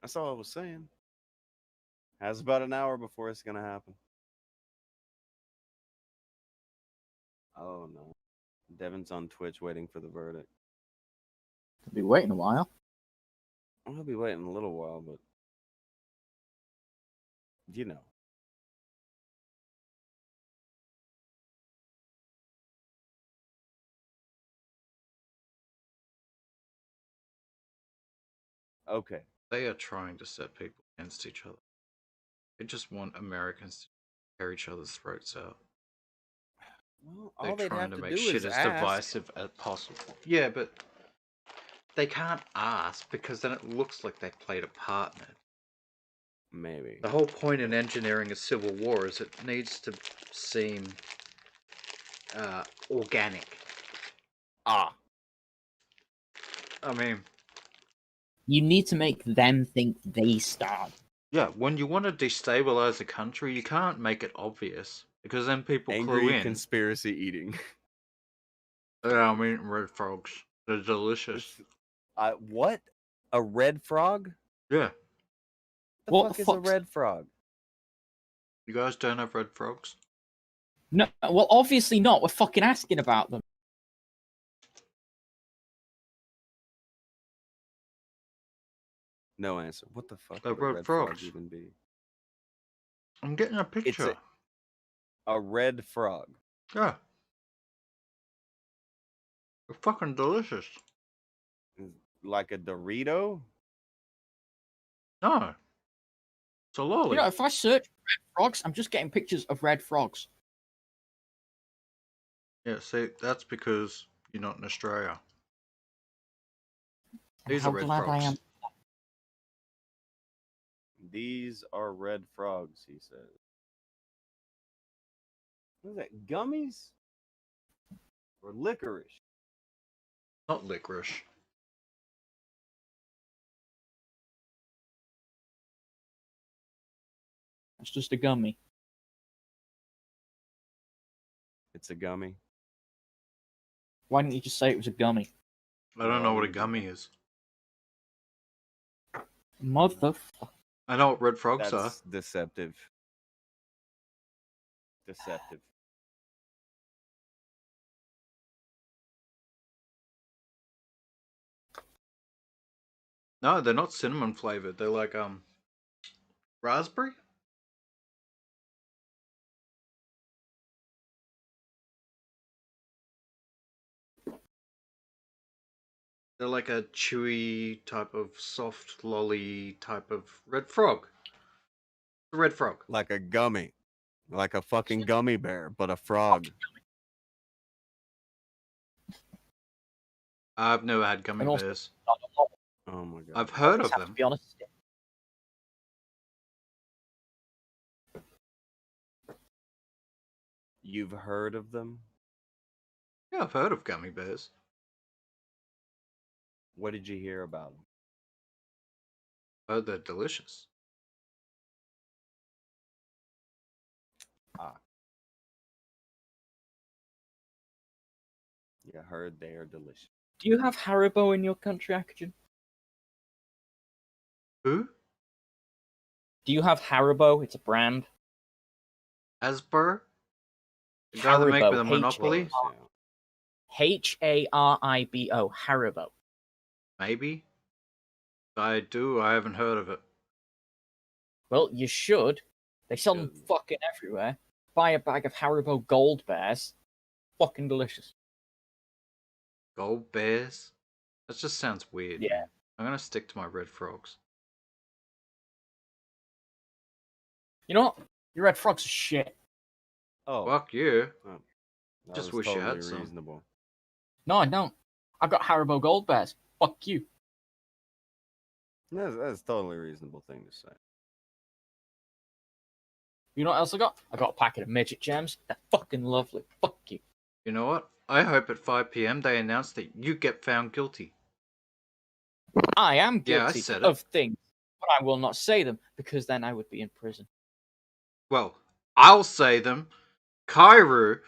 That's all I was saying. Has about an hour before it's gonna happen. Oh no. Devin's on Twitch waiting for the verdict. Could be waiting a while. I'll be waiting a little while, but you know. Okay. They are trying to set people against each other. They just want Americans to tear each other's throats out. Well, They're all they'd trying have to to make do shit is as ask. divisive as possible. Yeah, but they can't ask because then it looks like they played a part in it. Maybe. The whole point in engineering a civil war is it needs to seem organic. I mean, you need to make them think they started. Yeah, when you want to destabilize a country, you can't make it obvious because then people clue in. Conspiracy eating. Yeah, I'm eating red frogs. They're delicious. What? A red frog? Yeah. What the fuck is a red frog? You guys don't have red frogs? No, well, obviously not. We're fucking asking about them. No answer. What the fuck They're would a red red frog frogs. even be? I'm getting a picture. It's a red frog. Yeah. They're fucking delicious. Like a Dorito? No. It's a lolly. If I search red frogs, I'm just getting pictures of red frogs. Yeah, see, that's because you're not in Australia. These How are red glad frogs. I am. These are red frogs, he says. What is that? Gummies? Or licorice? Not licorice. It's just a gummy. It's a gummy. Why didn't you just say it was a gummy? I don't know what a gummy is. Motherfucker. I know what red frogs are. That's deceptive. Deceptive. No, they're not cinnamon flavored. They're like raspberry. They're like a chewy type of soft lolly type of red frog. A red frog. Like a gummy. Like a fucking gummy bear, but a frog. I've never had gummy And also- bears. Oh my god. I've heard Always of have to them. be honest. You've heard of them? Yeah, I've heard of gummy bears. What did you hear about them? Oh, they're delicious. Ah. You heard they are delicious. Do you have Haribo in your country, Akujin? Who? Do you have Haribo? It's a brand. Hasbro? The guy that make Haribo, the Monopoly? Haribo. Haribo. Maybe. I haven't heard of it. Well, you should. They sell them fucking everywhere. Buy a bag of Haribo Gold Bears. Fucking delicious. Gold bears? That just sounds weird. Yeah. I'm gonna stick to my red frogs. You know what? Your red frogs are shit. Oh. Fuck you. Oh, that Just was wish you totally had some. reasonable. No, I don't. I've got Haribo Gold Bears. Fuck you. That's a totally reasonable thing to say. You know what else I got? I got a packet of midget gems. They're fucking lovely. Fuck you. You know what? I hope at 5 p.m. they announce that you get found guilty. I am Yeah, I guilty said it. of things, but I will not say them because then I would be in prison. Well, I'll say them. Kairu